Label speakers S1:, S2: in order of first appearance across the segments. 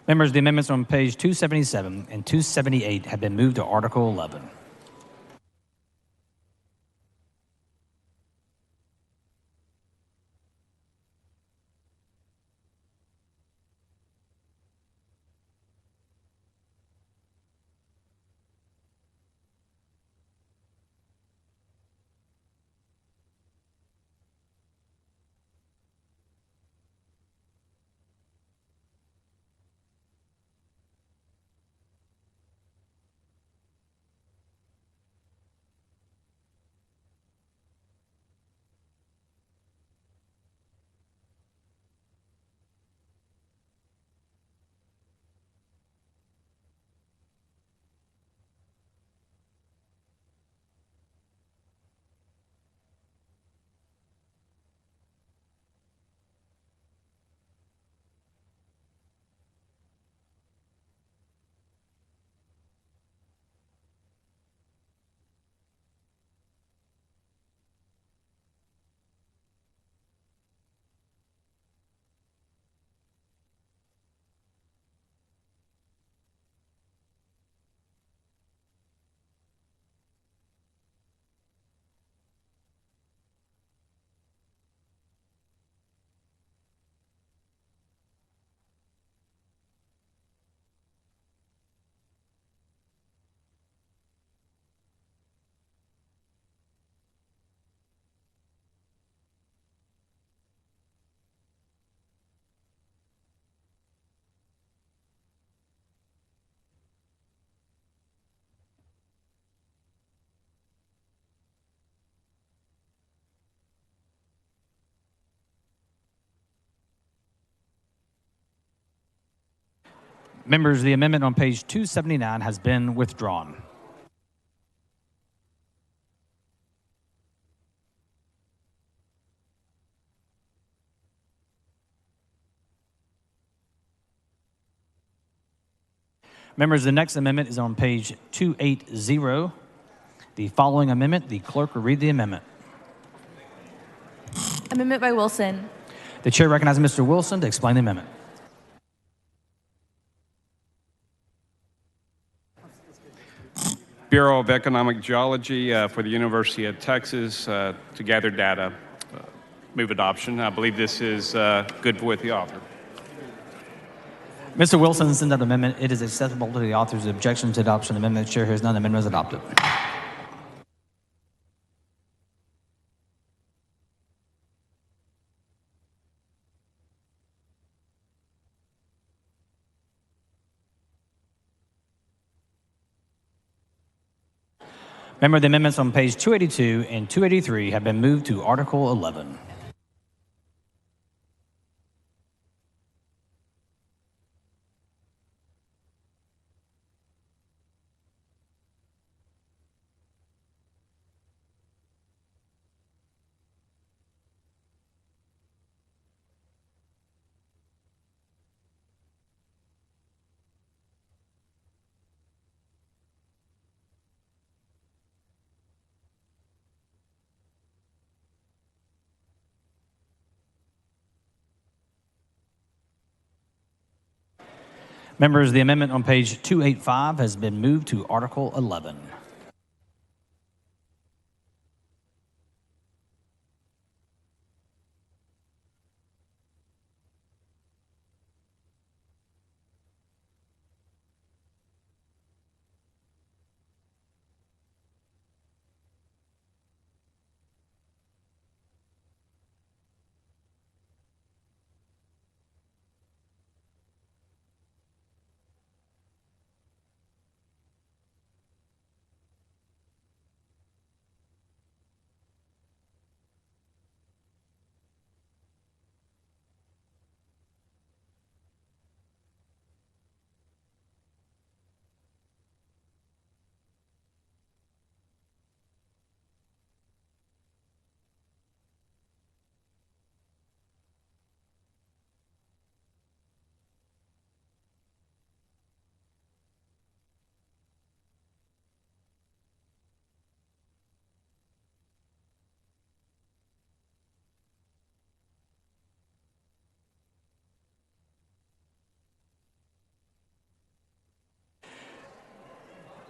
S1: Members, the amendments on page 277 and 278 have been moved to Article 11. Members, the amendment on page 279 has been withdrawn. Members, the next amendment is on page 280. The following amendment, the clerk will read the amendment.
S2: Amendment by Wilson.
S1: The chair recognizes Mr. Wilson to explain the amendment.
S3: Bureau of Economic Geology for the University of Texas to gather data. Move adoption. I believe this is good with the author.
S1: Mr. Wilson sends that amendment. It is acceptable to the author's objection to adoption of the amendment. The chair hears none. The amendment is adopted. Remember, the amendments on page 282 and 283 have been moved to Article 11. Members, the amendment on page 285 has been moved to Article 11.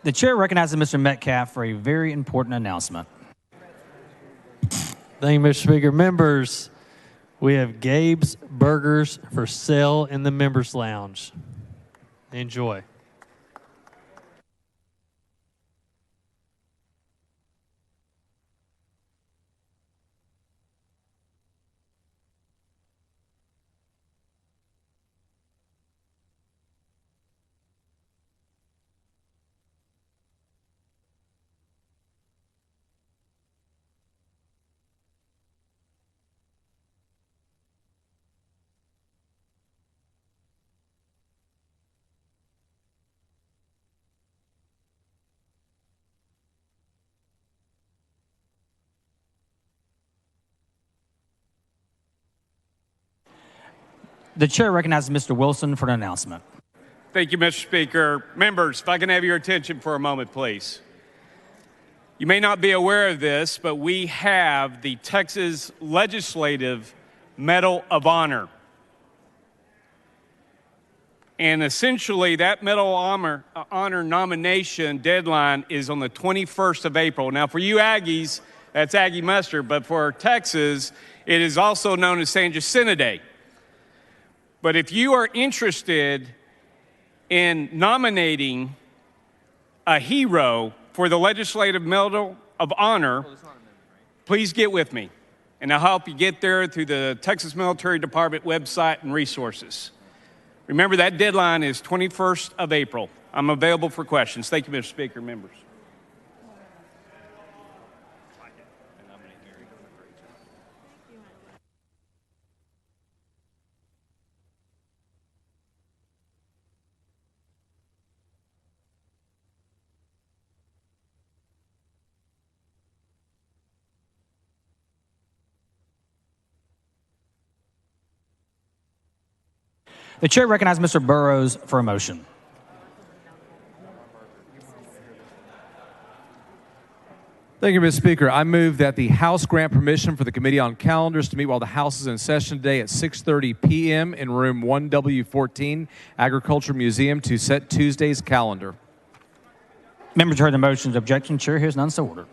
S1: The chair recognizes Mr. Metcalf for a very important announcement.
S2: Thank you, Mr. Speaker. Members, we have Gabe's Burgers for sale in the members' lounge. Enjoy.
S1: The chair recognizes Mr. Wilson for an announcement.
S3: Thank you, Mr. Speaker. Members, if I can have your attention for a moment, please. You may not be aware of this, but we have the Texas Legislative Medal of Honor. And essentially, that Medal of Honor nomination deadline is on the 21st of April. Now, for you Aggies, that's Aggie mustard, but for Texas, it is also known as San Jacinto Day. But if you are interested in nominating a hero for the Legislative Medal of Honor, please get with me, and I'll help you get there through the Texas Military Department website and resources. Remember, that deadline is 21st of April. I'm available for questions. Thank you, Mr. Speaker, members.
S1: The chair recognizes Mr. Burrows for a motion.
S4: Thank you, Mr. Speaker. I move that the House grant permission for the Committee on Calendars to meet while the House is in session today at 6:30 p.m. in room 1W14, Agriculture Museum, to set Tuesday's calendar.
S1: Members heard the motion's objection. Chair hears none, so ordered.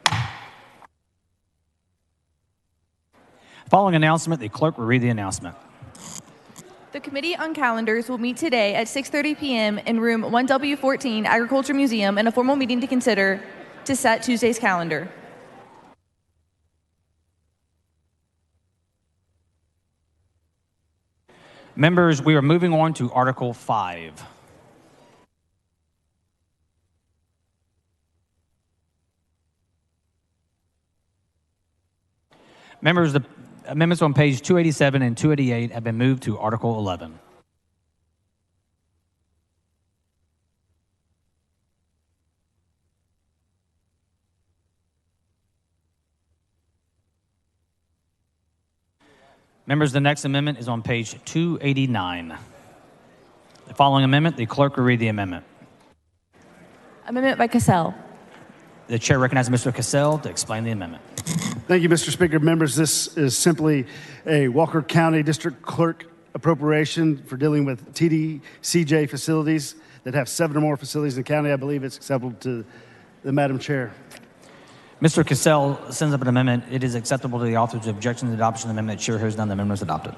S1: Following announcement, the clerk will read the announcement.
S5: The Committee on Calendars will meet today at 6:30 p.m. in room 1W14, Agriculture Museum, in a formal meeting to set Tuesday's calendar.
S1: Members, we are moving on to Article 5. Members, the amendments on page 287 and 288 have been moved to Article 11. Members, the next amendment is on page 289. The following amendment, the clerk will read the amendment.
S5: Amendment by Cassell.
S1: The chair recognizes Mr. Cassell to explain the amendment.
S6: Thank you, Mr. Speaker. Members, this is simply a Walker County District Clerk appropriation for dealing with TDCJ facilities that have 7 or more facilities in the county. I believe it's acceptable to the Madam Chair.
S1: Mr. Cassell sends up an amendment. It is acceptable to the author's objection to the adoption of the amendment. Chair hears none. The amendment is adopted.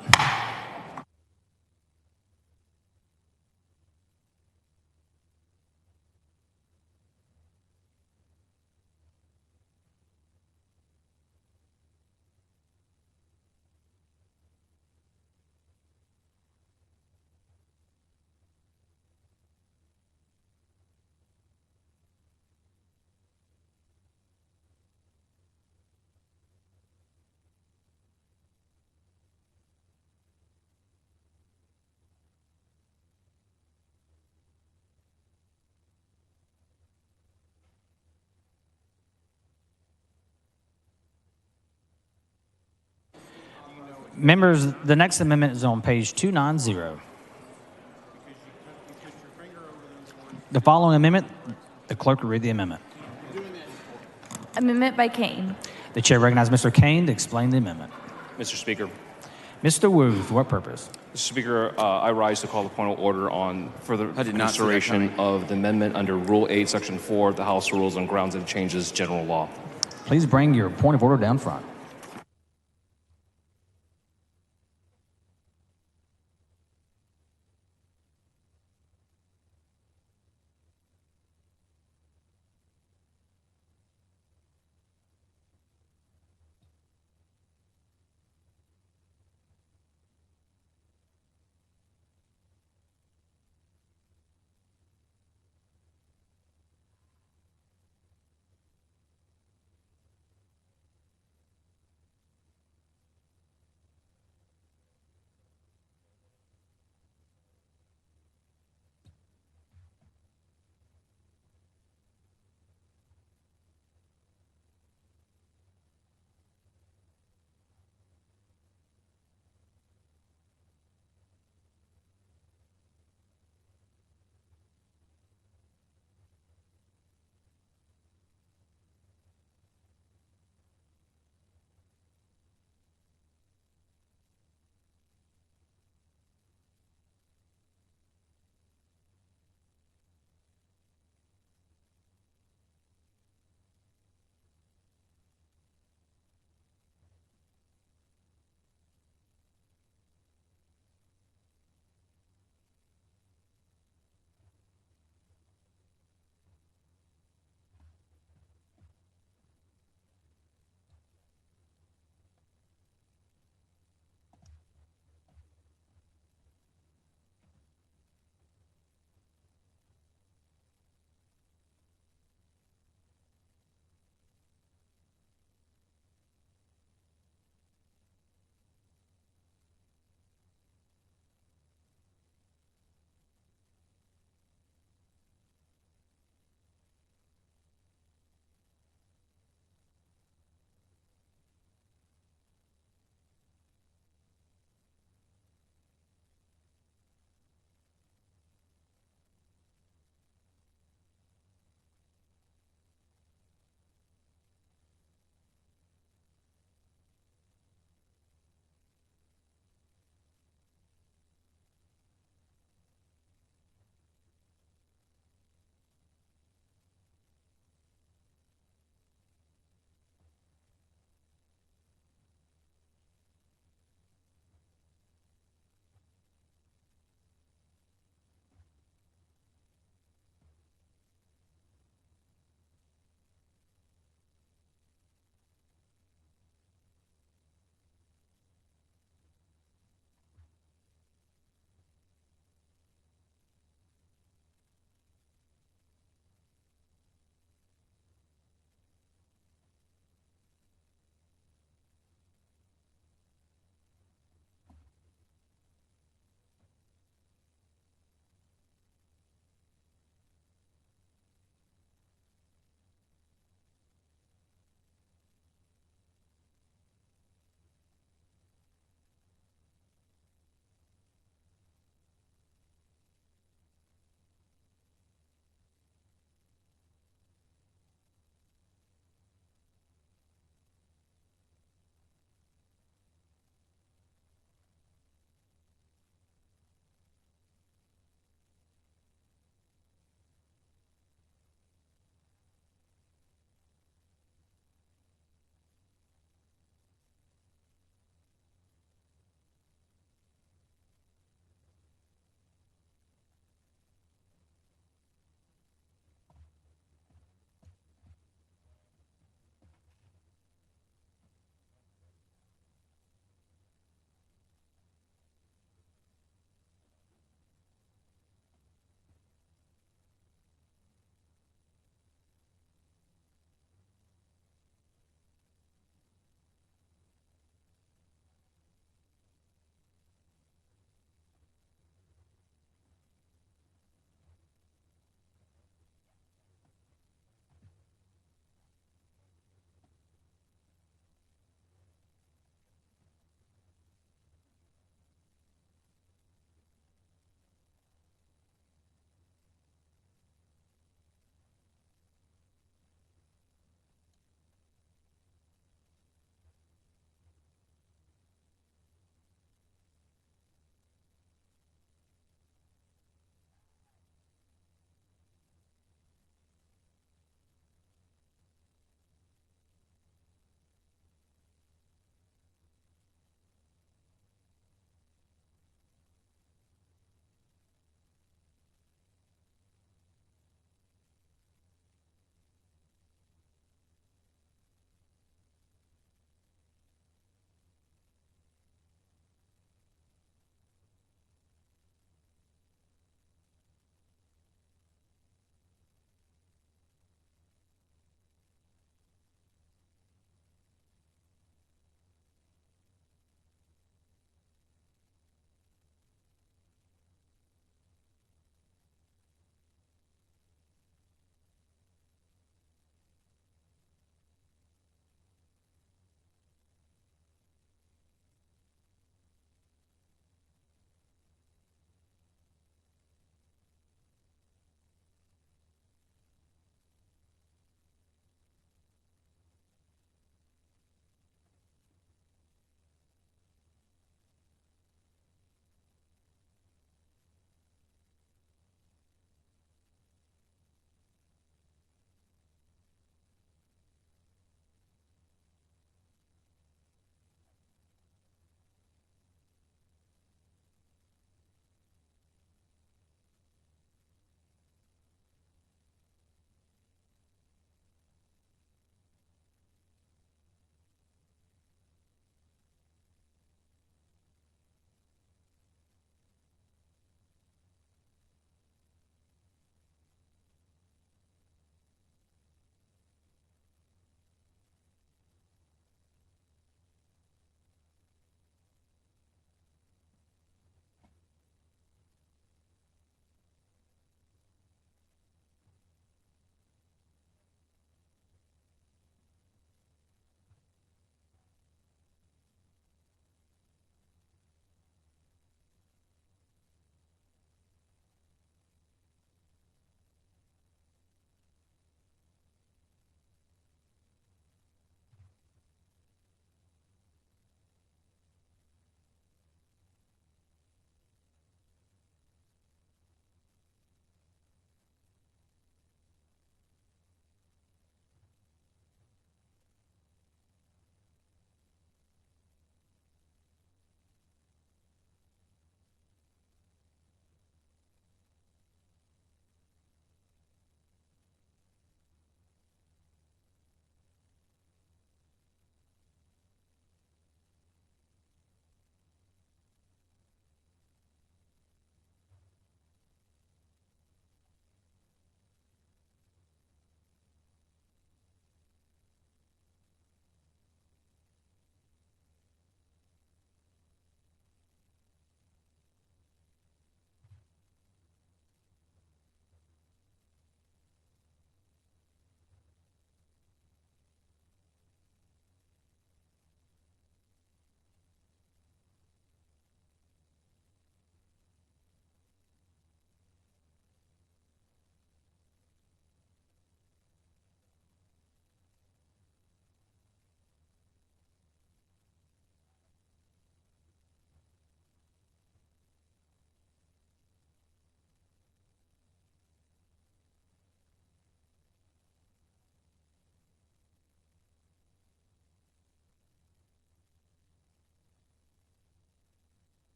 S1: Members, the next amendment is on page 290. The following amendment, the clerk will read the amendment.
S5: Amendment by Kane.
S1: The chair recognizes Mr. Kane to explain the amendment.
S7: Mr. Speaker,
S1: Mr. Wu, for what purpose?
S7: Mr. Speaker, I rise to call the point of order on further
S8: I did not see that
S7: consideration
S8: coming.
S7: of the amendment under Rule 8, Section 4 of the House Rules on grounds that it changes general law.
S1: Please bring your point of order down front.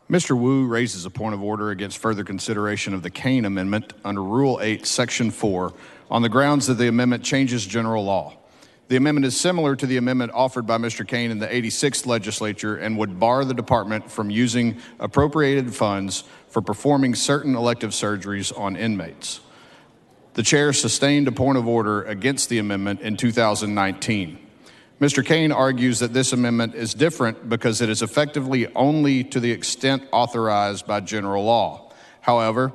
S8: Mr. Wu raises a point of order against further consideration of the Kane Amendment under Rule 8, Section 4, on the grounds that the amendment changes general law. The amendment is similar to the amendment offered by Mr. Kane in the 86th legislature and would bar the department from using appropriated funds for performing certain elective surgeries on inmates. The chair sustained a point of order against the amendment in 2019. Mr. Kane argues that this amendment is different because it is effectively only to the extent authorized by general law. However,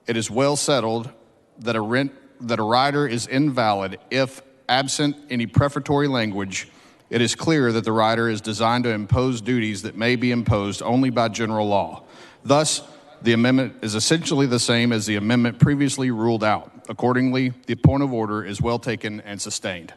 S8: it is well settled that a rider is invalid if, absent any prefatory language, it is clear that the rider is designed to impose duties that may be imposed only by general law. Thus, the amendment is essentially the same as the amendment previously ruled out. Accordingly, the point of order is well taken and sustained.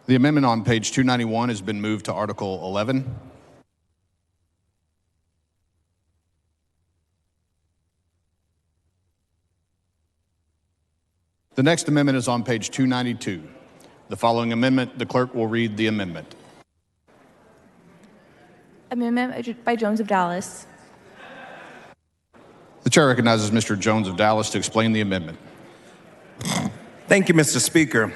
S8: The amendment on page 291 has been moved to Article 11. The next amendment is on page 292. The following amendment, the clerk will read the amendment.
S5: Amendment by Jones of Dallas.
S8: The chair recognizes Mr. Jones of Dallas to explain the amendment.
S9: Thank you, Mr. Speaker.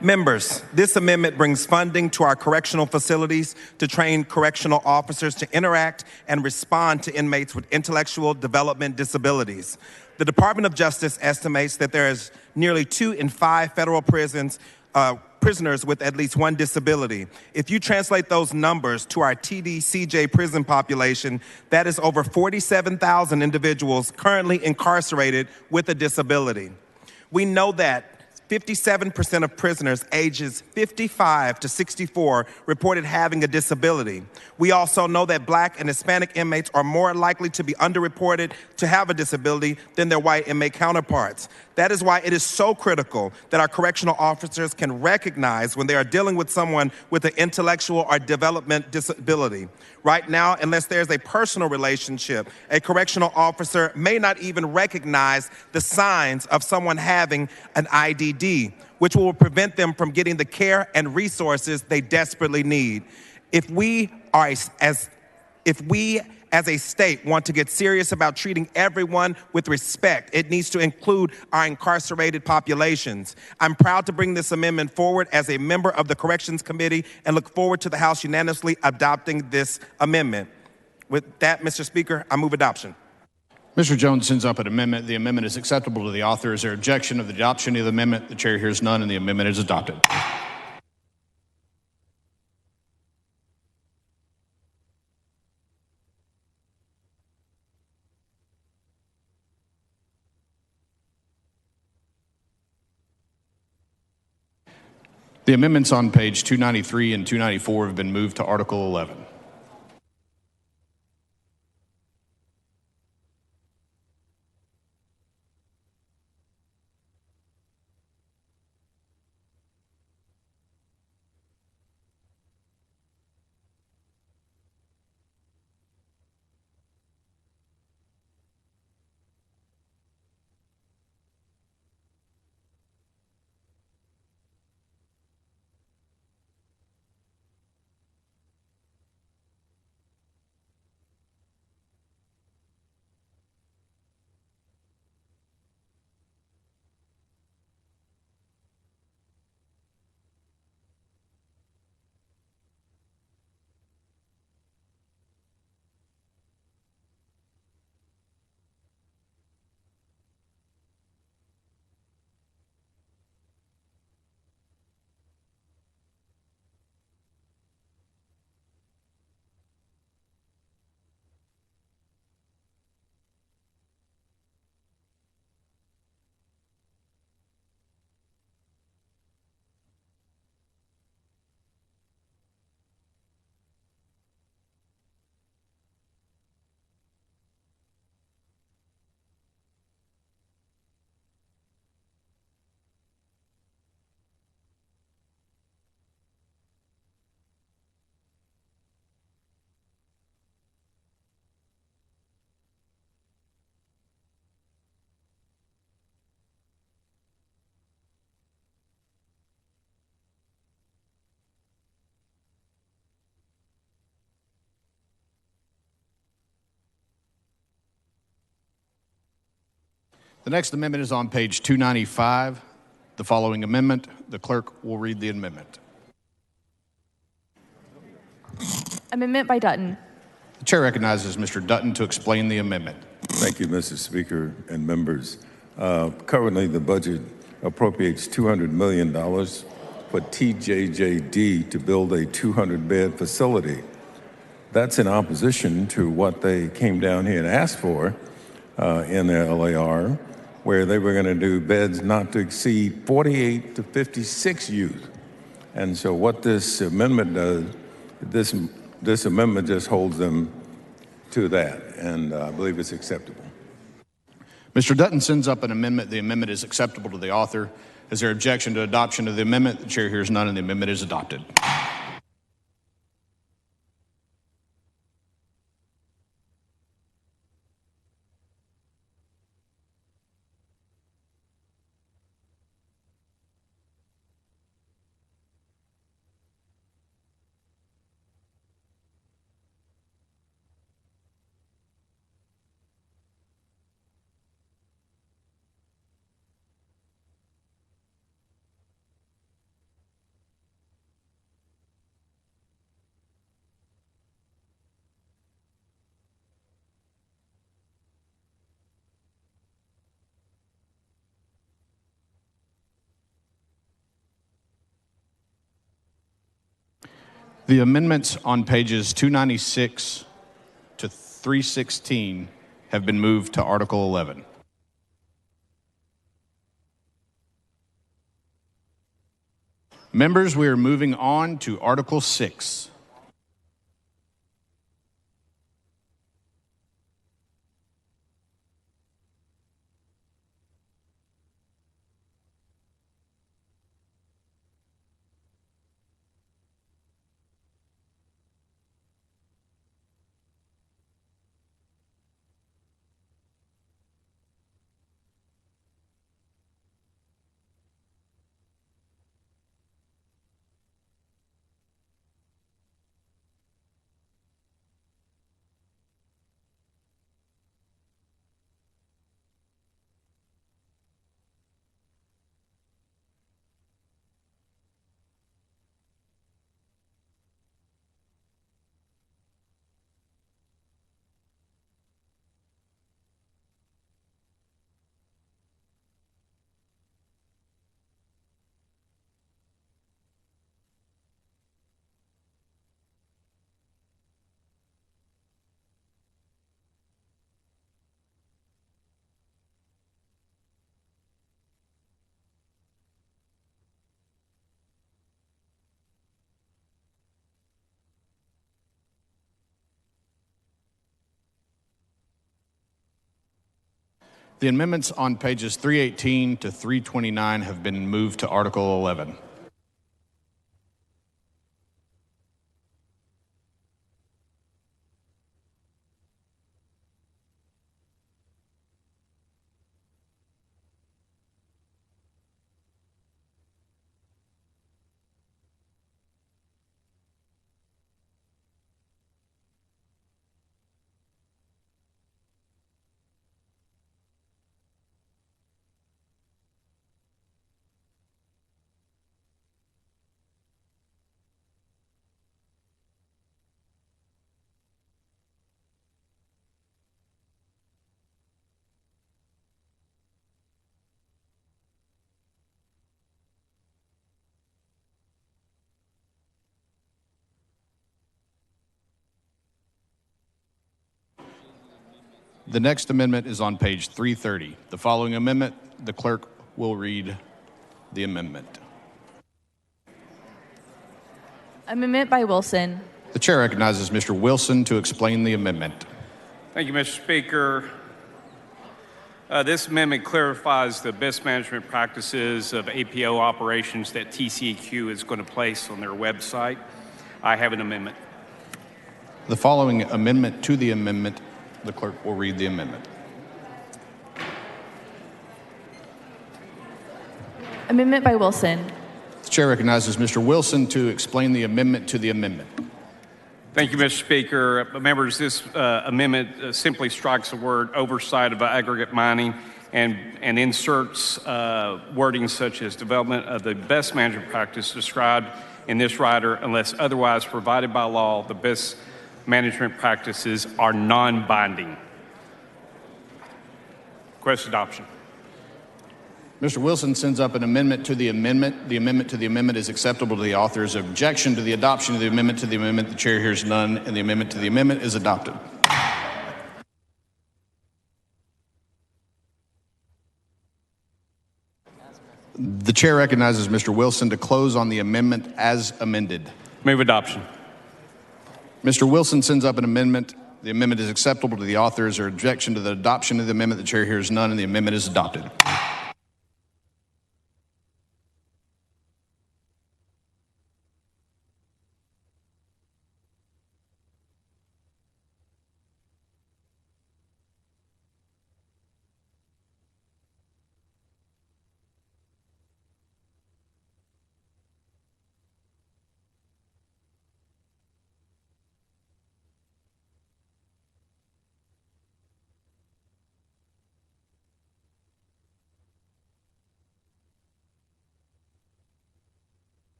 S9: Members, this amendment brings funding to our correctional facilities to train correctional officers to interact and respond to inmates with intellectual development disabilities. The Department of Justice estimates that there is nearly 2 in 5 federal prisoners with at least one disability. If you translate those numbers to our TDCJ prison population, that is over 47,000 individuals currently incarcerated with a disability. We know that 57% of prisoners ages 55 to 64 reported having a disability. We also know that Black and Hispanic inmates are more likely to be underreported to have a disability than their white inmate counterparts. That is why it is so critical that our correctional officers can recognize when they are dealing with someone with an intellectual or development disability. Right now, unless there's a personal relationship, a correctional officer may not even recognize the signs of someone having an IDD, which will prevent them from getting the care and resources they desperately need. If we as a state want to get serious about treating everyone with respect, it needs to include our incarcerated populations. I'm proud to bring this amendment forward as a member of the Corrections Committee and look forward to the House unanimously adopting this amendment. With that, Mr. Speaker, I move adoption.
S8: Mr. Jones sends up an amendment. The amendment is acceptable to the author. Is there objection of the adoption of the amendment? The chair hears none, and the amendment is adopted. The amendments on page 293 and 294 have been moved to Article 11. The next amendment is on page 295. The following amendment, the clerk will read the amendment.
S5: Amendment by Dutton.
S8: The chair recognizes Mr. Dutton to explain the amendment.
S10: Thank you, Mr. Speaker and members. Currently, the budget appropriates $200 million for TJJD to build a 200-bed facility. That's in opposition to what they came down here and asked for in their LAR, where they were going to do beds not to exceed 48 to 56 youth. And so what this amendment does, this amendment just holds them to that, and I believe it's acceptable.
S8: Mr. Dutton sends up an amendment. The amendment is acceptable to the author. Is there objection to adoption of the amendment? The chair hears none, and the amendment is adopted. The amendments on pages 296 to 316 have been moved to Article 11. Members, we are moving on to Article 6. The amendments on pages 318 to 329 have been moved to Article 11. The next amendment is on page 330. The following amendment, the clerk will read the amendment.
S5: Amendment by Wilson.
S8: The chair recognizes Mr. Wilson to explain the amendment.
S3: Thank you, Mr. Speaker. This amendment clarifies the best management practices of APO operations that TCEQ is going to place on their website. I have an amendment.
S8: The following amendment to the amendment, the clerk will read the amendment.
S5: Amendment by Wilson.
S8: The chair recognizes Mr. Wilson to explain the amendment to the amendment.
S3: Thank you, Mr. Speaker. Members, this amendment simply strikes the word oversight of aggregate mining and inserts wording such as development of the best management practice described in this rider unless otherwise provided by law. The best management practices are non-binding. Request adoption.
S8: Mr. Wilson sends up an amendment to the amendment. The amendment to the amendment is acceptable to the authors. Objection to the adoption of the amendment to the amendment. The chair hears none, and the amendment to the amendment is adopted. The chair recognizes Mr. Wilson to close on the amendment as amended.
S3: Move adoption.
S8: Mr. Wilson sends up an amendment. The amendment is acceptable to the authors. Or objection to the adoption of the amendment. The chair hears none, and the amendment is adopted.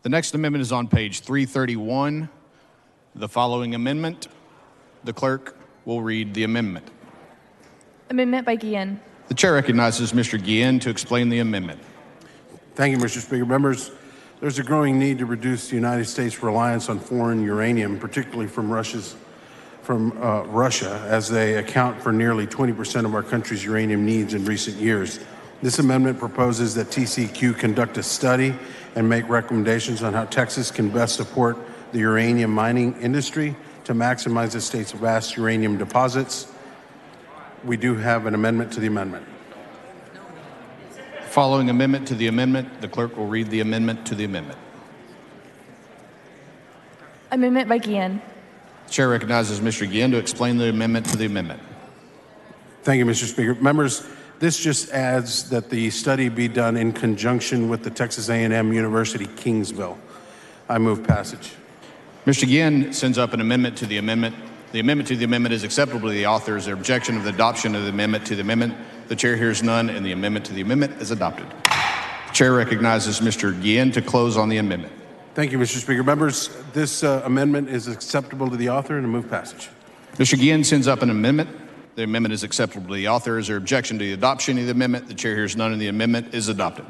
S8: The next amendment is on page 331. The following amendment, the clerk will read the amendment.
S5: Amendment by Guillen.
S8: The chair recognizes Mr. Guillen to explain the amendment.
S11: Thank you, Mr. Speaker. Members, there's a growing need to reduce the United States' reliance on foreign uranium, particularly from Russia, as they account for nearly 20% of our country's uranium needs in recent years. This amendment proposes that TCEQ conduct a study and make recommendations on how Texas can best support the uranium mining industry to maximize the state's vast uranium deposits. We do have an amendment to the amendment.
S8: Following amendment to the amendment, the clerk will read the amendment to the amendment.
S5: Amendment by Guillen.
S8: The chair recognizes Mr. Guillen to explain the amendment to the amendment.
S11: Thank you, Mr. Speaker. Members, this just adds that the study be done in conjunction with the Texas A&M University Kingsville. I move passage.
S8: Mr. Guillen sends up an amendment to the amendment. The amendment to the amendment is acceptable to the authors. Their objection of the adoption of the amendment to the amendment. The chair hears none, and the amendment to the amendment is adopted. The chair recognizes Mr. Guillen to close on the amendment.
S11: Thank you, Mr. Speaker. Members, this amendment is acceptable to the author, and I move passage.
S8: Mr. Guillen sends up an amendment. The amendment is acceptable to the author. Is there objection to the adoption of the amendment? The chair hears none, and the amendment is adopted.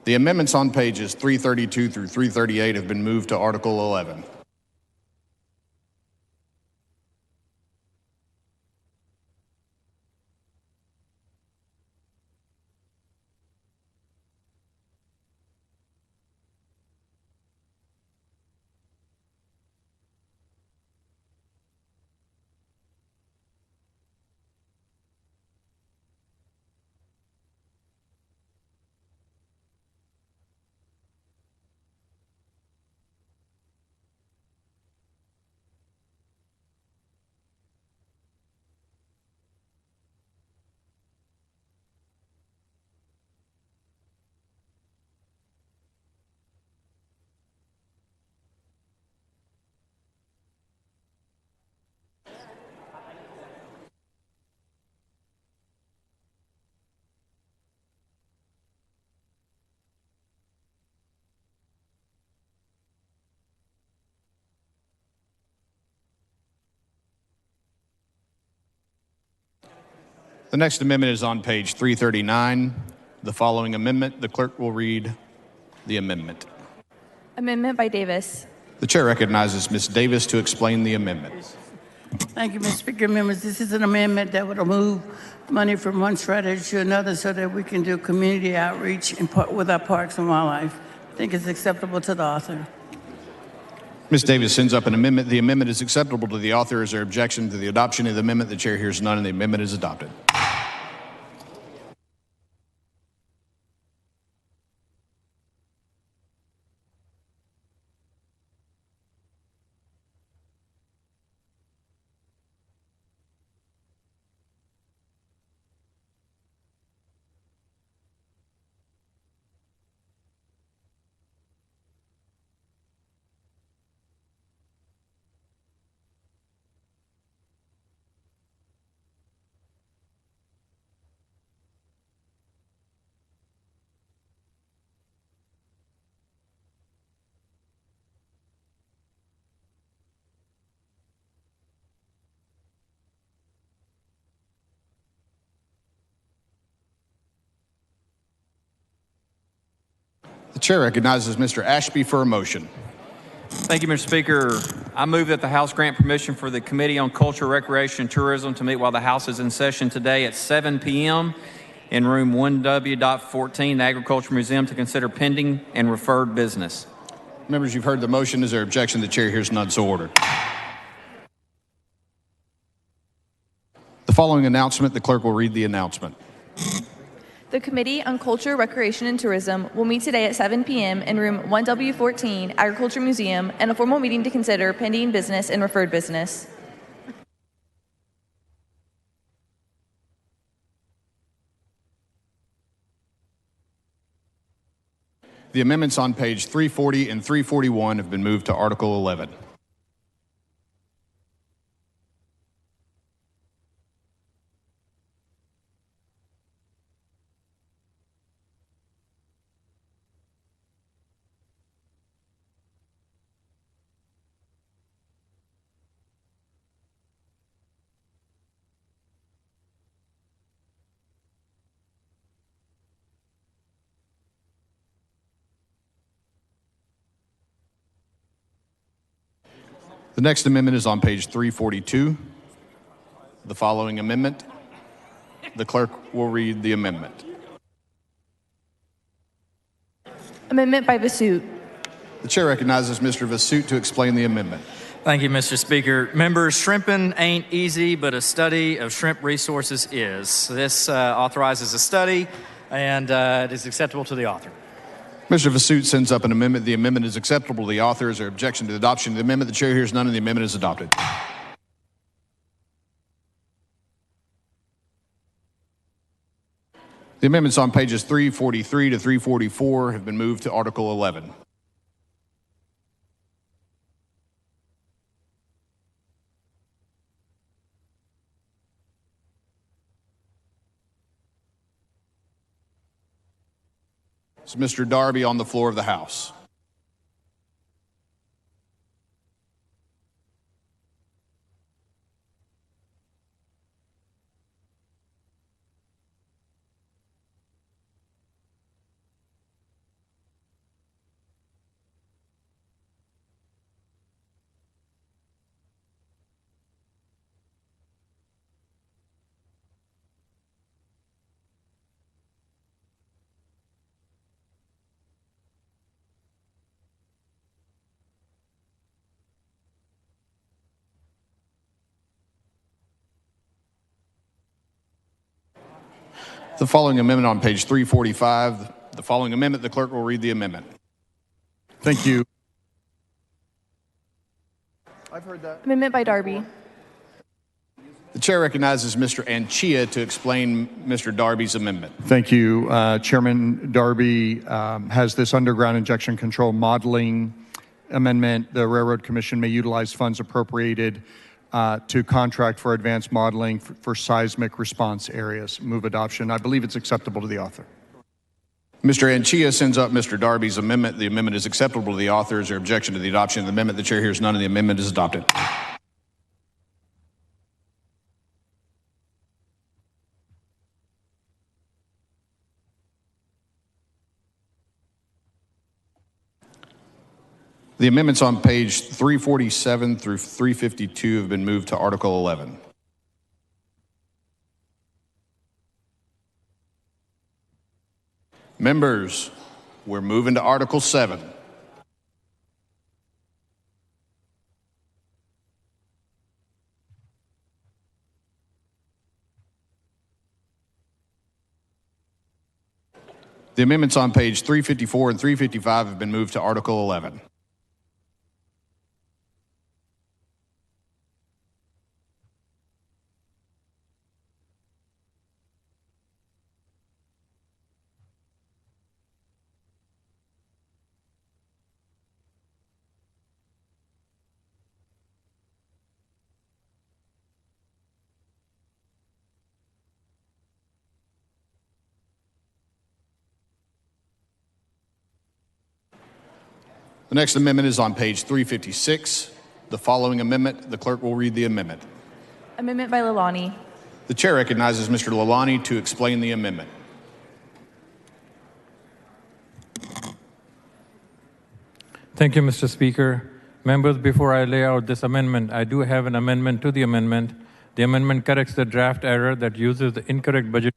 S8: The amendments on pages 332 through 338 have been moved to Article 11. The next amendment is on page 339. The following amendment, the clerk will read the amendment.
S5: Amendment by Davis.
S8: The chair recognizes Ms. Davis to explain the amendment.
S12: Thank you, Mr. Speaker. Members, this is an amendment that would move money from one strategy to another so that we can do community outreach with our parks and wildlife. I think it's acceptable to the author.
S8: Ms. Davis sends up an amendment. The amendment is acceptable to the author. Is there objection to the adoption of the amendment? The chair hears none, and the amendment is adopted. The chair recognizes Mr. Ashby for a motion.
S13: Thank you, Mr. Speaker. I move that the House grant permission for the Committee on Culture, Recreation, and Tourism to meet while the House is in session today at 7 p.m. in room 1W.14, the Agriculture Museum, to consider pending and referred business.
S8: Members, you've heard the motion. Is there objection? The chair hears none, so ordered. The following announcement, the clerk will read the announcement.
S5: The Committee on Culture, Recreation, and Tourism will meet today at 7 p.m. in room 1W14, Agriculture Museum, and a formal meeting to consider pending business and referred business.
S8: The amendments on page 340 and 341 have been moved to Article 11. The next amendment is on page 342. The following amendment, the clerk will read the amendment.
S5: Amendment by Vasut.
S8: The chair recognizes Mr. Vasut to explain the amendment.
S14: Thank you, Mr. Speaker. Members, shrimping ain't easy, but a study of shrimp resources is. This authorizes a study, and it is acceptable to the author.
S8: Mr. Vasut sends up an amendment. The amendment is acceptable to the author. Is there objection to the adoption of the amendment? The chair hears none, and the amendment is adopted. The amendments on pages 343 to 344 have been moved to Article 11. Is Mr. Darby on the floor of the House? The following amendment on page 345, the following amendment, the clerk will read the amendment.
S15: Thank you.
S5: I've heard that. Amendment by Darby.
S8: The chair recognizes Mr. Anchia to explain Mr. Darby's amendment.
S15: Thank you. Chairman Darby has this underground injection control modeling amendment. The Railroad Commission may utilize funds appropriated to contract for advanced modeling for seismic response areas. Move adoption. I believe it's acceptable to the author.
S8: Mr. Anchia sends up Mr. Darby's amendment. The amendment is acceptable to the author. Is there objection to the adoption of the amendment? The chair hears none, and the amendment is adopted. The amendments on page 347 through 352 have been moved to Article 11. Members, we're moving to Article 7. The amendments on page 354 and 355 have been moved to Article 11. The next amendment is on page 356. The following amendment, the clerk will read the amendment.
S5: Amendment by Lalani.
S8: The chair recognizes Mr. Lalani to explain the amendment.
S16: Thank you, Mr. Speaker. Members, before I lay out this amendment, I do have an amendment to the amendment. The amendment corrects the draft error that uses the incorrect budget.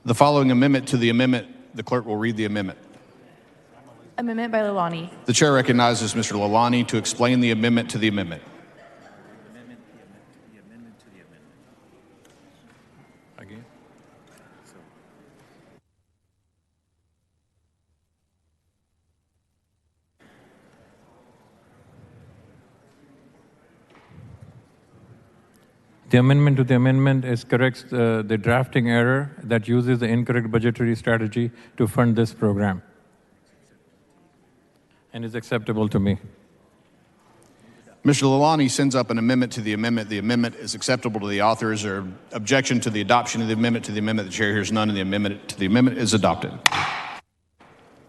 S8: The following amendment to the amendment, the clerk will read the amendment.
S5: Amendment by Lalani.
S8: The chair recognizes Mr. Lalani to explain the amendment to the amendment.
S16: Again. The amendment to the amendment is corrects the drafting error that uses the incorrect budgetary strategy to fund this program, and is acceptable to me.
S8: Mr. Lalani sends up an amendment to the amendment. The amendment is acceptable to the author. Is there objection to the adoption of the amendment to the amendment? The chair hears none, and the amendment to the amendment is adopted.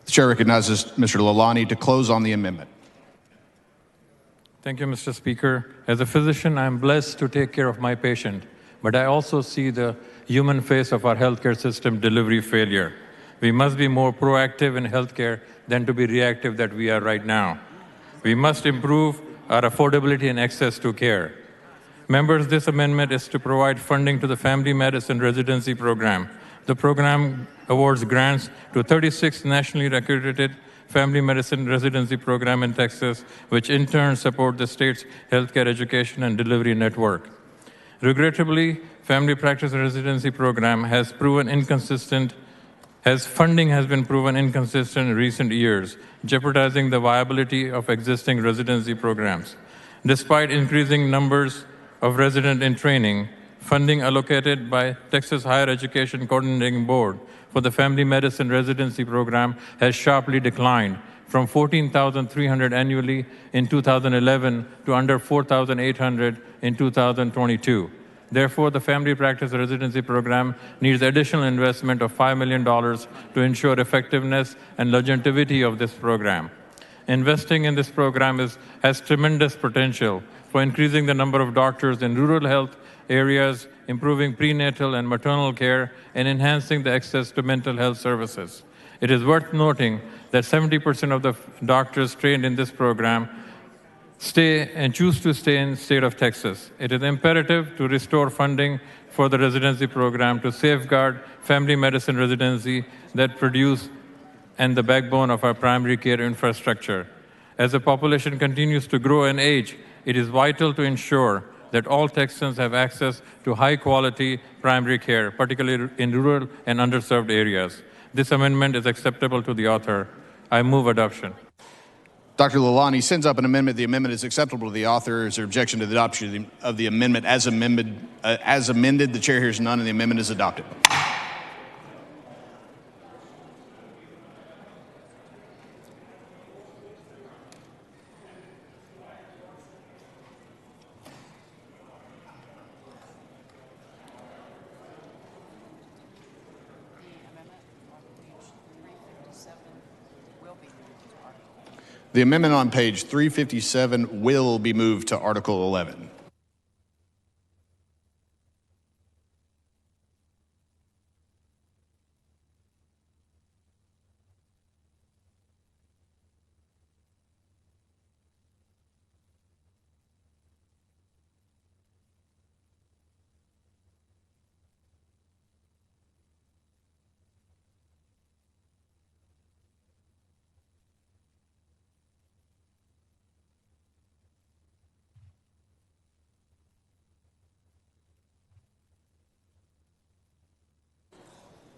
S8: The chair recognizes Mr. Lalani to close on the amendment.
S16: Thank you, Mr. Speaker. As a physician, I'm blessed to take care of my patient, but I also see the human face of our healthcare system delivery failure. We must be more proactive in healthcare than to be reactive that we are right now. We must improve our affordability and access to care. Members, this amendment is to provide funding to the Family Medicine Residency Program. The program awards grants to 36 nationally accredited family medicine residency program in Texas, which in turn support the state's healthcare education and delivery network. Regrettably, family practice residency program has proven inconsistent, as funding has been proven inconsistent in recent years, jeopardizing the viability of existing residency programs. Despite increasing numbers of residents in training, funding allocated by Texas Higher Education Coordinating Board for the Family Medicine Residency Program has sharply declined from $14,300 annually in 2011 to under $4,800 in 2022. Therefore, the Family Practice Residency Program needs additional investment of $5 million to ensure effectiveness and longevity of this program. Investing in this program has tremendous potential for increasing the number of doctors in rural health areas, improving prenatal and maternal care, and enhancing the access to mental health services. It is worth noting that 70% of the doctors trained in this program stay and choose to stay in the state of Texas. It is imperative to restore funding for the residency program to safeguard family medicine residency that produce and the backbone of our primary care infrastructure. As the population continues to grow and age, it is vital to ensure that all Texans have access to high-quality primary care, particularly in rural and underserved areas. This amendment is acceptable to the author. I move adoption.
S8: Dr. Lalani sends up an amendment. The amendment is acceptable to the author. Is there objection to the adoption of the amendment as amended? The chair hears none, and the amendment is adopted. The amendment on page 357 will be moved to Article 11.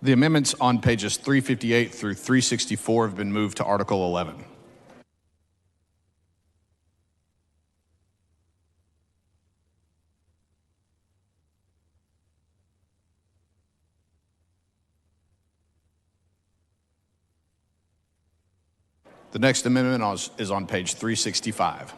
S8: The amendments on pages 358 through 364 have been moved to Article 11. The next amendment is on page 365.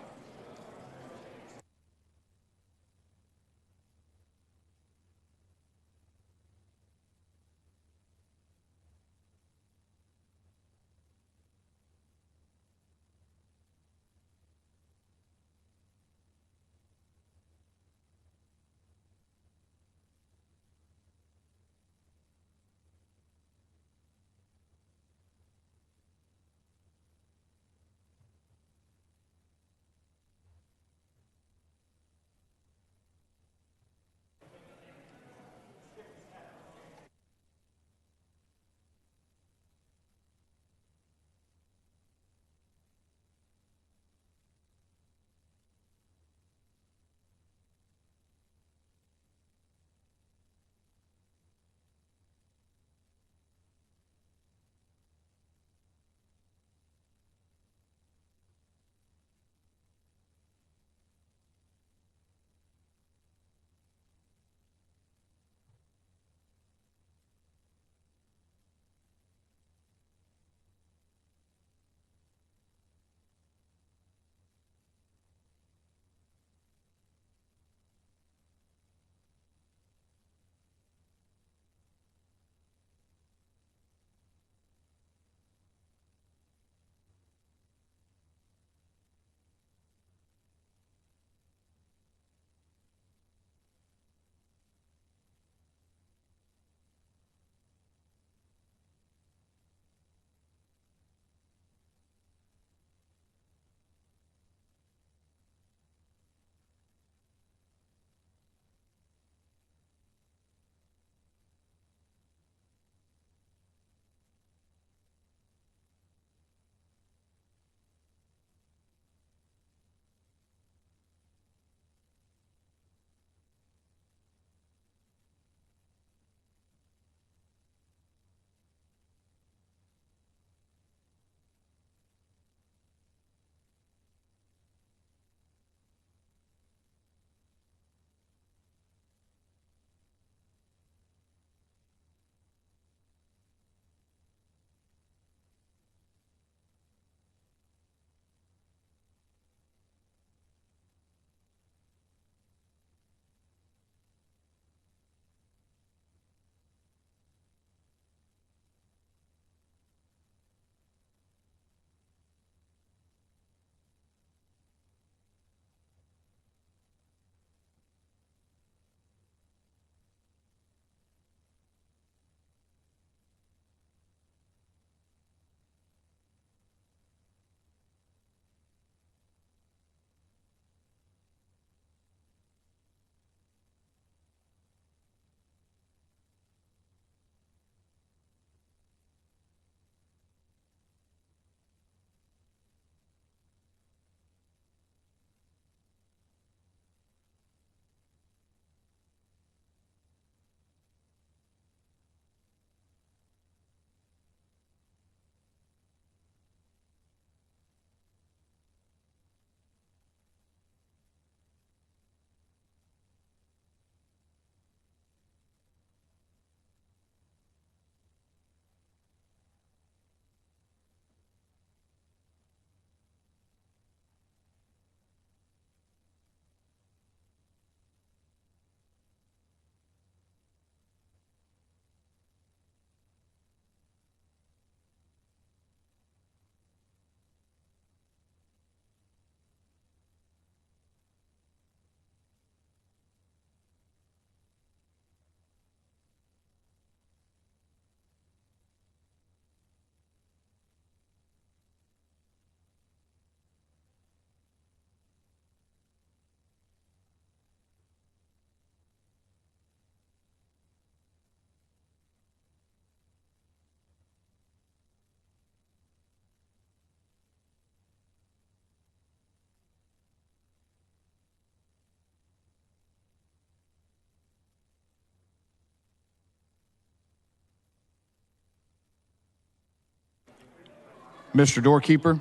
S8: Mr. Doorkeeper,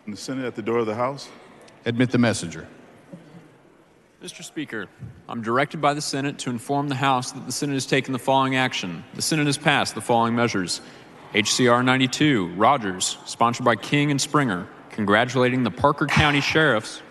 S17: And the Senate at the door of the House.
S8: admit the messenger.
S18: Mr. Speaker, I'm directed by the Senate to inform the House that the Senate has taken the following action. The Senate has passed the following measures. HCR 92, Rogers, sponsored by King and Springer, congratulating the Parker County Sheriffs.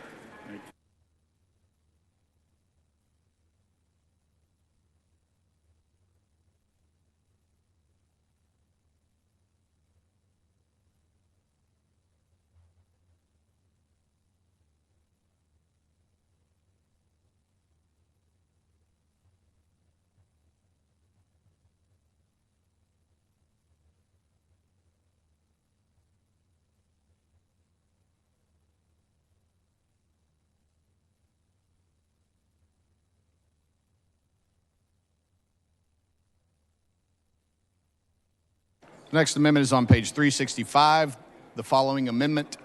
S8: The next amendment is on page 365. The following amendment.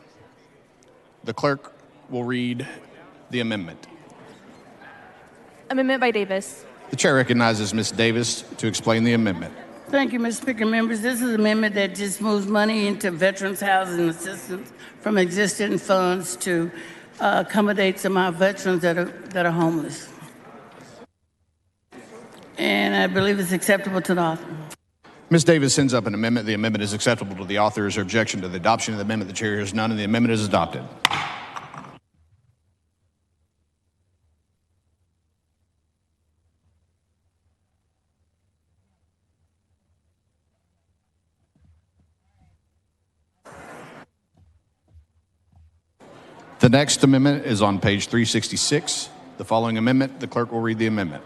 S8: The clerk will read the amendment.
S5: Amendment by Davis.
S8: The chair recognizes Ms. Davis to explain the amendment.
S12: Thank you, Mr. Speaker. Members, this is an amendment that just moves money into veterans' housing assistance from existing funds to accommodate some of our veterans that are homeless. And I believe it's acceptable to the author.
S8: Ms. Davis sends up an amendment. The amendment is acceptable to the author. Is there objection to the adoption of the amendment? The chair hears none, and the amendment is adopted. The next amendment is on page 366. The following amendment, the clerk will read the amendment.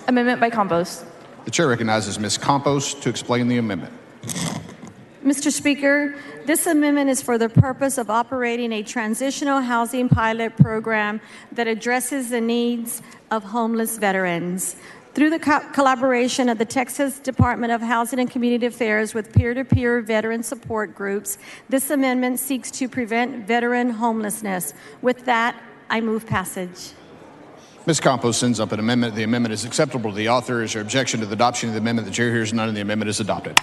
S5: Amendment by Campos.
S8: The chair recognizes Ms. Campos to explain the amendment.
S19: Mr. Speaker, this amendment is for the purpose of operating a transitional housing pilot program that addresses the needs of homeless veterans. Through the collaboration of the Texas Department of Housing and Community Affairs with peer-to-peer veteran support groups, this amendment seeks to prevent veteran homelessness. With that, I move passage.
S8: Ms. Campos sends up an amendment. The amendment is acceptable to the author. Is there objection to the adoption of the amendment? The chair hears none, and the amendment is adopted.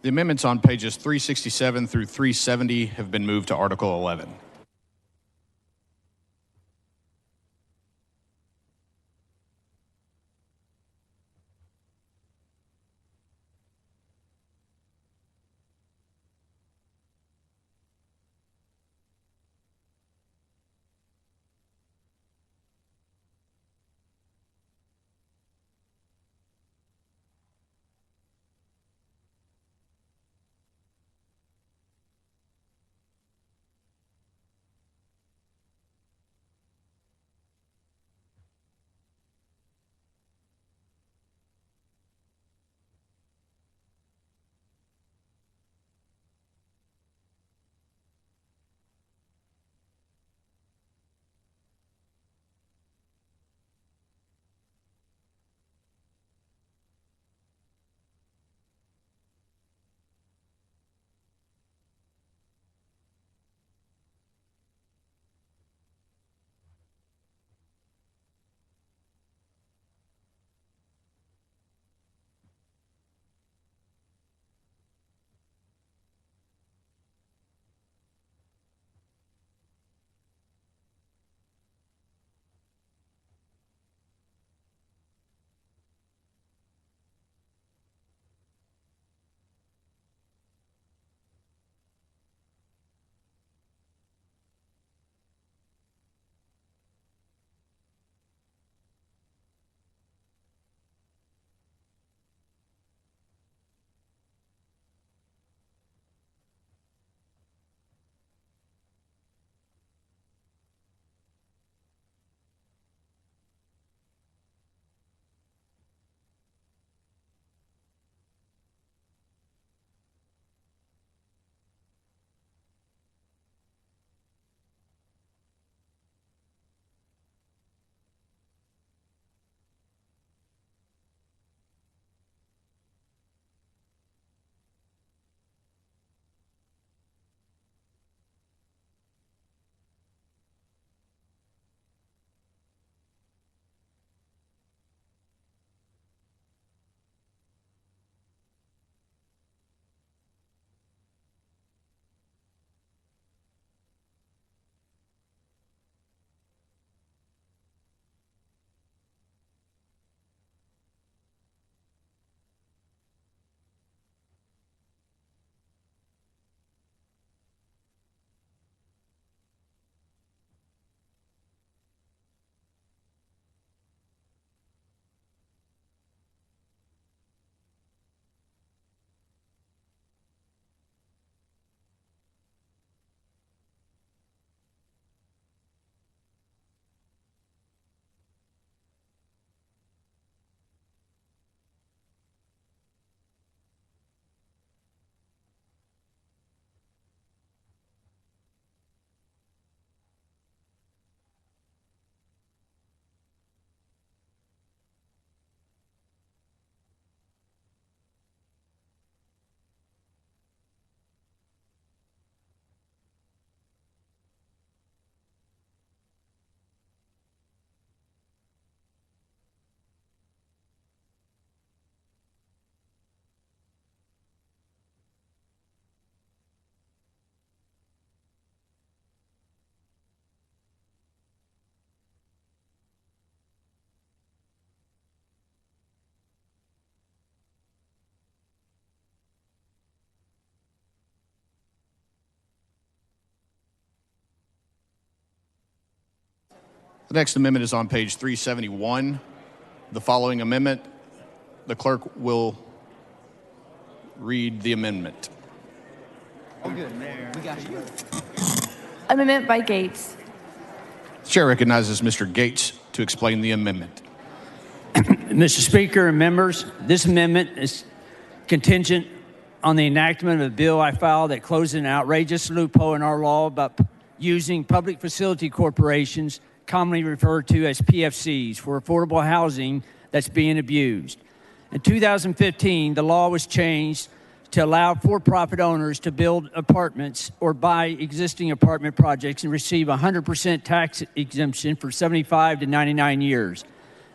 S8: The amendments on pages 367 through 370 have been moved to Article 11. The next amendment is on page 371. The following amendment, the clerk will read the amendment.
S5: Amendment by Gates.
S8: The chair recognizes Mr. Gates to explain the amendment.
S20: Mr. Speaker and members, this amendment is contingent on the enactment of a bill I filed that closes an outrageous loophole in our law about using public facility corporations, commonly referred to as PFCs, for affordable housing that's being abused. In 2015, the law was changed to allow for-profit owners to build apartments or buy existing apartment projects and receive 100% tax exemption for 75 to 99 years.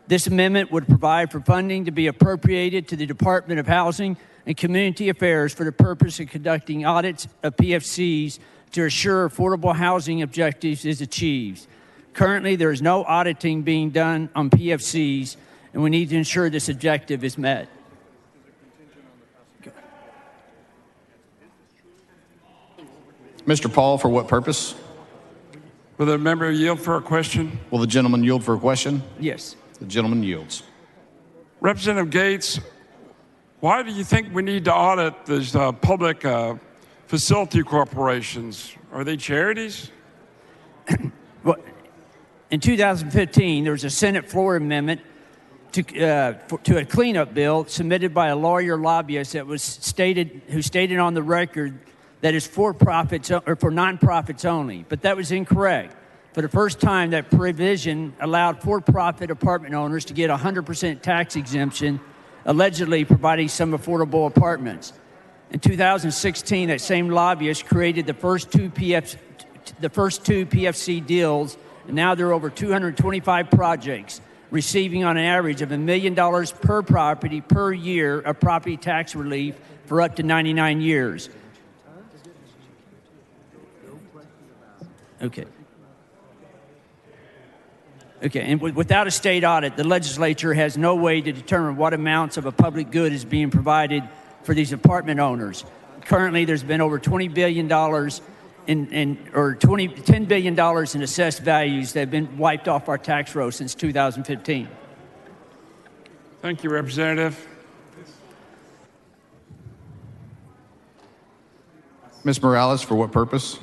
S20: This amendment would provide for funding to be appropriated to the Department of Housing and Community Affairs for the purpose of conducting audits of PFCs to assure affordable housing objectives is achieved. Currently, there is no auditing being done on PFCs, and we need to ensure this objective is met.
S8: Mr. Paul, for what purpose?
S21: Will the member yield for a question?
S8: Will the gentleman yield for a question?
S20: Yes.
S8: The gentleman yields.
S21: Representative Gates, why do you think we need to audit these public facility corporations? Are they charities?
S20: Well, in 2015, there was a Senate floor amendment to a cleanup bill submitted by a lawyer lobbyist that was who stated on the record that is for profits or for nonprofits only, but that was incorrect. For the first time, that provision allowed for-profit apartment owners to get 100% tax exemption, allegedly providing some affordable apartments. In 2016, that same lobbyist created the first two PFC deals, and now there are over 225 projects, receiving on an average of $1 million per property per year of property tax relief for up to 99 years. Okay, and without a state audit, the legislature has no way to determine what amounts of a public good is being provided for these apartment owners. Currently, there's been over $20 billion $10 billion in assessed values that have been wiped off our tax rolls since 2015.
S21: Thank you, Representative.
S8: Ms. Morales, for what purpose?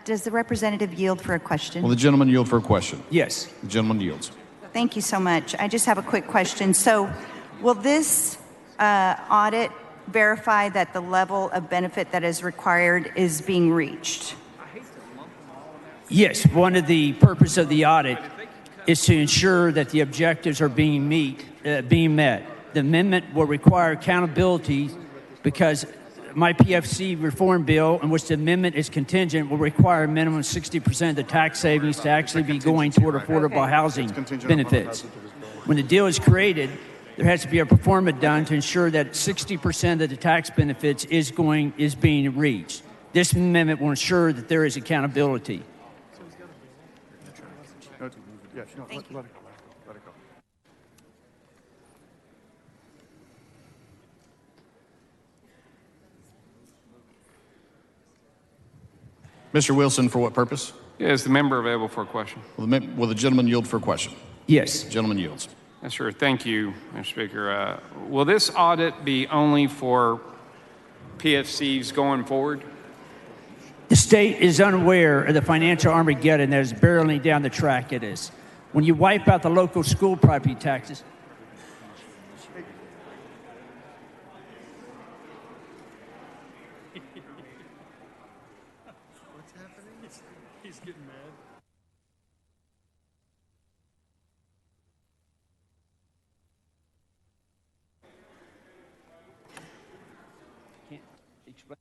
S22: Does the representative yield for a question?
S8: Will the gentleman yield for a question?
S20: Yes.
S8: The gentleman yields.
S22: Thank you so much. I just have a quick question. So, will this audit verify that the level of benefit that is required is being reached?
S20: Yes. One of the purpose of the audit is to ensure that the objectives are being met. The amendment will require accountability because my PFC reform bill, in which the amendment is contingent, will require a minimum 60% of the tax savings to actually be going toward affordable housing benefits. When the deal is created, there has to be a pro forma done to ensure that 60% of the tax benefits is being reached. This amendment will ensure that there is accountability.
S22: Thank you.
S8: Mr. Wilson, for what purpose?
S3: Is the member available for a question?
S8: Will the gentleman yield for a question?
S20: Yes.
S8: The gentleman yields.
S3: Yes, sir. Thank you, Mr. Speaker. Will this audit be only for PFCs going forward?
S20: The state is unaware of the financial Armageddon that is barreling down the track it is. When you wipe out the local school property taxes,
S2: He's getting mad.
S20: can't explain.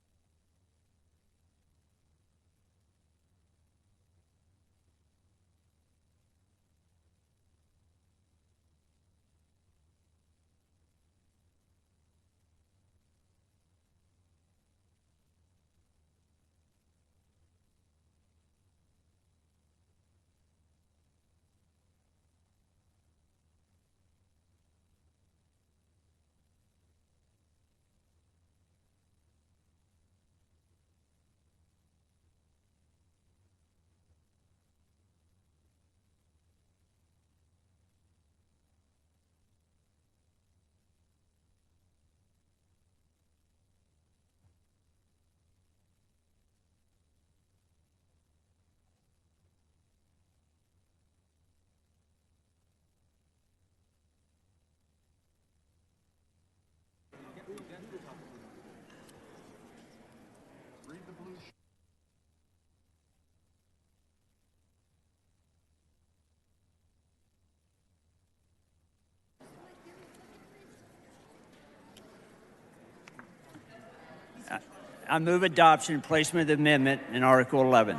S20: I move adoption and placement of the amendment in Article 11.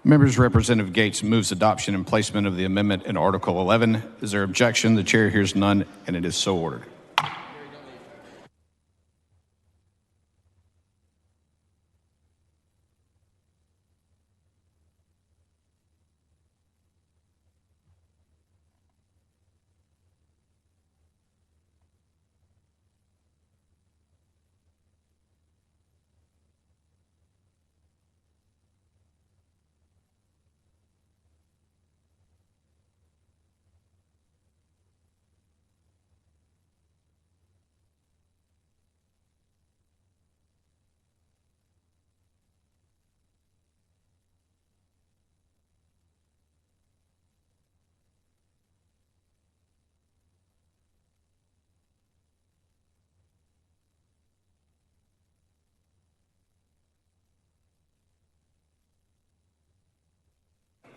S8: Members, Representative Gates moves adoption and placement of the amendment in Article 11. Is there objection? The chair hears none, and it is so ordered.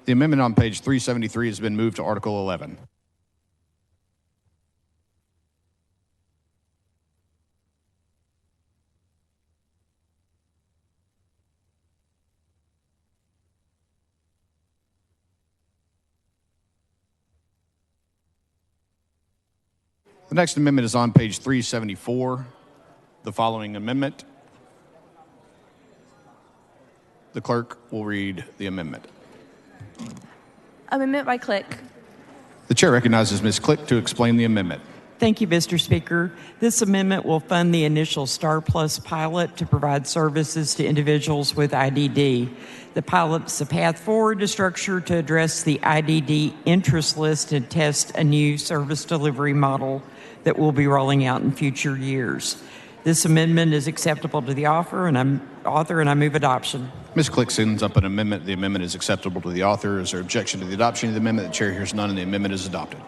S8: The amendment on page 373 has been moved to Article 11. The next amendment is on page 374. The following amendment. The clerk will read the amendment.
S5: Amendment by Click.
S8: The chair recognizes Ms. Click to explain the amendment.
S4: Thank you, Mr. Speaker. This amendment will fund the initial STAR Plus pilot to provide services to individuals with IDD. The pilot's a path forward to structure to address the IDD interest list and test a new service delivery model that we'll be rolling out in future years. This amendment is acceptable to the author, and I move adoption.
S8: Ms. Click sends up an amendment. The amendment is acceptable to the author. Is there objection to the adoption of the amendment? The chair hears none, and the amendment is adopted.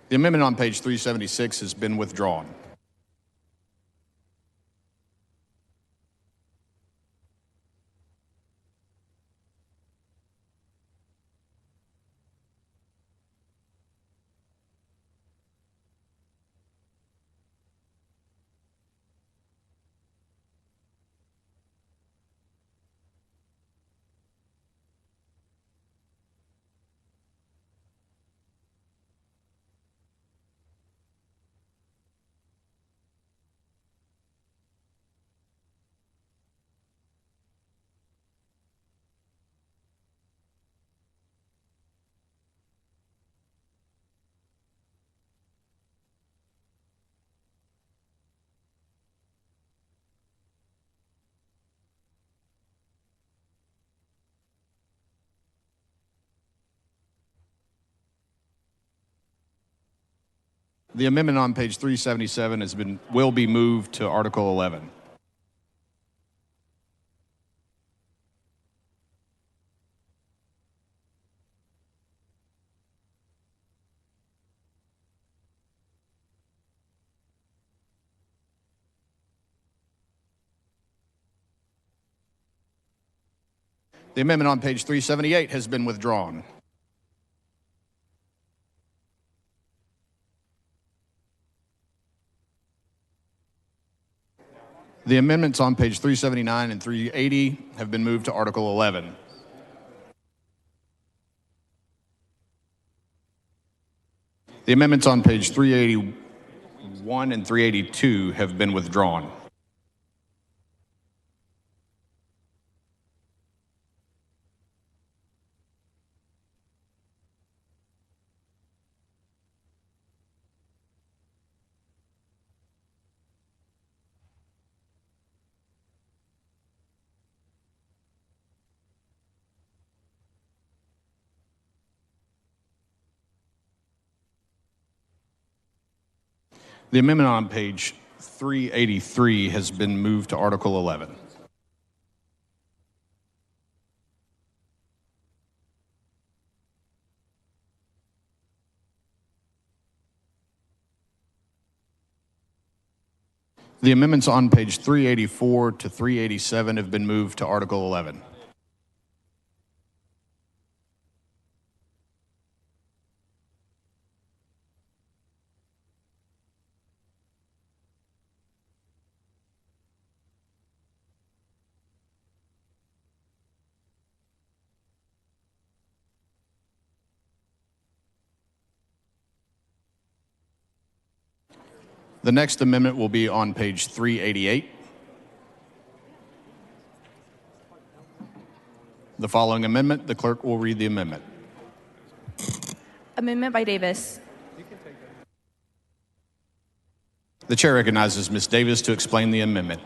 S8: The amendment on page 376 has been withdrawn. The amendment on page 377 will be moved to Article 11. The amendment on page 378 has been withdrawn. The amendments on page 379 and 380 have been moved to Article 11. The amendments on page 381 and 382 have been withdrawn. The amendment on page 383 has been moved to Article 11. The amendments on page 384 to 387 have been moved to Article 11. The next amendment will be on page 388. The following amendment, the clerk will read the amendment.
S5: Amendment by Davis.
S8: The chair recognizes Ms. Davis to explain the amendment.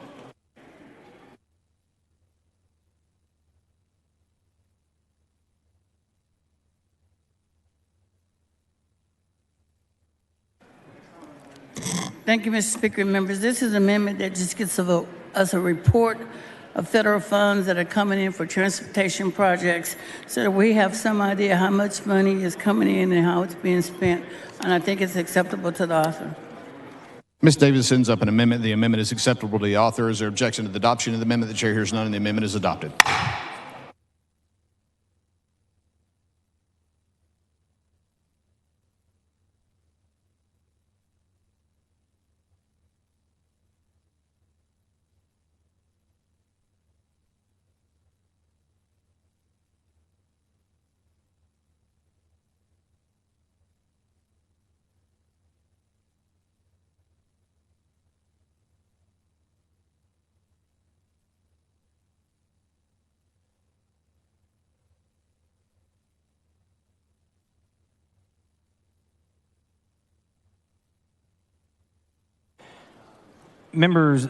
S12: Thank you, Mr. Speaker and members. This is an amendment that just gives us a report of federal funds that are coming in for transportation projects so that we have some idea how much money is coming in and how it's being spent. And I think it's acceptable to the author.
S8: Ms. Davis sends up an amendment. The amendment is acceptable to the author. Is there objection to the adoption of the amendment? The chair hears none, and the amendment is adopted.
S1: Members,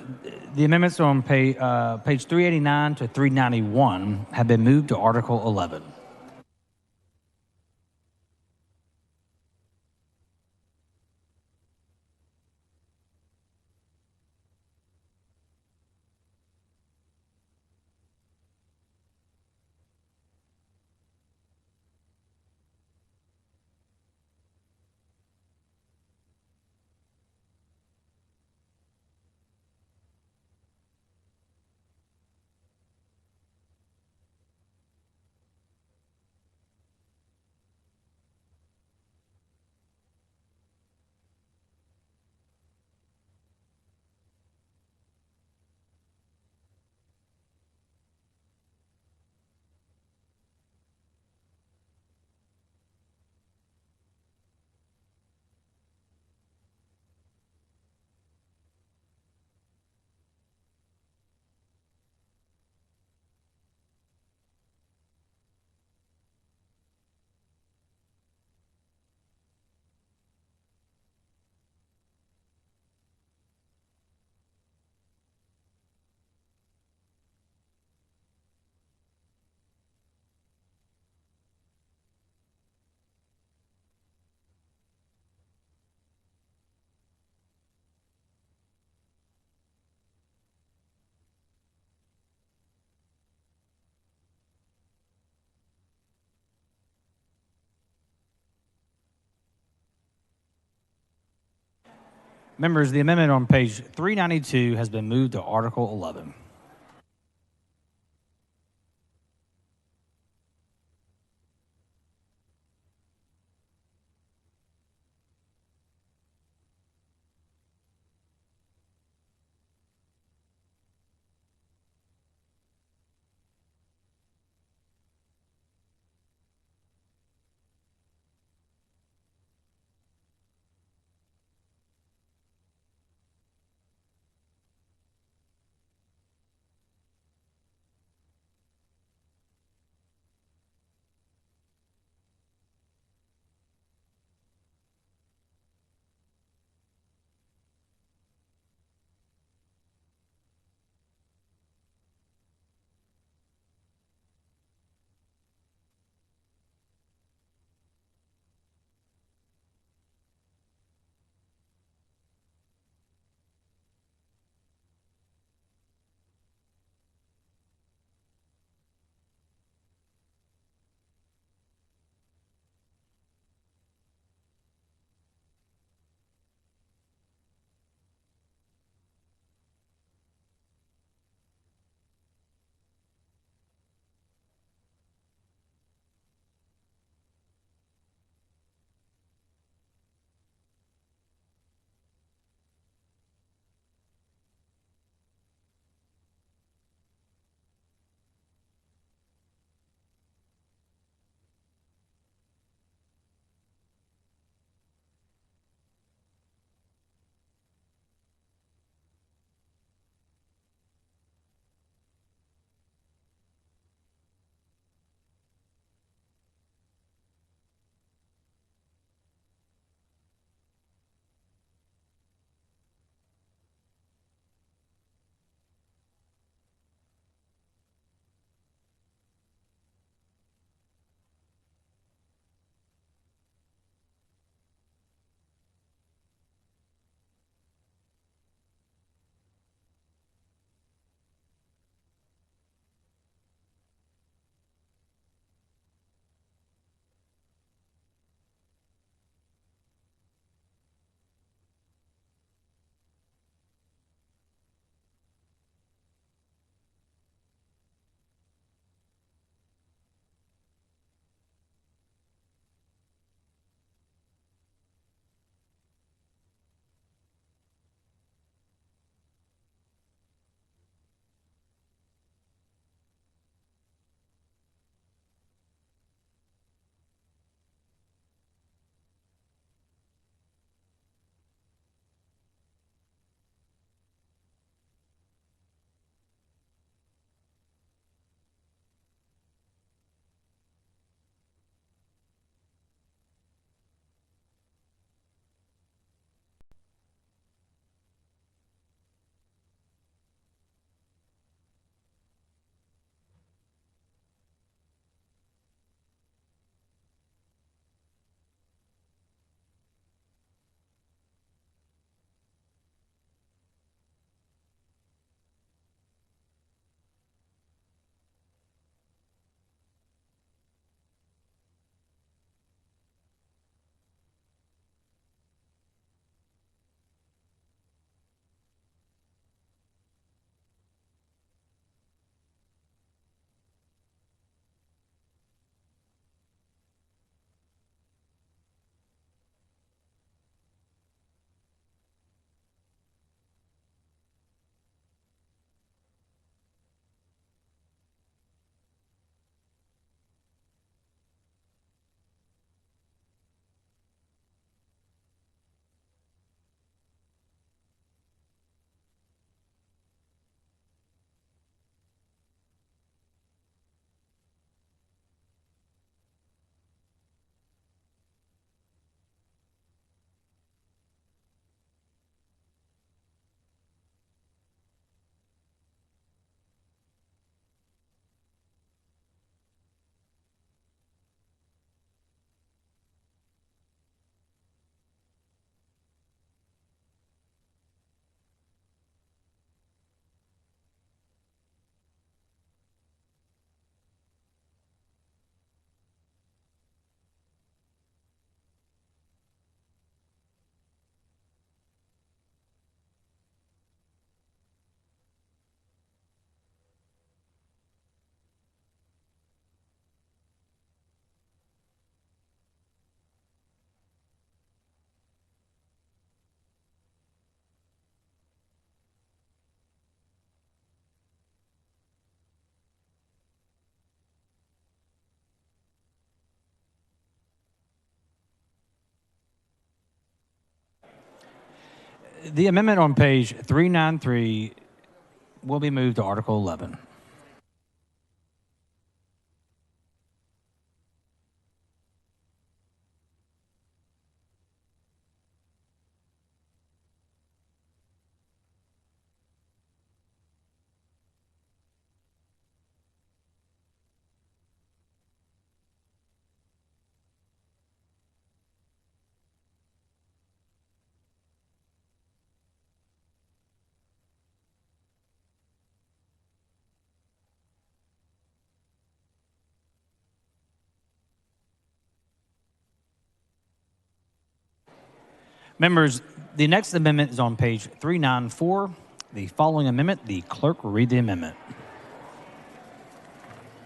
S1: the amendments on page 389 to 391 have been moved to Article 11. Members, the amendment on page 392 has been moved to Article 11. the amendment on page 393 will be moved to Article 11. Members, the next amendment is on page 394. The following amendment, the clerk will read the amendment.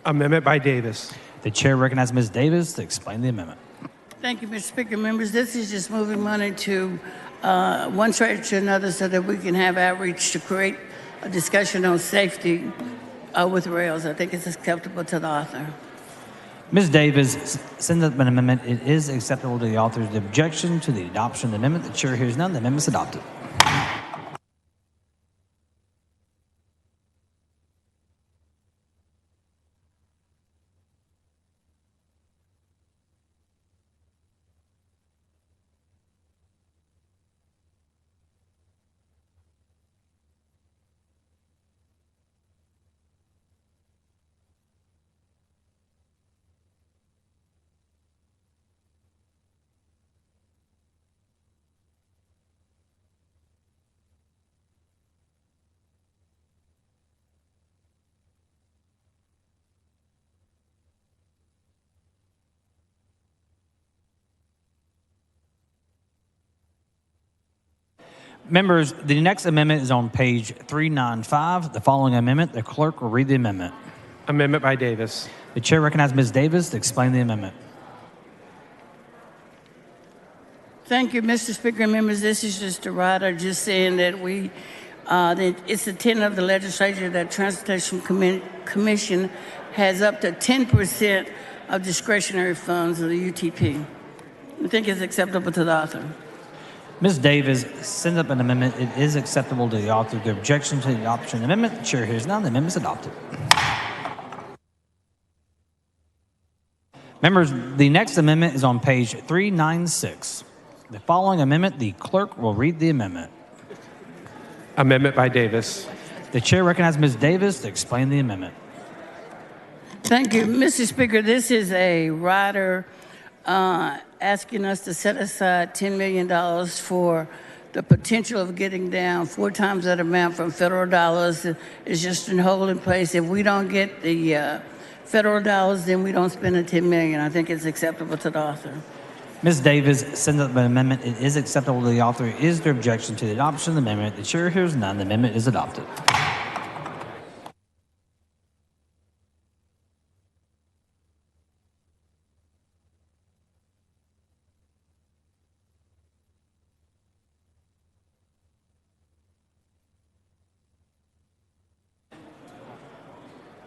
S6: Amendment by Davis.
S1: The chair recognizes Ms. Davis to explain the amendment.
S12: Thank you, Mr. Speaker. Members, this is just moving money to one church to another so that we can have outreach to create a discussion on safety with rails. I think it's acceptable to the author.
S1: Ms. Davis sends up an amendment. It is acceptable to the author's objection to the adoption of the amendment. The chair hears none. The amendment is adopted. Members, the next amendment is on page 395. The following amendment, the clerk will read the amendment.
S6: Amendment by Davis.
S1: The chair recognizes Ms. Davis to explain the amendment.
S12: Thank you, Mr. Speaker and members. This is just a rider just saying that that it's the intent of the legislature that Transportation Commission has up to 10% of discretionary funds of the UTP. I think it's acceptable to the author.
S1: Ms. Davis sends up an amendment. It is acceptable to the author. The objection to the adoption of the amendment. The chair hears none. The amendment is adopted. Members, the next amendment is on page 396. The following amendment, the clerk will read the amendment.
S6: Amendment by Davis.
S1: The chair recognizes Ms. Davis to explain the amendment.
S12: Thank you, Mr. Speaker. This is a rider asking us to set aside $10 million for the potential of getting down 4 times that amount from federal dollars. Is just in holding place. If we don't get the federal dollars, then we don't spend the $10 million. I think it's acceptable to the author.
S1: Ms. Davis sends up an amendment. It is acceptable to the author. Is there objection to the adoption of the amendment? The chair hears none. The amendment is adopted.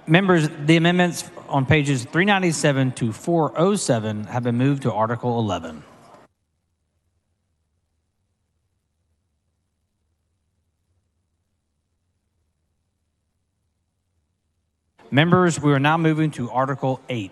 S1: Members, the amendments on pages 397 to 407 have been moved to Article 11. Members, we are now moving to Article 8.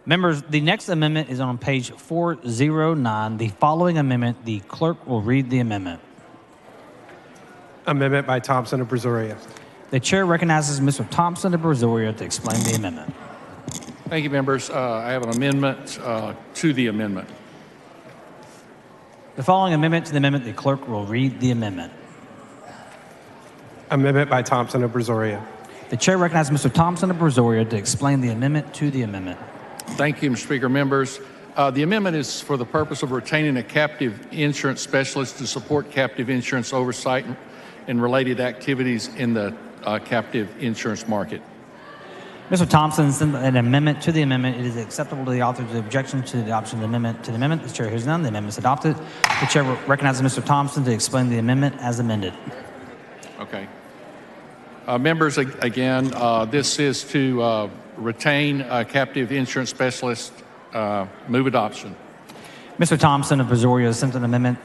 S1: Members, the next amendment is on page 409. The following amendment, the clerk will read the amendment.
S6: Amendment by Thompson of Brazoria.
S1: The chair recognizes Mr. Thompson of Brazoria to explain the amendment.
S7: Thank you, members. I have an amendment to the amendment.
S1: The following amendment to the amendment, the clerk will read the amendment.
S6: Amendment by Thompson of Brazoria.
S1: The chair recognizes Mr. Thompson of Brazoria to explain the amendment to the amendment.
S7: Thank you, Mr. Speaker. Members, the amendment is for the purpose of retaining a captive insurance specialist to support captive insurance oversight and related activities in the captive insurance market.
S1: Mr. Thompson sent an amendment to the amendment. It is acceptable to the author of the objection to the adoption of the amendment to the amendment. The chair hears none. The amendment is adopted. The chair recognizes Mr. Thompson to explain the amendment as amended.
S7: Okay. Members, again, this is to retain a captive insurance specialist. Move adoption.
S1: Mr. Thompson of Brazoria sent an amendment.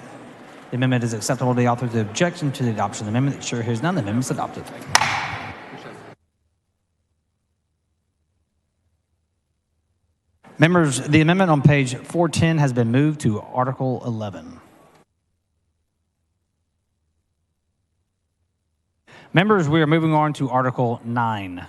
S1: The amendment is acceptable to the author of the objection to the adoption of the amendment. The chair hears none. The amendment is adopted. Members, the amendment on page 410 has been moved to Article 11. Members, we are moving on to Article 9.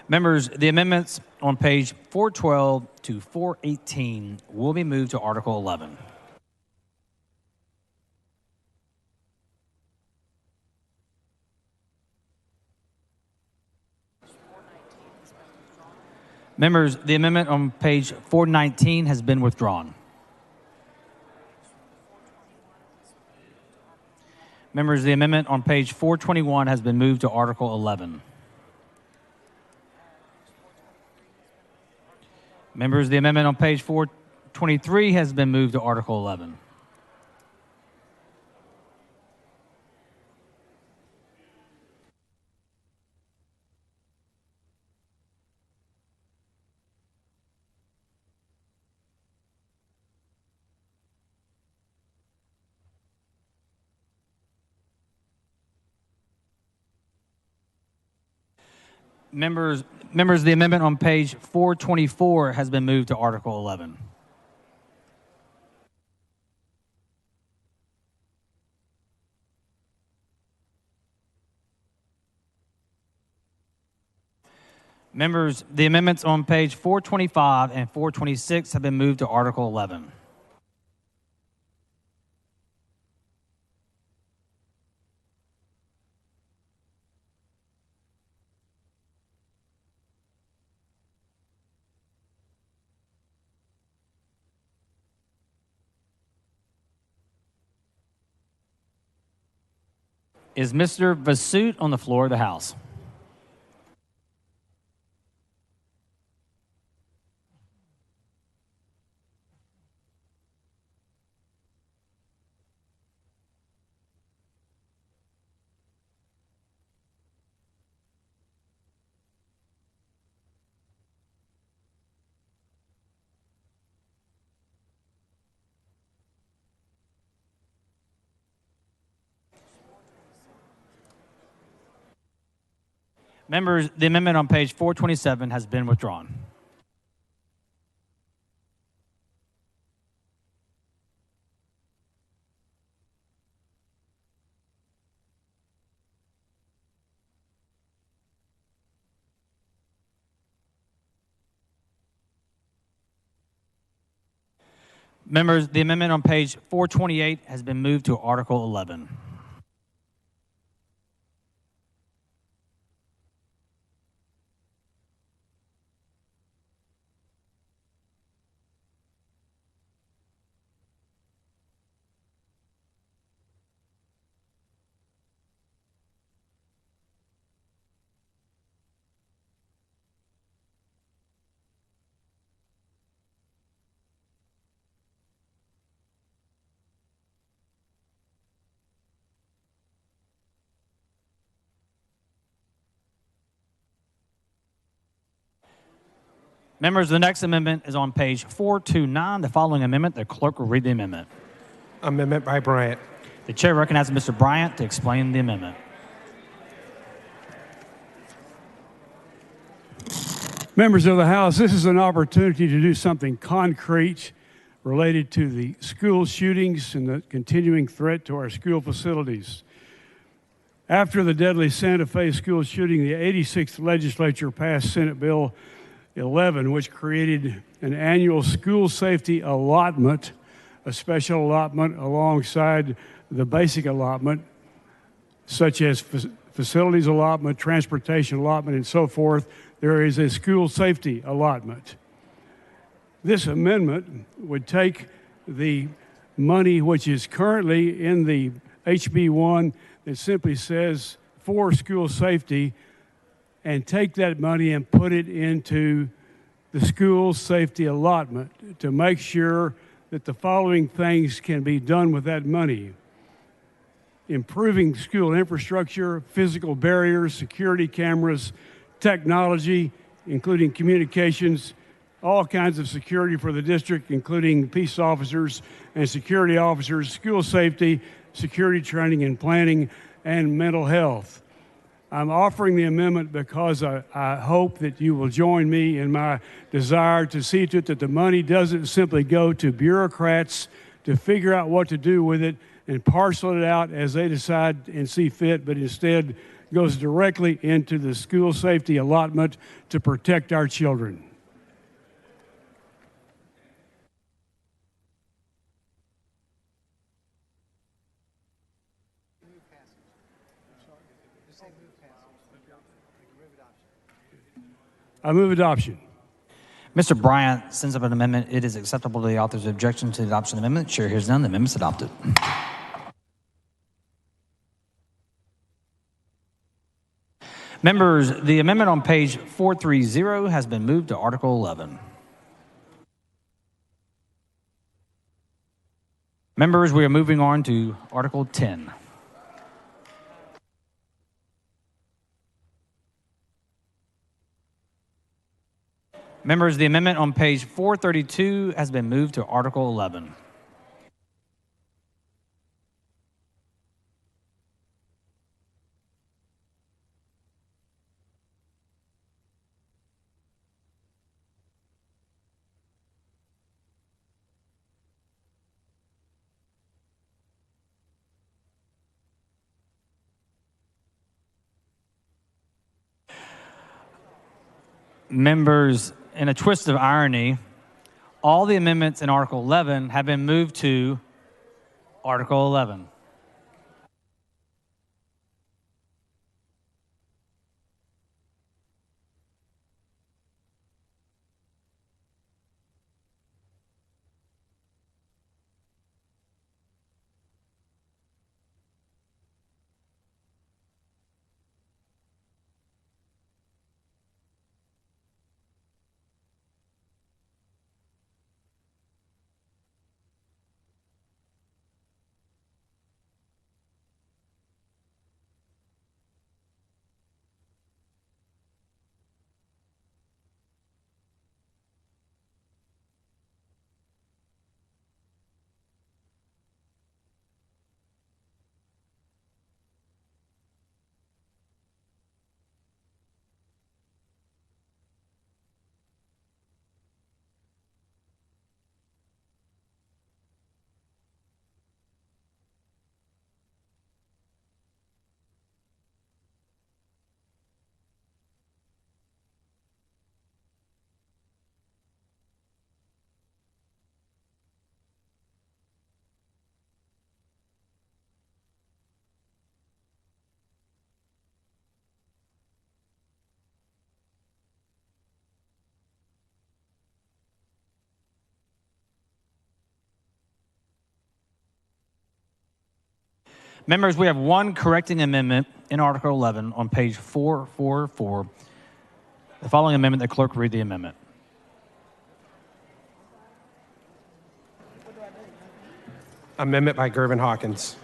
S1: Members, the amendments on page 412 to 418 will be moved to Article 11. Members, the amendment on page 419 has been withdrawn. Members, the amendment on page 421 has been moved to Article 11. Members, the amendment on page 423 has been moved to Article 11. Members, the amendment on page 424 has been moved to Article 11. Members, the amendments on page 425 and 426 have been moved to Article 11. Is Mr. Vasut on the floor of the House? Members, the amendment on page 427 has been withdrawn. Members, the amendment on page 428 has been moved to Article 11. Members, the next amendment is on page 429. The following amendment, the clerk will read the amendment.
S6: Amendment by Bryant.
S1: The chair recognizes Mr. Bryant to explain the amendment.
S9: Members of the House, this is an opportunity to do something concrete related to the school shootings and the continuing threat to our school facilities. After the deadly Santa Fe school shooting, the 86th legislature passed Senate Bill 11, which created an annual school safety allotment, a special allotment alongside the basic allotment, such as facilities allotment, transportation allotment, and so forth. There is a school safety allotment. This amendment would take the money which is currently in the HB 1 that simply says for school safety and take that money and put it into the school safety allotment to make sure that the following things can be done with that money: improving school infrastructure, physical barriers, security cameras, technology, including communications, all kinds of security for the district, including peace officers and security officers, school safety, security training and planning, and mental health. I'm offering the amendment because I hope that you will join me in my desire to see to it that the money doesn't simply go to bureaucrats to figure out what to do with it and parcel it out as they decide and see fit, but instead goes directly into the school safety allotment to protect our children. I move adoption.
S1: Mr. Bryant sends up an amendment. It is acceptable to the author's objection to the adoption of the amendment. Chair hears none. The amendment is adopted. Members, the amendment on page 430 has been moved to Article 11. Members, we are moving on to Article 10. Members, the amendment on page 432 has been moved to Article 11. Members, in a twist of irony, all the amendments in Article 11 have been moved to Article 11. Members, we have one correcting amendment in Article 11 on page 444. The following amendment, the clerk read the amendment.
S6: Amendment by Gervin Hawkins.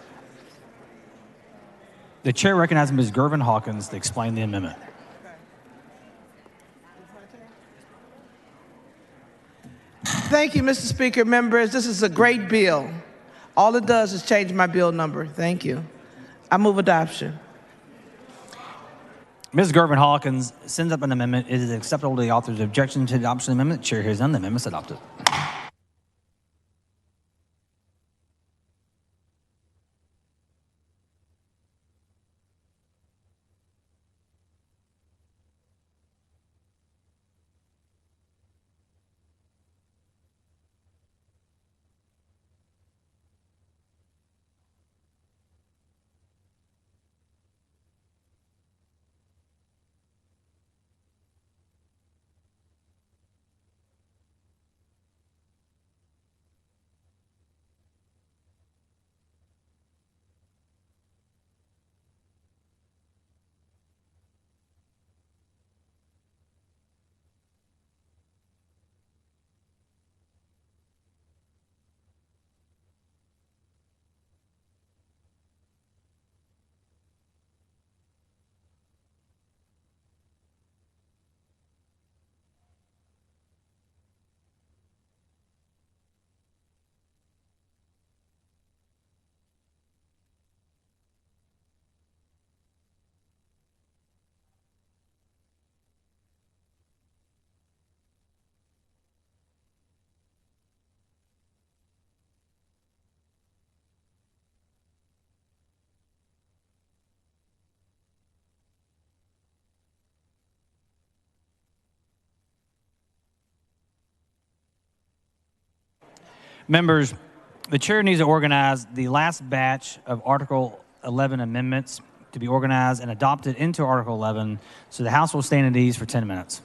S1: The chair recognizes Ms. Gervin Hawkins to explain the amendment.
S10: Thank you, Mr. Speaker. Members, this is a great bill. All it does is change my bill number. Thank you. I move adoption.
S1: Ms. Gervin Hawkins sends up an amendment. It is acceptable to the author's objection to the adoption of the amendment. Chair hears none. The amendment is adopted. Members, the chair needs to organize the last batch of Article 11 amendments to be organized and adopted into Article 11, so the House will stand at ease for 10 minutes.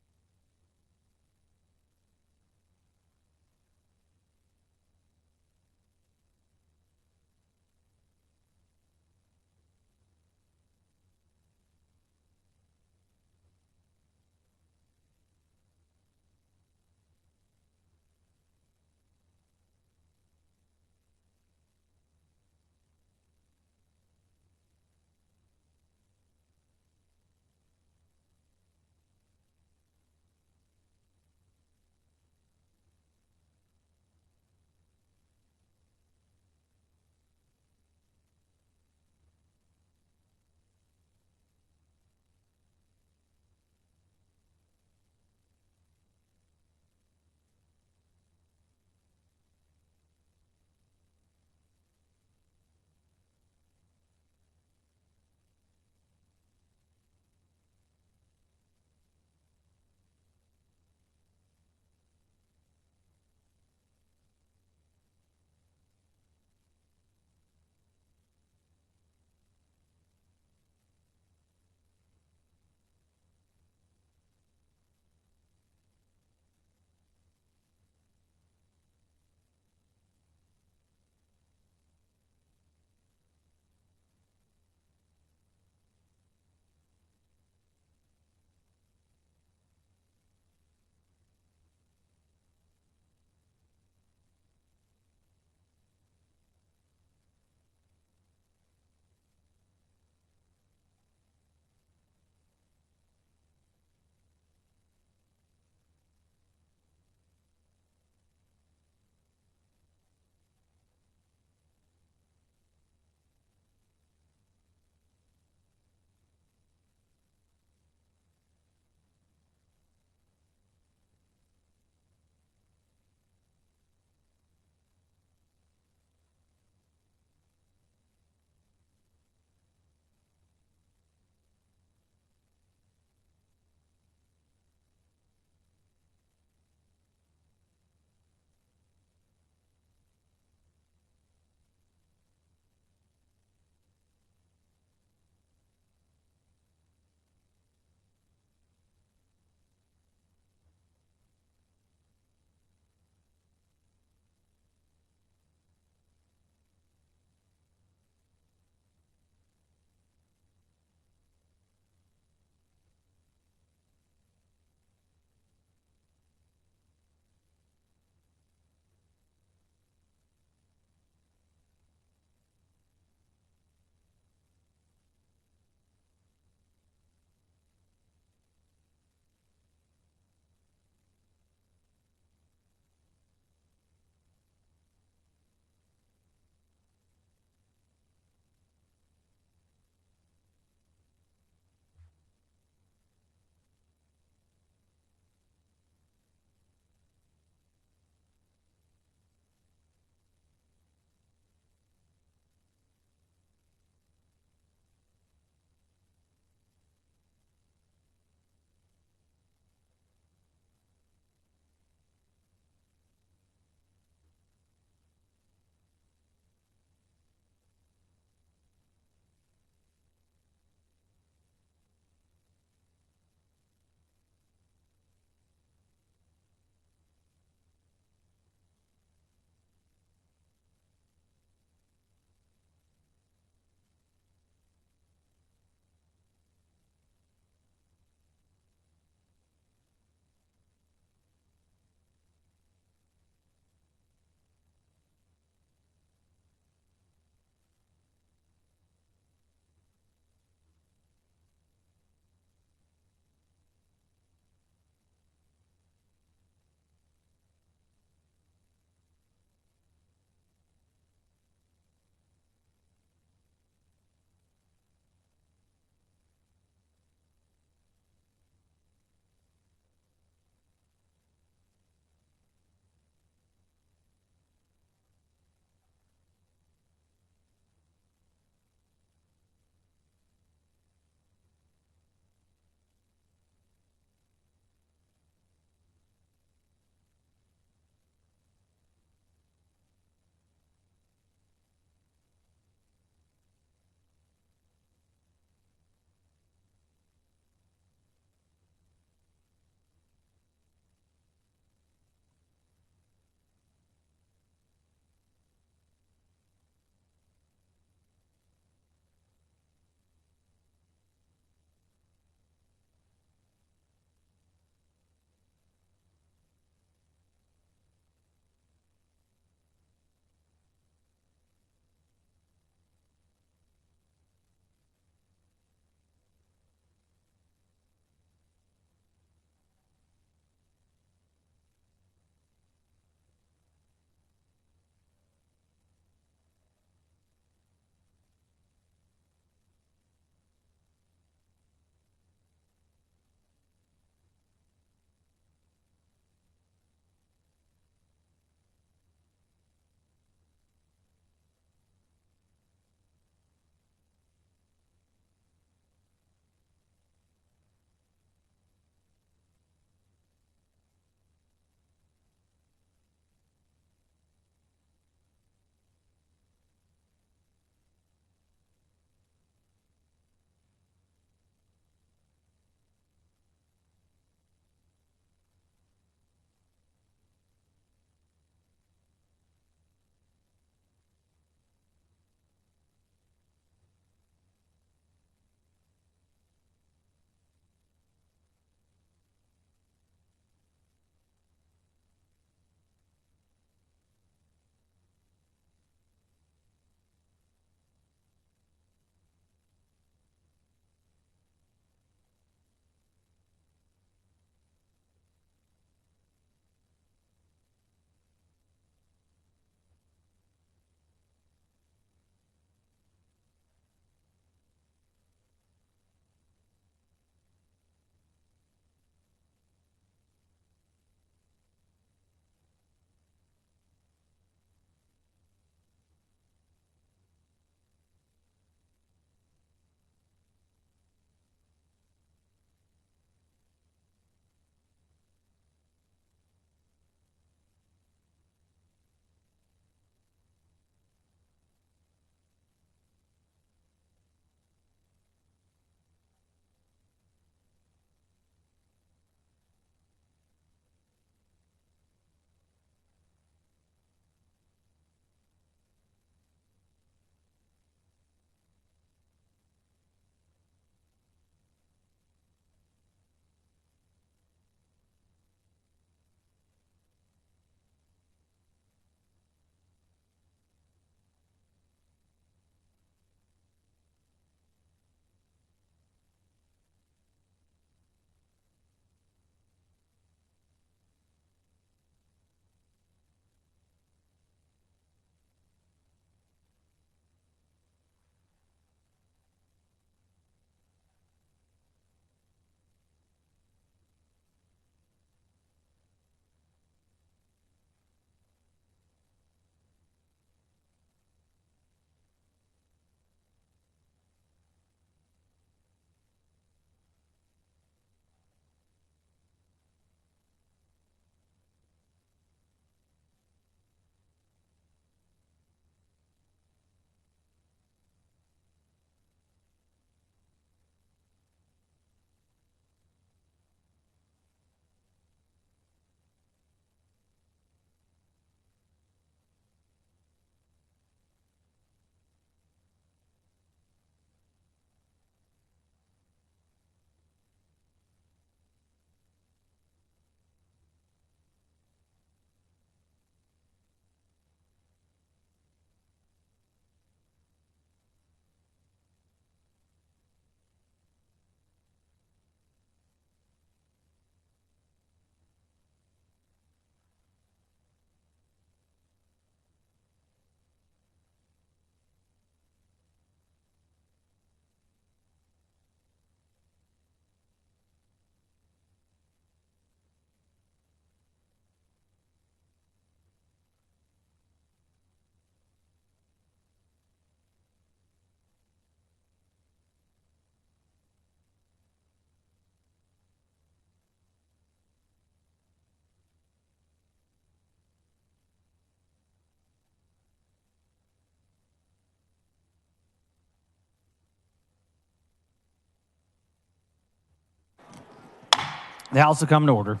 S1: The House will come to order.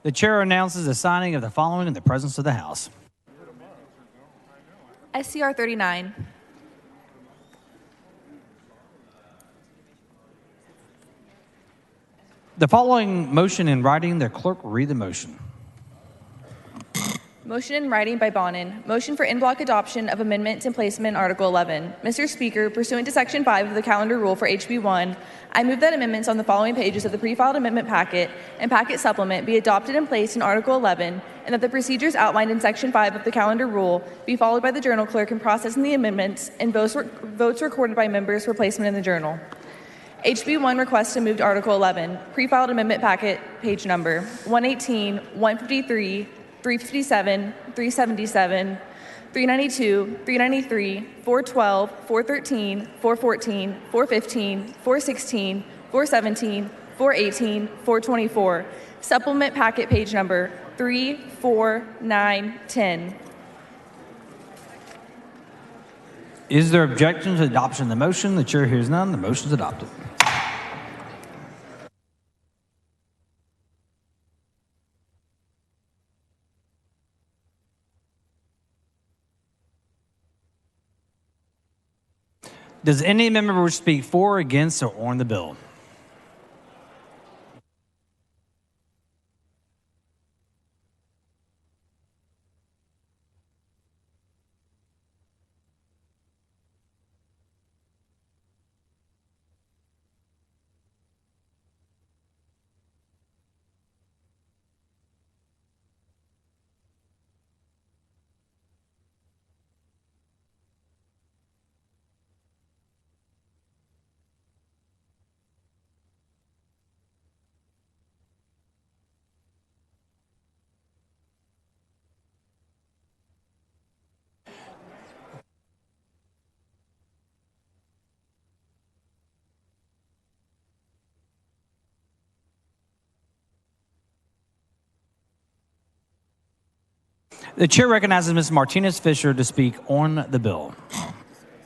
S1: The chair announces the signing of the following in the presence of the House.
S5: SCR 39.
S1: The following motion in writing, the clerk will read the motion.
S5: Motion in writing by Bonin. Motion for in-block adoption of amendment and placement Article 11. Mr. Speaker, pursuant to Section 5 of the calendar rule for HB 1, I move that amendments on the following pages of the pre-filed amendment packet and packet supplement be adopted and placed in Article 11, and that the procedures outlined in Section 5 of the calendar rule be followed by the journal clerk in processing the amendments and votes recorded by members for placement in the journal. HB 1 requests to move to Article 11, pre-filed amendment packet, page number 118, 153, 357, 377, 392, 393, 412, 413, 414, 415, 416, 417, 418, 424. Supplement packet page number 3, 4, 9, 10.
S1: Is there objection to the adoption of the motion? The chair hears none. The motion is adopted. Does any member wish to speak for, against, or on the bill? The chair recognizes Ms. Martinez Fisher to speak on the bill.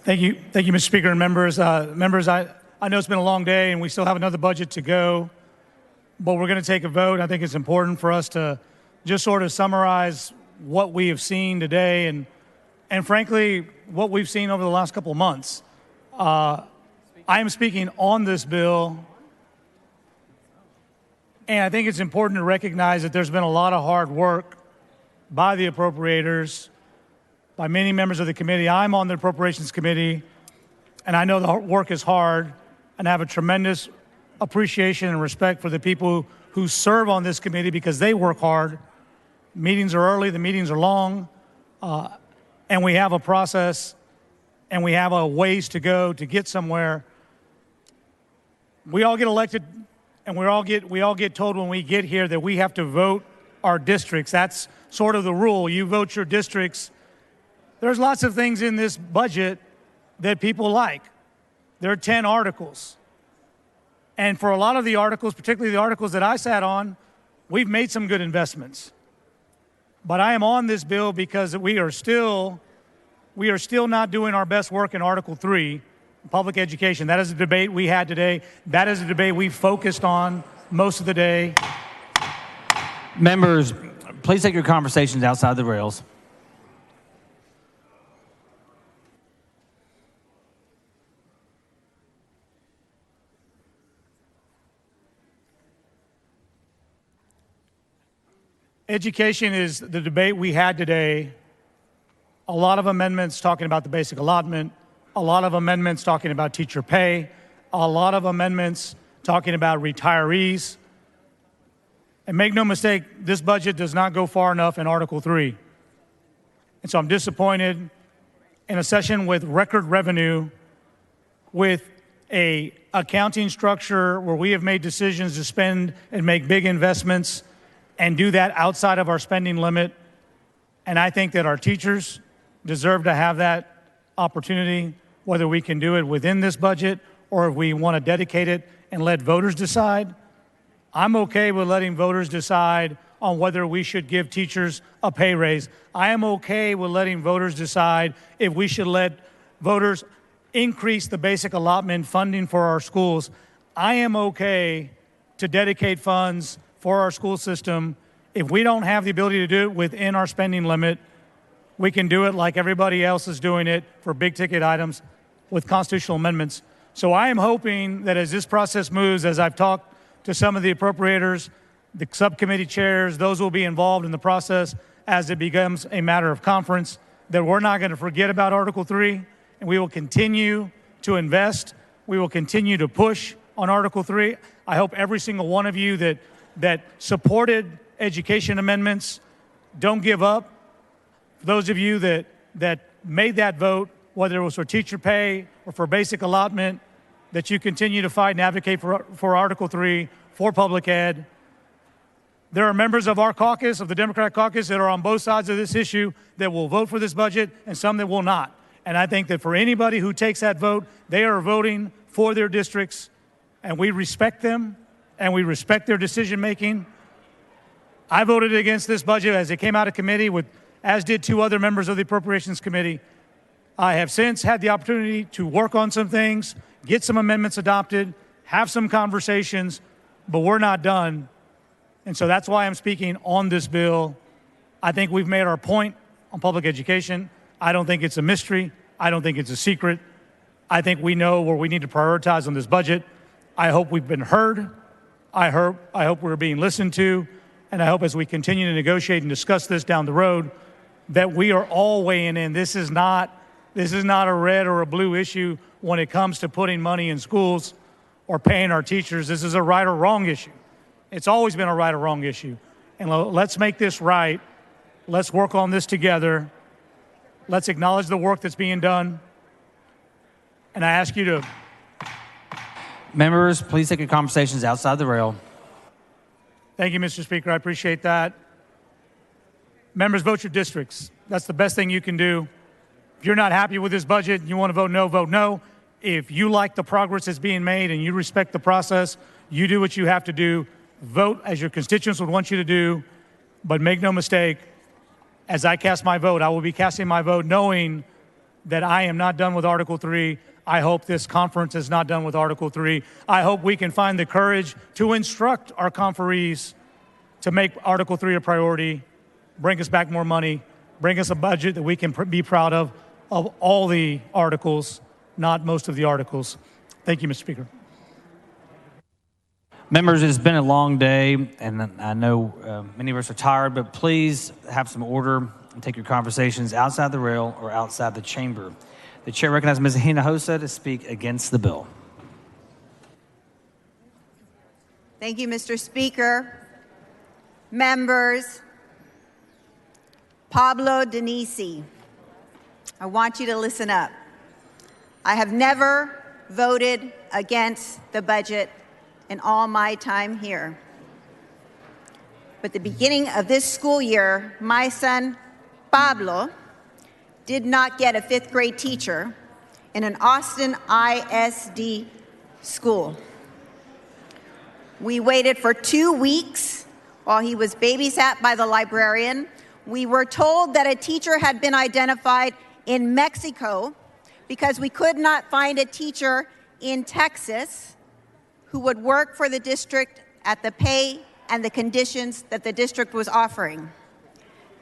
S11: Thank you, Mr. Speaker and members. I know it's been a long day and we still have another budget to go, but we're going to take a vote. I think it's important for us to just sort of summarize what we have seen today and frankly, what we've seen over the last couple of months. I am speaking on this bill, and I think it's important to recognize that there's been a lot of hard work by the appropriators, by many members of the committee. I'm on the Appropriations Committee, and I know the work is hard, and I have a tremendous appreciation and respect for the people who serve on this committee because they work hard. Meetings are early, the meetings are long, and we have a process, and we have a ways to go to get somewhere. We all get elected, and we all get told when we get here that we have to vote our districts. That's sort of the rule. You vote your districts. There's lots of things in this budget that people like. There are 10 articles. And for a lot of the articles, particularly the articles that I sat on, we've made some good investments. But I am on this bill because we are still not doing our best work in Article 3, public education. That is a debate we had today. That is a debate we focused on most of the day.
S1: Members, please take your conversations outside the rails.
S11: Education is the debate we had today. A lot of amendments talking about the basic allotment, a lot of amendments talking about teacher pay, a lot of amendments talking about retirees. And make no mistake, this budget does not go far enough in Article 3. And so I'm disappointed in a session with record revenue, with a accounting structure where we have made decisions to spend and make big investments and do that outside of our spending limit. And I think that our teachers deserve to have that opportunity, whether we can do it within this budget or if we want to dedicate it and let voters decide. I'm okay with letting voters decide on whether we should give teachers a pay raise. I am okay with letting voters decide if we should let voters increase the basic allotment funding for our schools. I am okay to dedicate funds for our school system. If we don't have the ability to do it within our spending limit, we can do it like everybody else is doing it for big ticket items with constitutional amendments. So I am hoping that as this process moves, as I've talked to some of the appropriators, the subcommittee chairs, those will be involved in the process as it becomes a matter of conference, that we're not going to forget about Article 3, and we will continue to invest. We will continue to push on Article 3. I hope every single one of you that supported education amendments don't give up. Those of you that made that vote, whether it was for teacher pay or for basic allotment, that you continue to fight and advocate for Article 3, for public ed. There are members of our caucus, of the Democratic caucus, that are on both sides of this issue that will vote for this budget and some that will not. And I think that for anybody who takes that vote, they are voting for their districts, and we respect them, and we respect their decision-making. I voted against this budget as it came out of committee, as did 2 other members of the Appropriations Committee. I have since had the opportunity to work on some things, get some amendments adopted, have some conversations, but we're not done. And so that's why I'm speaking on this bill. I think we've made our point on public education. I don't think it's a mystery. I don't think it's a secret. I think we know where we need to prioritize on this budget. I hope we've been heard. I hope we're being listened to. And I hope as we continue to negotiate and discuss this down the road, that we are all weighing in. This is not a red or a blue issue when it comes to putting money in schools or paying our teachers. This is a right or wrong issue. It's always been a right or wrong issue. And let's make this right. Let's work on this together. Let's acknowledge the work that's being done. And I ask you to...
S1: Members, please take your conversations outside the rail.
S11: Thank you, Mr. Speaker. I appreciate that. Members, vote your districts. That's the best thing you can do. If you're not happy with this budget and you want to vote no, vote no. If you like the progress that's being made and you respect the process, you do what you have to do. Vote as your constituents would want you to do. But make no mistake, as I cast my vote, I will be casting my vote knowing that I am not done with Article 3. I hope this conference is not done with Article 3. I hope we can find the courage to instruct our conferees to make Article 3 a priority, bring us back more money, bring us a budget that we can be proud of all the articles, not most of the articles. Thank you, Mr. Speaker.
S1: Members, it's been a long day, and I know many of us are tired, but please have some order and take your conversations outside the rail or outside the chamber. The chair recognizes Ms. Hinojosa to speak against the bill.
S22: Thank you, Mr. Speaker. Members, Pablo Denisi, I want you to listen up. I have never voted against the budget in all my time here. But the beginning of this school year, my son, Pablo, did not get a 5th grade teacher in an Austin ISD school. We waited for 2 weeks while he was babysat by the librarian. We were told that a teacher had been identified in Mexico because we could not find a teacher in Texas who would work for the district at the pay and the conditions that the district was offering.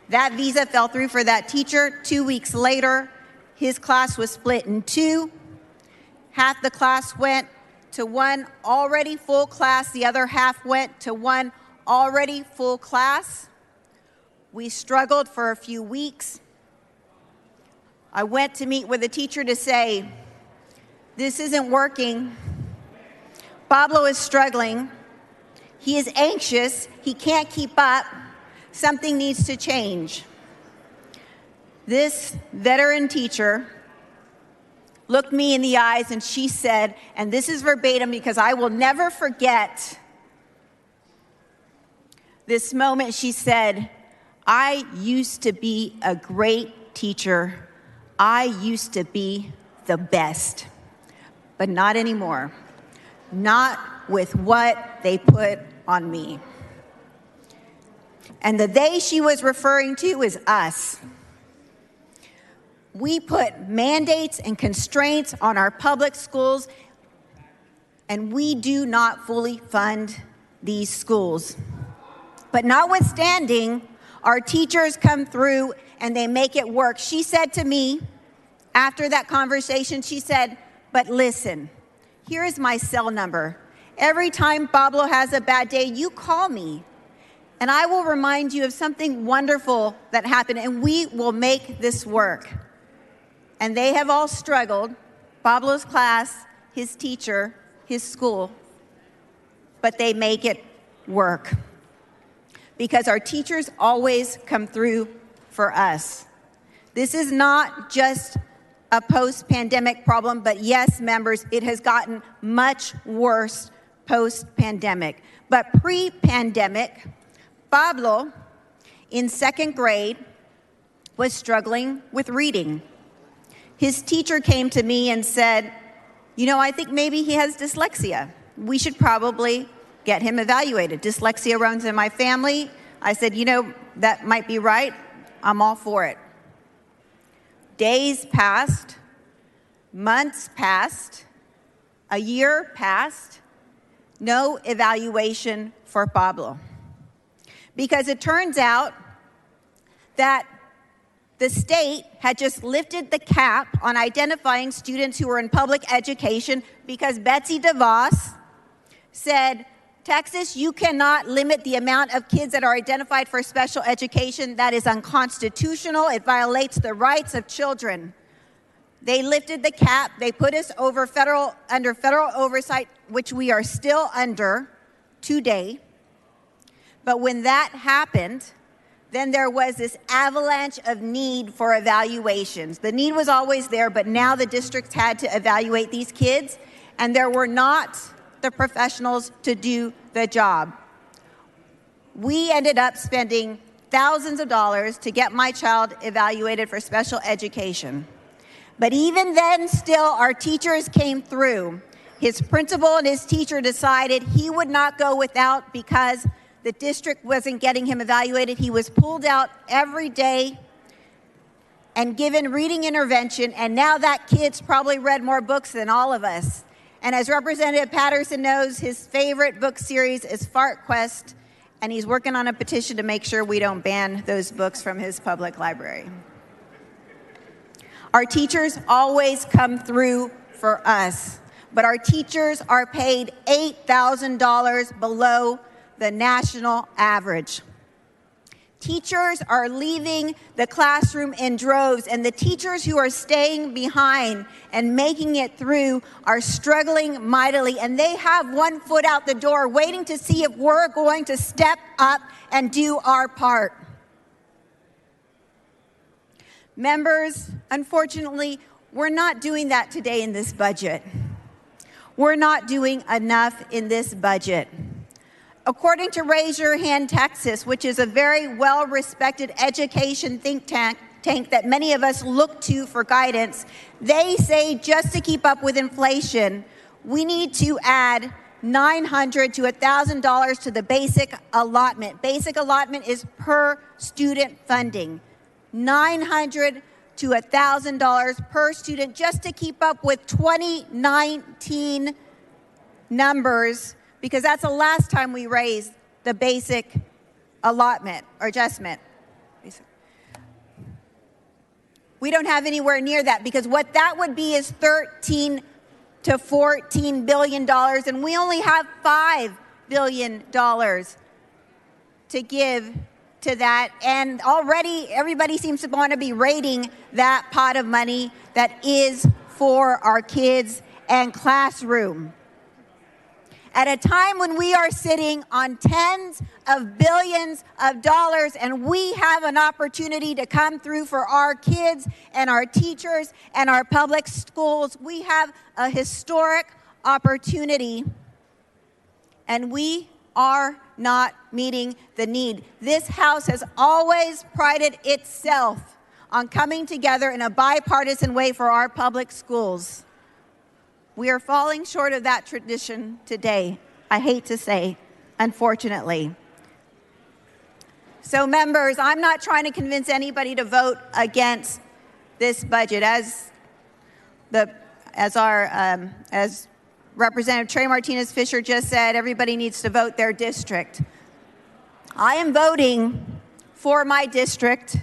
S22: That visa fell through for that teacher. 2 weeks later, his class was split in 2. Half the class went to one already full class. The other half went to one already full class. We struggled for a few weeks. I went to meet with the teacher to say, this isn't working. Pablo is struggling. He is anxious. He can't keep up. Something needs to change. This veteran teacher looked me in the eyes and she said, and this is verbatim because I will never forget this moment, she said, I used to be a great teacher. I used to be the best, but not anymore. Not with what they put on me. And the they she was referring to is us. We put mandates and constraints on our public schools, and we do not fully fund these schools. But notwithstanding, our teachers come through and they make it work. She said to me after that conversation, she said, but listen, here is my cell number. Every time Pablo has a bad day, you call me, and I will remind you of something wonderful that happened, and we will make this work. And they have all struggled, Pablo's class, his teacher, his school, but they make it work. Because our teachers always come through for us. This is not just a post-pandemic problem, but yes, members, it has gotten much worse post-pandemic. But pre-pandemic, Pablo, in second grade, was struggling with reading. His teacher came to me and said, I think maybe he has dyslexia. We should probably get him evaluated. Dyslexia runs in my family. I said, that might be right. I'm all for it. Days passed, months passed, a year passed, no evaluation for Pablo. Because it turns out that the state had just lifted the cap on identifying students who were in public education because Betsy DeVos said, Texas, you cannot limit the amount of kids that are identified for special education. That is unconstitutional. It violates the rights of children. They lifted the cap. They put us under federal oversight, which we are still under today. But when that happened, then there was this avalanche of need for evaluations. The need was always there, but now the districts had to evaluate these kids, and there were not the professionals to do the job. We ended up spending thousands of dollars to get my child evaluated for special education. But even then, still, our teachers came through. His principal and his teacher decided he would not go without because the district wasn't getting him evaluated. He was pulled out every day and given reading intervention, and now that kid's probably read more books than all of us. And as Representative Patterson knows, his favorite book series is Fart Quest, and he's working on a petition to make sure we don't ban those books from his public library. Our teachers always come through for us, but our teachers are paid $8,000 below the national average. Teachers are leaving the classroom in droves, and the teachers who are staying behind and making it through are struggling mightily, and they have one foot out the door waiting to see if we're going to step up and do our part. Members, unfortunately, we're not doing that today in this budget. We're not doing enough in this budget. According to Raise Your Hand Texas, which is a very well-respected education think tank that many of us look to for guidance, they say just to keep up with inflation, we need to add $900 to $1,000 to the basic allotment. Basic allotment is per student funding. $900 to $1,000 per student just to keep up with 2019 numbers, because that's the last time we raised the basic allotment or adjustment. We don't have anywhere near that, because what that would be is $13 to $14 billion, and we only have $5 billion to give to that. And already everybody seems to want to be raiding that pot of money that is for our kids and classroom. At a time when we are sitting on tens of billions of dollars, and we have an opportunity to come through for our kids and our teachers and our public schools, we have a historic opportunity, and we are not meeting the need. This House has always prided itself on coming together in a bipartisan way for our public schools. We are falling short of that tradition today, I hate to say, unfortunately. So members, I'm not trying to convince anybody to vote against this budget. As Representative Trey Martinez Fisher just said everybody needs to vote their district. I am voting for my district.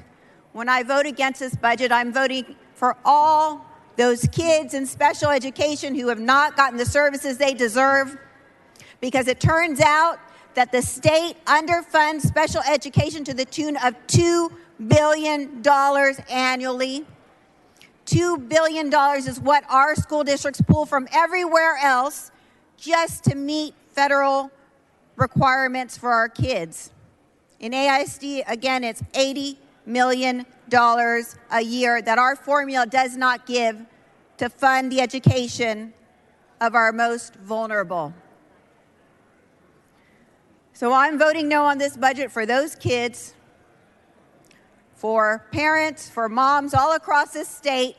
S22: When I vote against this budget, I'm voting for all those kids in special education who have not gotten the services they deserve, because it turns out that the state underfunds special education to the tune of $2 billion annually. $2 billion is what our school districts pull from everywhere else just to meet federal requirements for our kids. In AISD, again, it's $80 million a year that our formula does not give to fund the education of our most vulnerable. So I'm voting no on this budget for those kids, for parents, for moms all across this state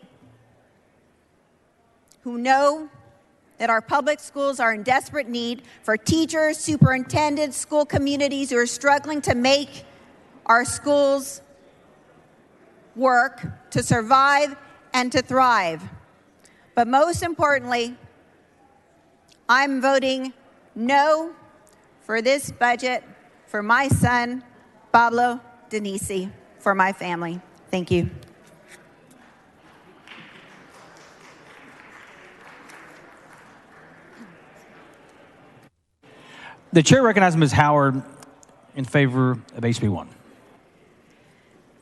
S22: who know that our public schools are in desperate need, for teachers, superintendents, school communities who are struggling to make our schools work, to survive and to thrive. But most importantly, I'm voting no for this budget for my son, Pablo Denisi, for my family. Thank you.
S1: The chair recognizes Ms. Howard in favor of HB 1.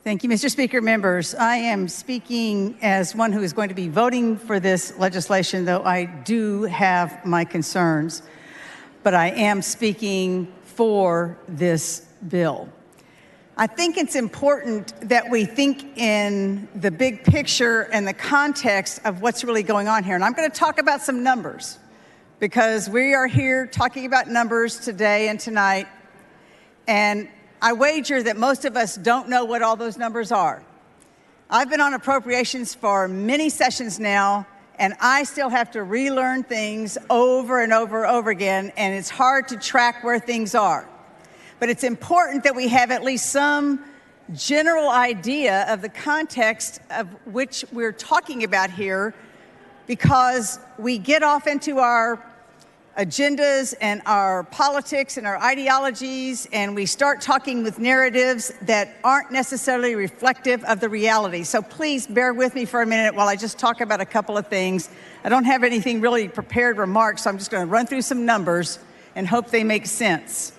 S13: Thank you, Mr. Speaker. Members, I am speaking as one who is going to be voting for this legislation, though I do have my concerns. But I am speaking for this bill. I think it's important that we think in the big picture and the context of what's really going on here. And I'm going to talk about some numbers, because we are here talking about numbers today and tonight. And I wager that most of us don't know what all those numbers are. I've been on appropriations for many sessions now, and I still have to relearn things over and over and over again, and it's hard to track where things are. But it's important that we have at least some general idea of the context of which we're talking about here, because we get off into our agendas and our politics and our ideologies, and we start talking with narratives that aren't necessarily reflective of the reality. So please bear with me for a minute while I just talk about a couple of things. I don't have anything really prepared remarks, so I'm just going to run through some numbers and hope they make sense.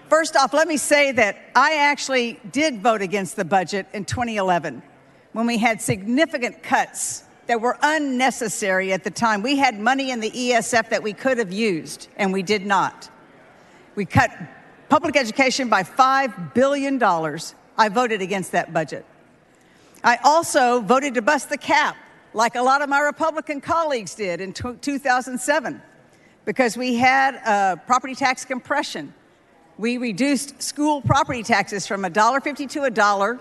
S13: First off, let me say that I actually did vote against the budget in 2011 when we had significant cuts that were unnecessary at the time. We had money in the ESF that we could have used, and we did not. We cut public education by $5 billion. I voted against that budget. I also voted to bust the cap, like a lot of my Republican colleagues did in 2007, because we had property tax compression. We reduced school property taxes from $1.50 to $1.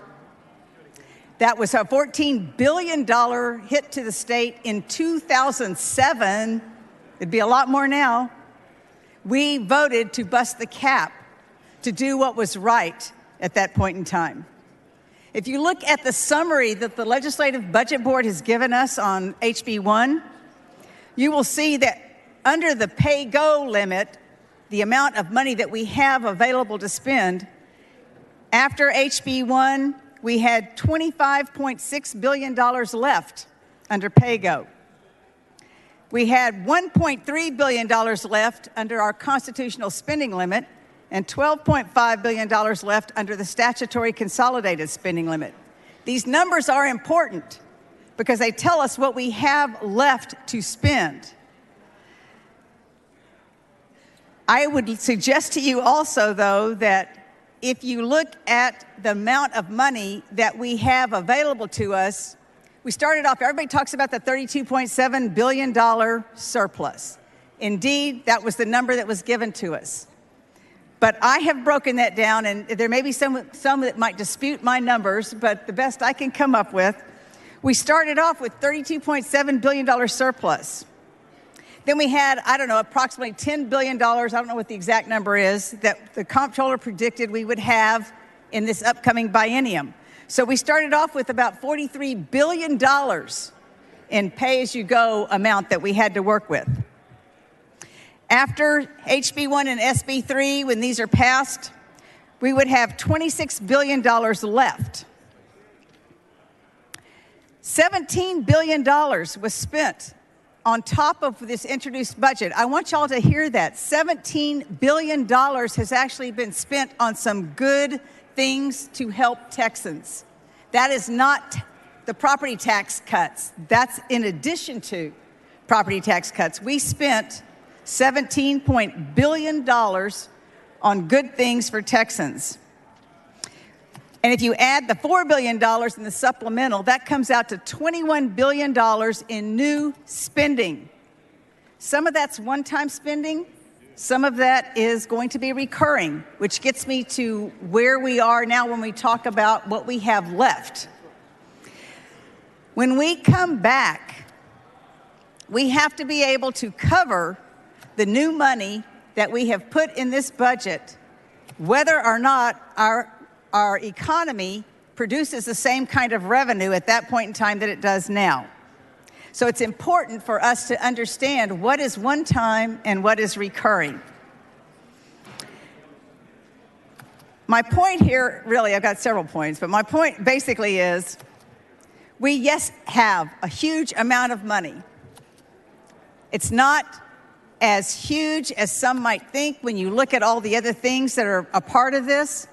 S13: That was a $14 billion hit to the state in 2007. It'd be a lot more now. We voted to bust the cap, to do what was right at that point in time. If you look at the summary that the Legislative Budget Board has given us on HB 1, you will see that under the pay-go limit, the amount of money that we have available to spend, after HB 1, we had $25.6 billion left under pay-go. We had $1.3 billion left under our constitutional spending limit and $12.5 billion left under the statutory consolidated spending limit. These numbers are important because they tell us what we have left to spend. I would suggest to you also, though, that if you look at the amount of money that we have available to us, we started off, everybody talks about the $32.7 billion surplus. Indeed, that was the number that was given to us. But I have broken that down, and there may be some that might dispute my numbers, but the best I can come up with, we started off with $32.7 billion surplus. Then we had, approximately $10 billion, I don't know what the exact number is, that the comptroller predicted we would have in this upcoming biennium. So we started off with about $43 billion in pay-as-you-go amount that we had to work with. After HB1 and SB3, when these are passed, we would have $26 billion left. $17 billion was spent on top of this introduced budget. I want y'all to hear that. $17 billion has actually been spent on some good things to help Texans. That is not the property tax cuts. That's in addition to property tax cuts. We spent $17 billion on good things for Texans. And if you add the $4 billion in the supplemental, that comes out to $21 billion in new spending. Some of that's one-time spending. Some of that is going to be recurring, which gets me to where we are now when we talk about what we have left. When we come back, we have to be able to cover the new money that we have put in this budget, whether or not our economy produces the same kind of revenue at that point in time that it does now. So it's important for us to understand what is one time and what is recurring. My point here, really, I've got several points, but my point basically is we, yes, have a huge amount of money. It's not as huge as some might think when you look at all the other things that are a part of this.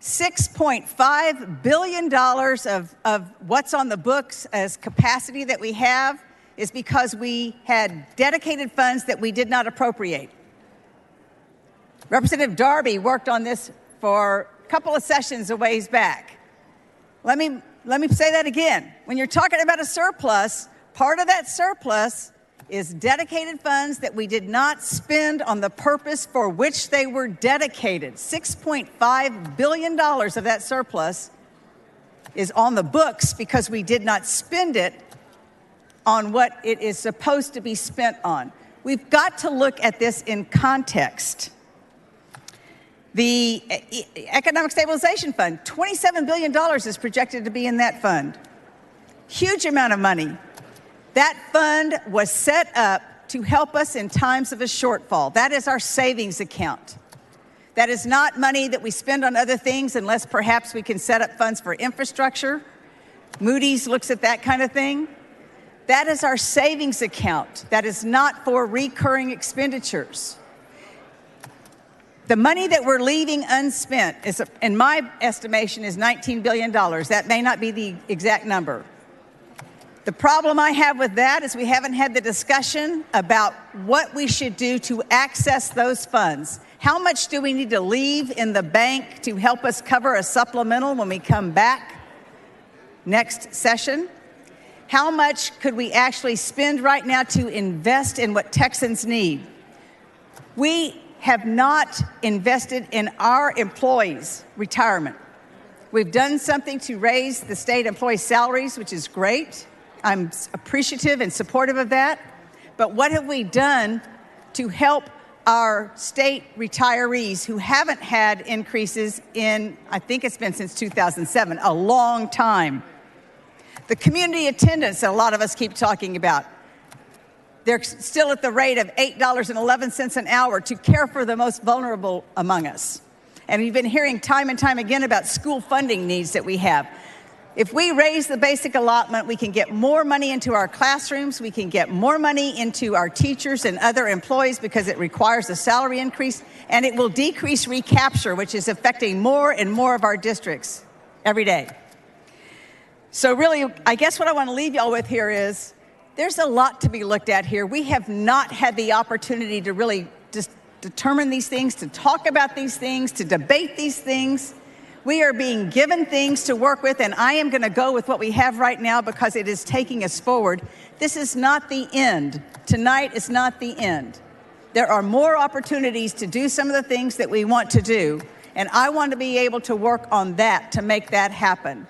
S13: $6.5 billion of what's on the books as capacity that we have is because we had dedicated funds that we did not appropriate. Representative Darby worked on this for a couple of sessions a ways back. Let me say that again. When you're talking about a surplus, part of that surplus is dedicated funds that we did not spend on the purpose for which they were dedicated. $6.5 billion of that surplus is on the books because we did not spend it on what it is supposed to be spent on. We've got to look at this in context. The Economic Stabilization Fund, $27 billion is projected to be in that fund. Huge amount of money. That fund was set up to help us in times of a shortfall. That is our savings account. That is not money that we spend on other things unless perhaps we can set up funds for infrastructure. Moody's looks at that kind of thing. That is our savings account. That is not for recurring expenditures. The money that we're leaving unspent, is, in my estimation, is $19 billion. That may not be the exact number. The problem I have with that is we haven't had the discussion about what we should do to access those funds. How much do we need to leave in the bank to help us cover a supplemental when we come back next session? How much could we actually spend right now to invest in what Texans need? We have not invested in our employees' retirement. We've done something to raise the state employee salaries, which is great. I'm appreciative and supportive of that. But what have we done to help our state retirees who haven't had increases in, I think it's been since 2007, a long time? The community attendance that a lot of us keep talking about. They're still at the rate of $8.11 an hour to care for the most vulnerable among us. And we've been hearing time and time again about school funding needs that we have. If we raise the basic allotment, we can get more money into our classrooms, we can get more money into our teachers and other employees because it requires a salary increase, and it will decrease recapture, which is affecting more and more of our districts every day. So really, I guess what I want to leave y'all with here is there's a lot to be looked at here. We have not had the opportunity to really just determine these things, to talk about these things, to debate these things. We are being given things to work with, and I am going to go with what we have right now because it is taking us forward. This is not the end. Tonight is not the end. There are more opportunities to do some of the things that we want to do, and I want to be able to work on that to make that happen.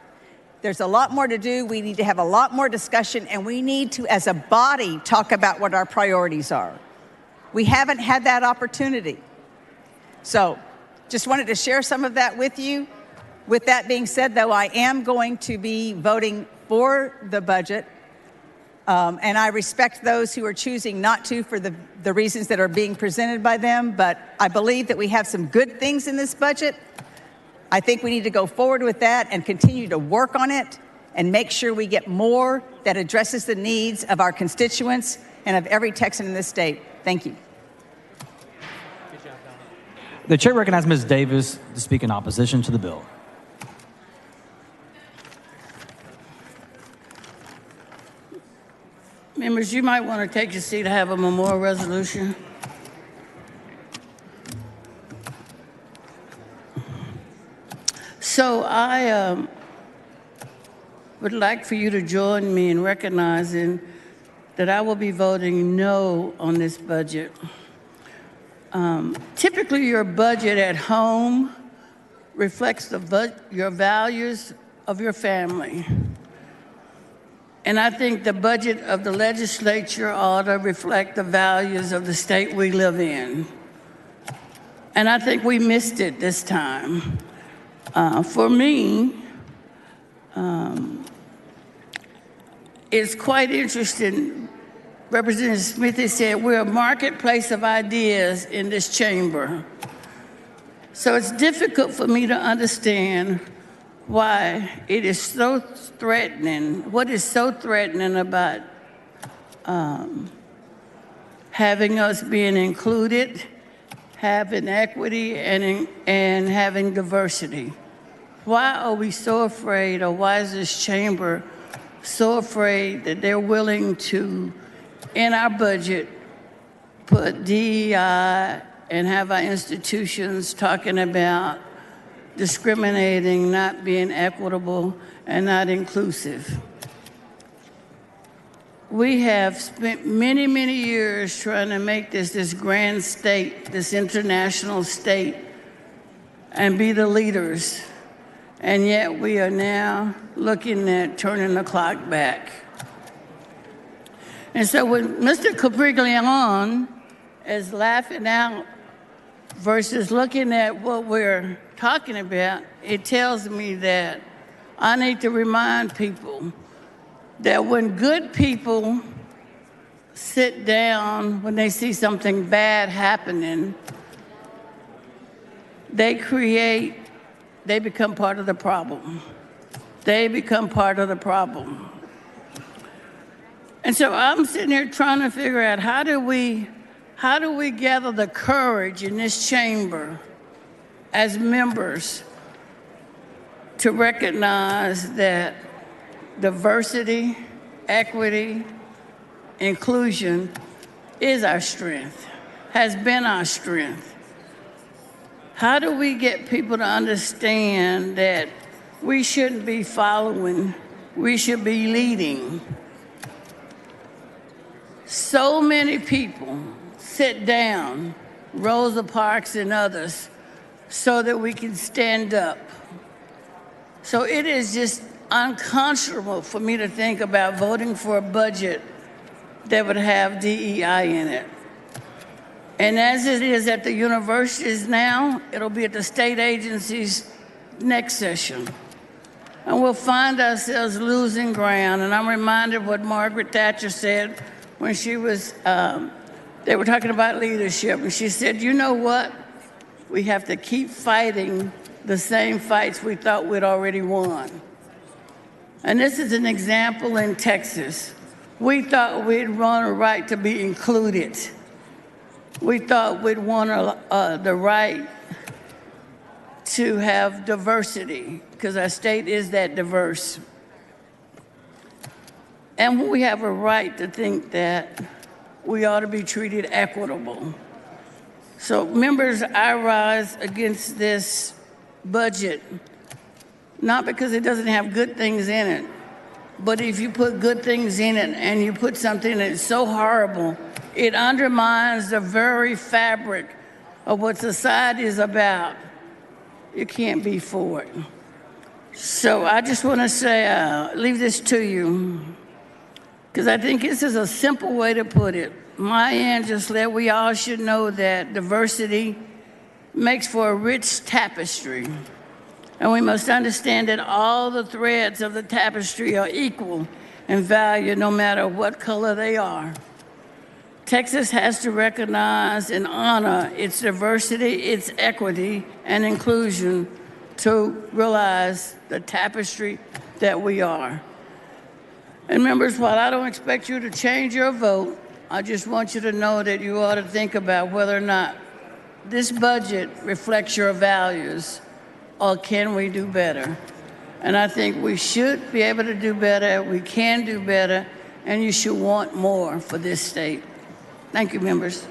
S13: There's a lot more to do. We need to have a lot more discussion, and we need to, as a body, talk about what our priorities are. We haven't had that opportunity. So just wanted to share some of that with you. With that being said, though, I am going to be voting for the budget. And I respect those who are choosing not to for the reasons that are being presented by them, but I believe that we have some good things in this budget. I think we need to go forward with that and continue to work on it and make sure we get more that addresses the needs of our constituents and of every Texan in this state. Thank you.
S1: The chair recognizes Ms. Davis to speak in opposition to the bill.
S12: Members, you might want to take your seat. I have a memorial resolution. So I would like for you to join me in recognizing that I will be voting no on this budget. Typically, your budget at home reflects your values of your family. And I think the budget of the legislature ought to reflect the values of the state we live in. And I think we missed it this time. For me, it's quite interesting. Representative Smithy said we're a marketplace of ideas in this chamber. So it's difficult for me to understand why it is so threatening, what is so threatening about having us being included, having equity, and having diversity. Why are we so afraid, or why is this chamber so afraid that they're willing to, in our budget, put DEI and have our institutions talking about discriminating, not being equitable, and not inclusive? We have spent many, many years trying to make this grand state, this international state, and be the leaders. And yet we are now looking at turning the clock back. And so when Mr. Capriglione is laughing out versus looking at what we're talking about, it tells me that I need to remind people that when good people sit down, when they see something bad happening, they become part of the problem. They become part of the problem. And so I'm sitting here trying to figure out how do we gather the courage in this chamber as members to recognize that diversity, equity, inclusion is our strength, has been our strength. How do we get people to understand that we shouldn't be following, we should be leading? So many people sit down, Rosa Parks and others, so that we can stand up. So it is just unconscionable for me to think about voting for a budget that would have DEI in it. And as it is at the universities now, it'll be at the state agencies next session. And we'll find ourselves losing ground. And I'm reminded of what Margaret Thatcher said when she was, they were talking about leadership. And she said, you know what? We have to keep fighting the same fights we thought we'd already won. And this is an example in Texas. We thought we'd won a right to be included. We thought we'd won the right to have diversity, because our state is that diverse. And we have a right to think that we ought to be treated equitable. So members, I rise against this budget, not because it doesn't have good things in it, but if you put good things in it and you put something that's so horrible, it undermines the very fabric of what society is about. You can't be for it. So I just want to say, leave this to you, because I think this is a simple way to put it. Maya Angelou, we all should know that diversity makes for a rich tapestry. And we must understand that all the threads of the tapestry are equal and value no matter what color they are. Texas has to recognize and honor its diversity, its equity, and inclusion to realize the tapestry that we are. And members, while I don't expect you to change your vote, I just want you to know that you ought to think about whether or not this budget reflects your values, or can we do better? And I think we should be able to do better, we can do better, and you should want more for this state. Thank you, members.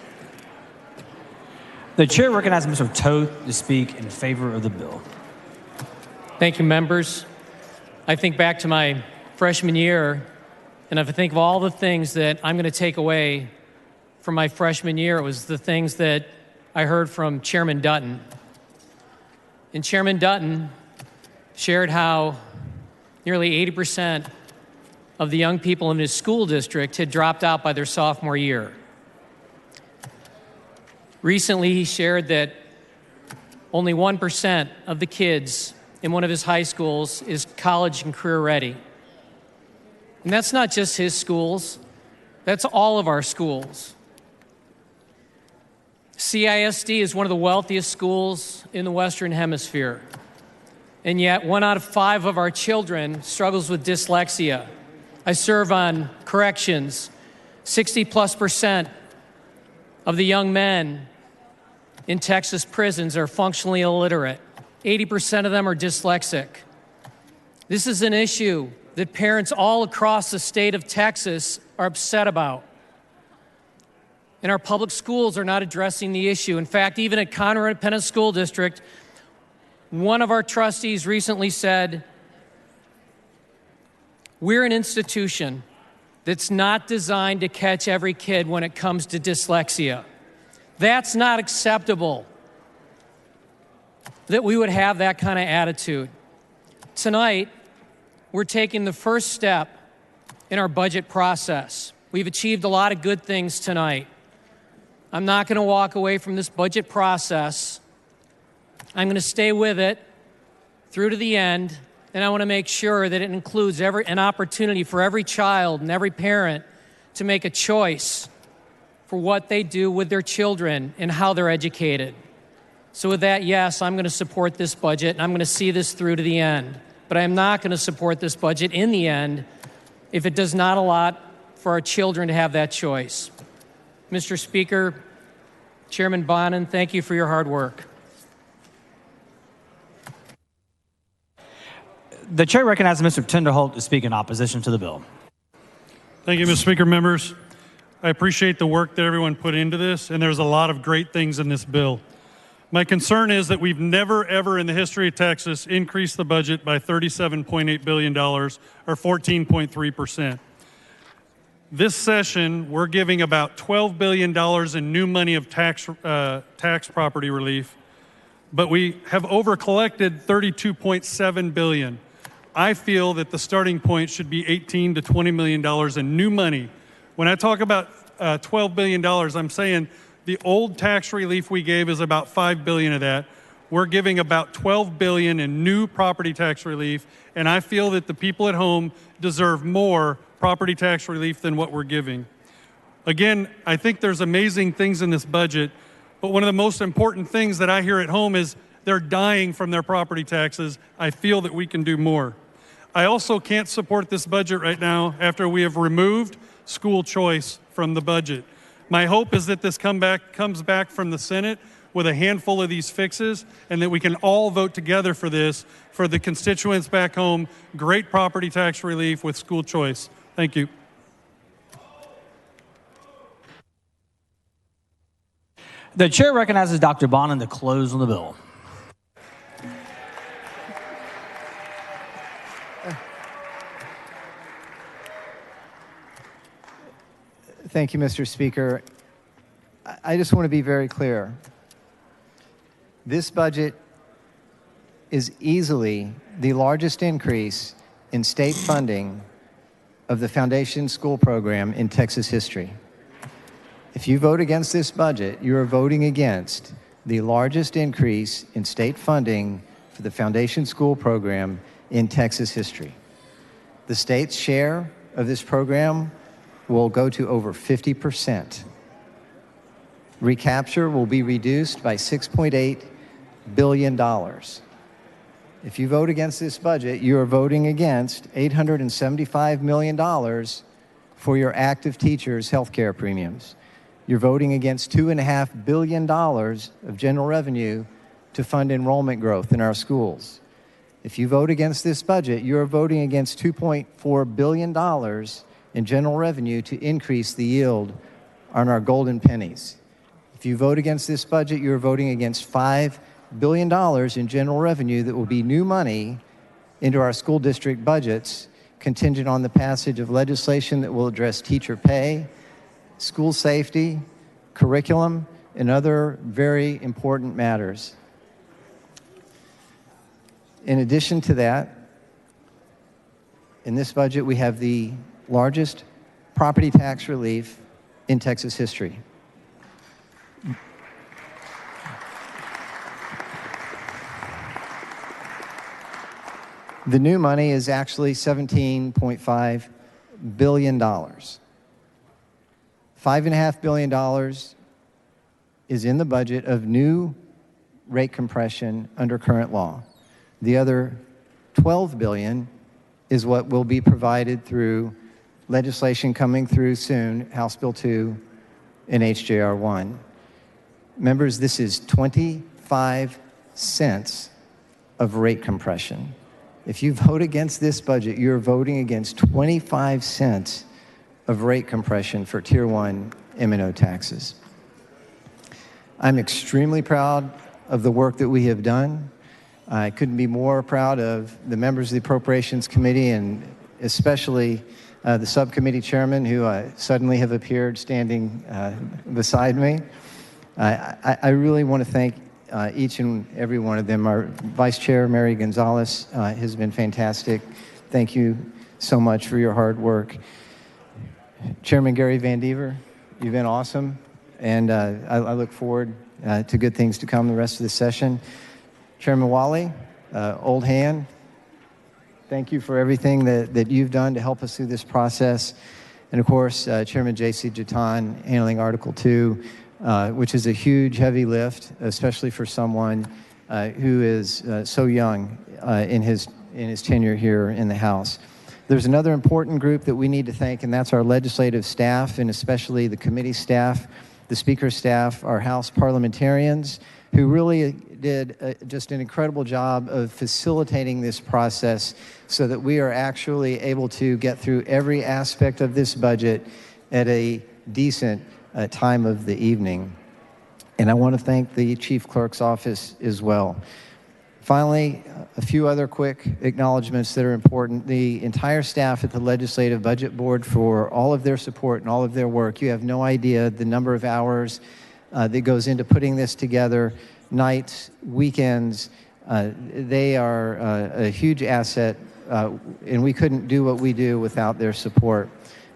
S1: The chair recognizes Mr. Toth to speak in favor of the bill.
S14: Thank you, members. I think back to my freshman year, and if I think of all the things that I'm going to take away from my freshman year, it was the things that I heard from Chairman Dutton. And Chairman Dutton shared how nearly 80% of the young people in his school district had dropped out by their sophomore year. Recently, he shared that only 1% of the kids in one of his high schools is college and career ready. And that's not just his schools, that's all of our schools. CISD is one of the wealthiest schools in the Western Hemisphere. And yet, 1 out of 5 of our children struggles with dyslexia. I serve on corrections. 60+% of the young men in Texas prisons are functionally illiterate. 80% of them are dyslexic. This is an issue that parents all across the state of Texas are upset about. And our public schools are not addressing the issue. In fact, even at Conroe Independent School District, one of our trustees recently said, we're an institution that's not designed to catch every kid when it comes to dyslexia. That's not acceptable that we would have that kind of attitude. Tonight, we're taking the first step in our budget process. We've achieved a lot of good things tonight. I'm not going to walk away from this budget process. I'm going to stay with it through to the end, and I want to make sure that it includes an opportunity for every child and every parent to make a choice for what they do with their children and how they're educated. So with that, yes, I'm going to support this budget, and I'm going to see this through to the end. But I am not going to support this budget in the end if it does not allow for our children to have that choice. Mr. Speaker, Chairman Bonin, thank you for your hard work.
S1: The chair recognizes Mr. Tinderholt to speak in opposition to the bill.
S15: Thank you, Mr. Speaker. Members, I appreciate the work that everyone put into this, and there's a lot of great things in this bill. My concern is that we've never, ever in the history of Texas increased the budget by $37.8 billion, or 14.3%. This session, we're giving about $12 billion in new money of tax property relief, but we have over-collected $32.7 billion. I feel that the starting point should be $18 to $20 million in new money. When I talk about $12 billion, I'm saying the old tax relief we gave is about $5 billion of that. We're giving about $12 billion in new property tax relief, and I feel that the people at home deserve more property tax relief than what we're giving. Again, I think there's amazing things in this budget, but one of the most important things that I hear at home is they're dying from their property taxes. I feel that we can do more. I also can't support this budget right now after we have removed school choice from the budget. My hope is that this comes back from the Senate with a handful of these fixes, and that we can all vote together for this, for the constituents back home, great property tax relief with school choice. Thank you.
S1: The chair recognizes Dr. Bonin to close on the bill.
S23: Thank you, Mr. Speaker. I just want to be very clear. This budget is easily the largest increase in state funding of the Foundation School Program in Texas history. If you vote against this budget, you are voting against the largest increase in state funding for the Foundation School Program in Texas history. The state's share of this program will go to over 50%. Recapture will be reduced by $6.8 billion. If you vote against this budget, you are voting against $875 million for your active teachers' health care premiums. You're voting against $2.5 billion of general revenue to fund enrollment growth in our schools. If you vote against this budget, you're voting against $2.4 billion in general revenue to increase the yield on our golden pennies. If you vote against this budget, you're voting against $5 billion in general revenue that will be new money into our school district budgets, contingent on the passage of legislation that will address teacher pay, school safety, curriculum, and other very important matters. In addition to that, in this budget, we have the largest property tax relief in Texas history. The new money is actually $17.5 billion. $5.5 billion is in the budget of new rate compression under current law. The other $12 billion is what will be provided through legislation coming through soon, House Bill 2 and HJR 1. Members, this is 25 cents of rate compression. If you vote against this budget, you're voting against 25 cents of rate compression for Tier 1 M&O taxes. I'm extremely proud of the work that we have done. I couldn't be more proud of the members of the Appropriations Committee and especially the subcommittee chairman who suddenly have appeared standing beside me. I really want to thank each and every one of them. Our Vice Chair, Mary Gonzalez, has been fantastic. Thank you so much for your hard work. Chairman Gary Van Dever, you've been awesome, and I look forward to good things to come the rest of the session. Chairman Wally, old hand, thank you for everything that you've done to help us through this process. And of course, Chairman J.C. Jatan handling Article 2, which is a huge, heavy lift, especially for someone who is so young in his tenure here in the House. There's another important group that we need to thank, and that's our legislative staff, and especially the committee staff, the Speaker's staff, our House parliamentarians, who really did just an incredible job of facilitating this process so that we are actually able to get through every aspect of this budget at a decent time of the evening. And I want to thank the Chief Clerk's office as well. Finally, a few other quick acknowledgments that are important. The entire staff at the Legislative Budget Board for all of their support and all of their work. You have no idea the number of hours that goes into putting this together, nights, weekends. They are a huge asset, and we couldn't do what we do without their support.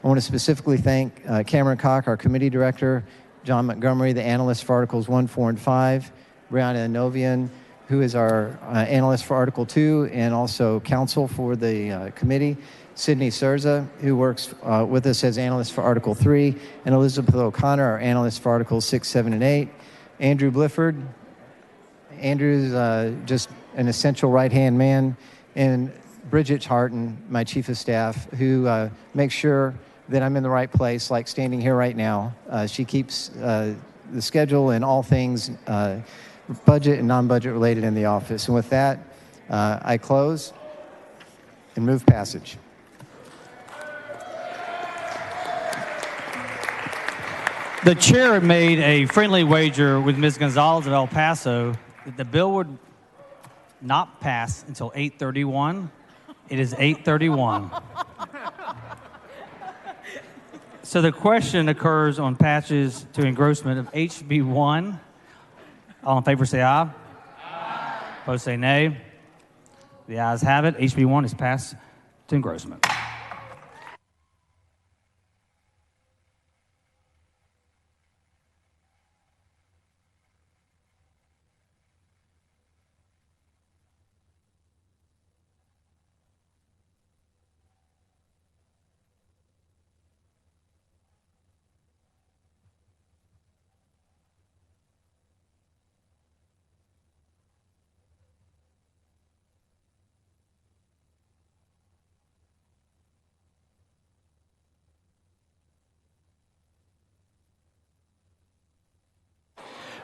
S23: I want to specifically thank Cameron Koch, our committee director, John Montgomery, the analyst for Articles 1, 4, and 5, Brianna Novian, who is our analyst for Article 2 and also counsel for the committee, Sydney Serza, who works with us as analyst for Article 3, and Elizabeth O'Connor, our analyst for Articles 6, 7, and 8. Andrew Blifford. Andrew's just an essential right-hand man. And Bridget Harton, my chief of staff, who makes sure that I'm in the right place, like standing here right now. She keeps the schedule and all things budget and non-budget related in the office. And with that, I close and move passage.
S1: The chair made a friendly wager with Ms. Gonzalez of El Paso that the bill would not pass until 8:31. It is 8:31. So the question occurs on patches to engrossment of HB 1. All in favor say aye. Aye. Opposed say nay. The ayes have it. HB 1 is passed to engrossment.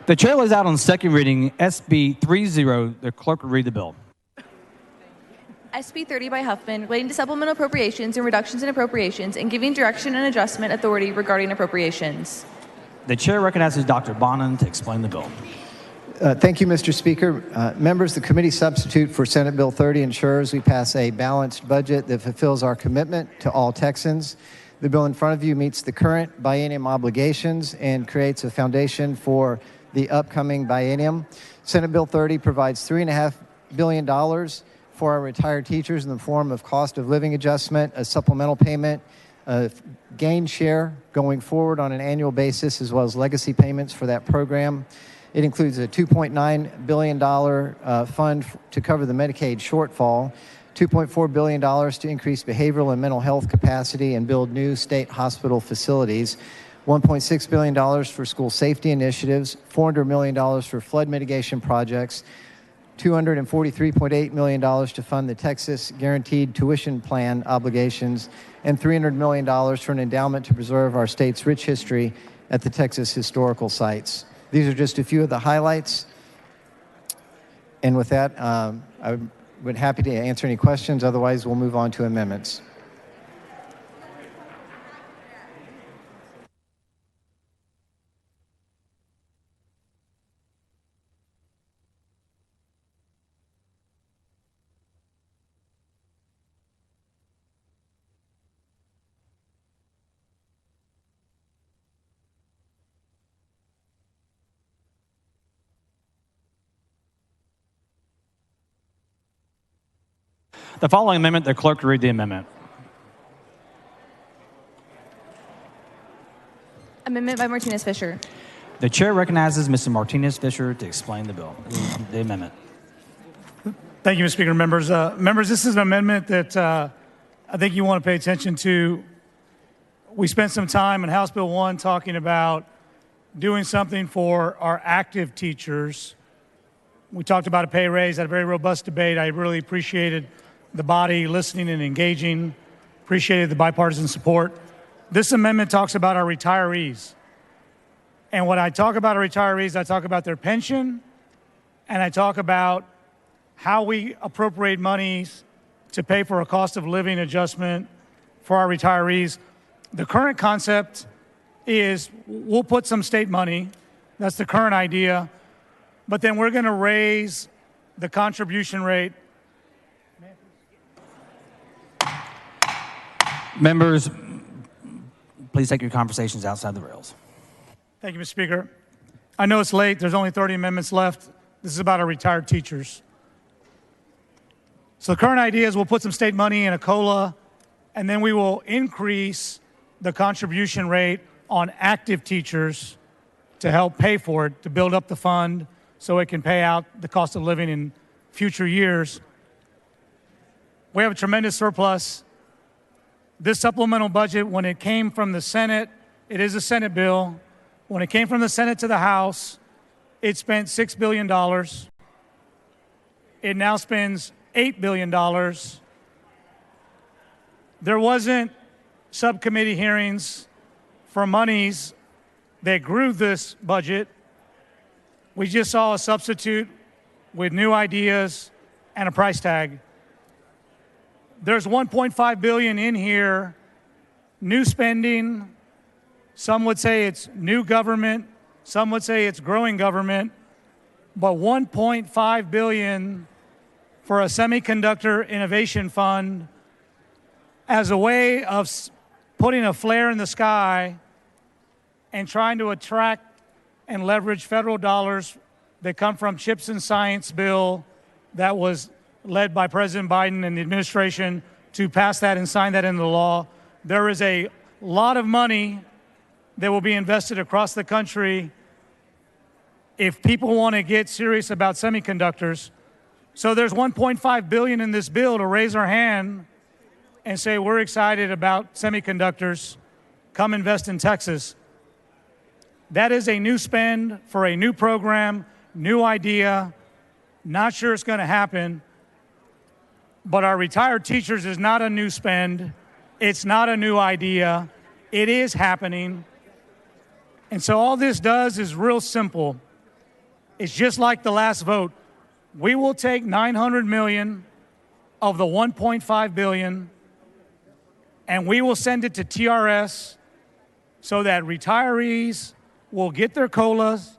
S1: The chair lays out on second reading SB 30. The clerk will read the bill.
S5: SB 30 by Huffman, relating to supplemental appropriations and reductions in appropriations and giving direction and adjustment authority regarding appropriations.
S1: The chair recognizes Dr. Bonin to explain the bill.
S23: Thank you, Mr. Speaker. Members, the committee substitute for Senate Bill 30 ensures we pass a balanced budget that fulfills our commitment to all Texans. The bill in front of you meets the current biennium obligations and creates a foundation for the upcoming biennium. Senate Bill 30 provides $3.5 billion for our retired teachers in the form of cost of living adjustment, a supplemental payment, a gain share going forward on an annual basis, as well as legacy payments for that program. It includes a $2.9 billion fund to cover the Medicaid shortfall, $2.4 billion to increase behavioral and mental health capacity and build new state hospital facilities, $1.6 billion for school safety initiatives, $400 million for flood mitigation projects, $243.8 million to fund the Texas Guaranteed Tuition Plan obligations, and $300 million for an endowment to preserve our state's rich history at the Texas historical sites. These are just a few of the highlights. And with that, I would be happy to answer any questions. Otherwise, we'll move on to amendments.
S1: The following amendment, the clerk will read the amendment.
S5: Amendment by Martinez Fisher.
S1: The chair recognizes Mr. Martinez Fisher to explain the bill, the amendment.
S11: Thank you, Mr. Speaker. Members, this is an amendment that I think you want to pay attention to. We spent some time in House Bill 1 talking about doing something for our active teachers. We talked about a pay raise, had a very robust debate. I really appreciated the body listening and engaging, appreciated the bipartisan support. This amendment talks about our retirees. And when I talk about our retirees, I talk about their pension, and I talk about how we appropriate monies to pay for a cost of living adjustment for our retirees. The current concept is we'll put some state money, that's the current idea, but then we're going to raise the contribution rate.
S1: Members, please take your conversations outside the rails.
S11: Thank you, Mr. Speaker. I know it's late. There's only 30 amendments left. This is about our retired teachers. So the current idea is we'll put some state money in a COLA, and then we will increase the contribution rate on active teachers to help pay for it, to build up the fund so it can pay out the cost of living in future years. We have a tremendous surplus. This supplemental budget, when it came from the Senate, it is a Senate bill. When it came from the Senate to the House, it spent $6 billion. It now spends $8 billion. There wasn't subcommittee hearings for monies that grew this budget. We just saw a substitute with new ideas and a price tag. There's $1.5 billion in here, new spending. Some would say it's new government. Some would say it's growing government. But $1.5 billion for a semiconductor innovation fund as a way of putting a flare in the sky and trying to attract and leverage federal dollars that come from CHIPS and Science bill that was led by President Biden and the administration to pass that and sign that into law. There is a lot of money that will be invested across the country if people want to get serious about semiconductors. So there's $1.5 billion in this bill to raise our hand and say we're excited about semiconductors. Come invest in Texas. That is a new spend for a new program, new idea. Not sure it's going to happen. But our retired teachers is not a new spend. It's not a new idea. It is happening. And so all this does is real simple. It's just like the last vote. We will take $900 million of the $1.5 billion, and we will send it to TRS so that retirees will get their COLAs,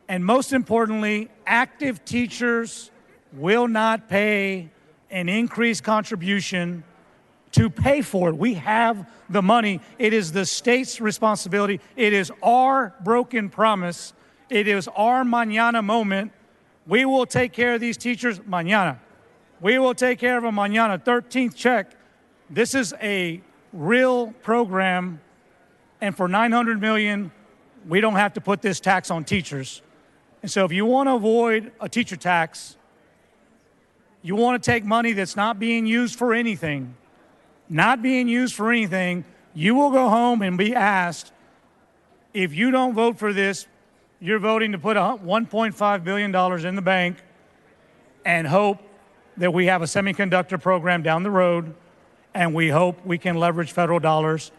S11: and most importantly, active teachers will not pay an increased contribution to pay for it. We have the money. It is the state's responsibility. It is our broken promise. It is our mañana moment. We will take care of these teachers mañana. We will take care of them mañana. 13th check. This is a real program, and for $900 million, we don't have to put this tax on teachers. And so if you want to avoid a teacher tax, you want to take money that's not being used for anything, you will go home and be asked, if you don't vote for this, you're voting to put $1.5 billion in the bank and hope that we have a semiconductor program down the road, and we hope we can leverage federal dollars.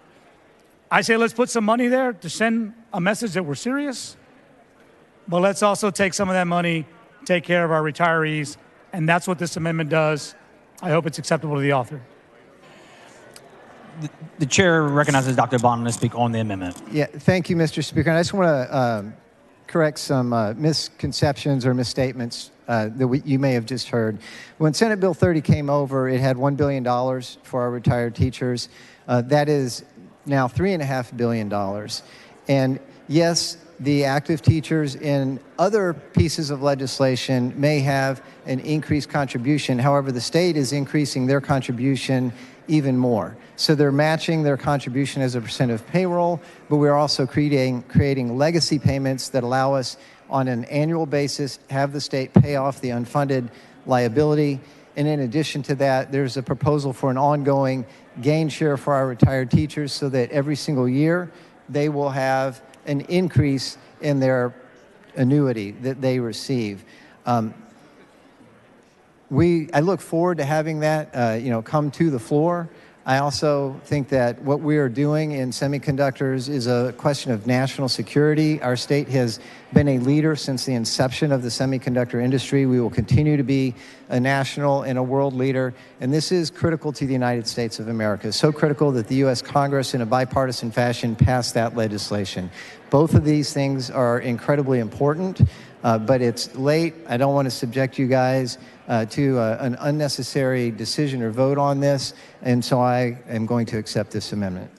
S11: I say let's put some money there to send a message that we're serious, but let's also take some of that money, take care of our retirees, and that's what this amendment does. I hope it's acceptable to the author.
S1: The chair recognizes Dr. Bond to speak on the amendment.
S23: Yeah, thank you, Mr. Speaker. And I just want to correct some misconceptions or misstatements that you may have just heard. When Senate Bill 30 came over, it had $1 billion for our retired teachers. That is now $3.5 billion. And yes, the active teachers in other pieces of legislation may have an increased contribution. However, the state is increasing their contribution even more. So they're matching their contribution as a percent of payroll, but we're also creating legacy payments that allow us on an annual basis have the state pay off the unfunded liability. And in addition to that, there's a proposal for an ongoing gain share for our retired teachers so that every single year they will have an increase in their annuity that they receive. I look forward to having that come to the floor. I also think that what we are doing in semiconductors is a question of national security. Our state has been a leader since the inception of the semiconductor industry. We will continue to be a national and a world leader, and this is critical to the United States of America. So critical that the U.S. Congress, in a bipartisan fashion, passed that legislation. Both of these things are incredibly important, but it's late. I don't want to subject you guys to an unnecessary decision or vote on this, and so I am going to accept this amendment.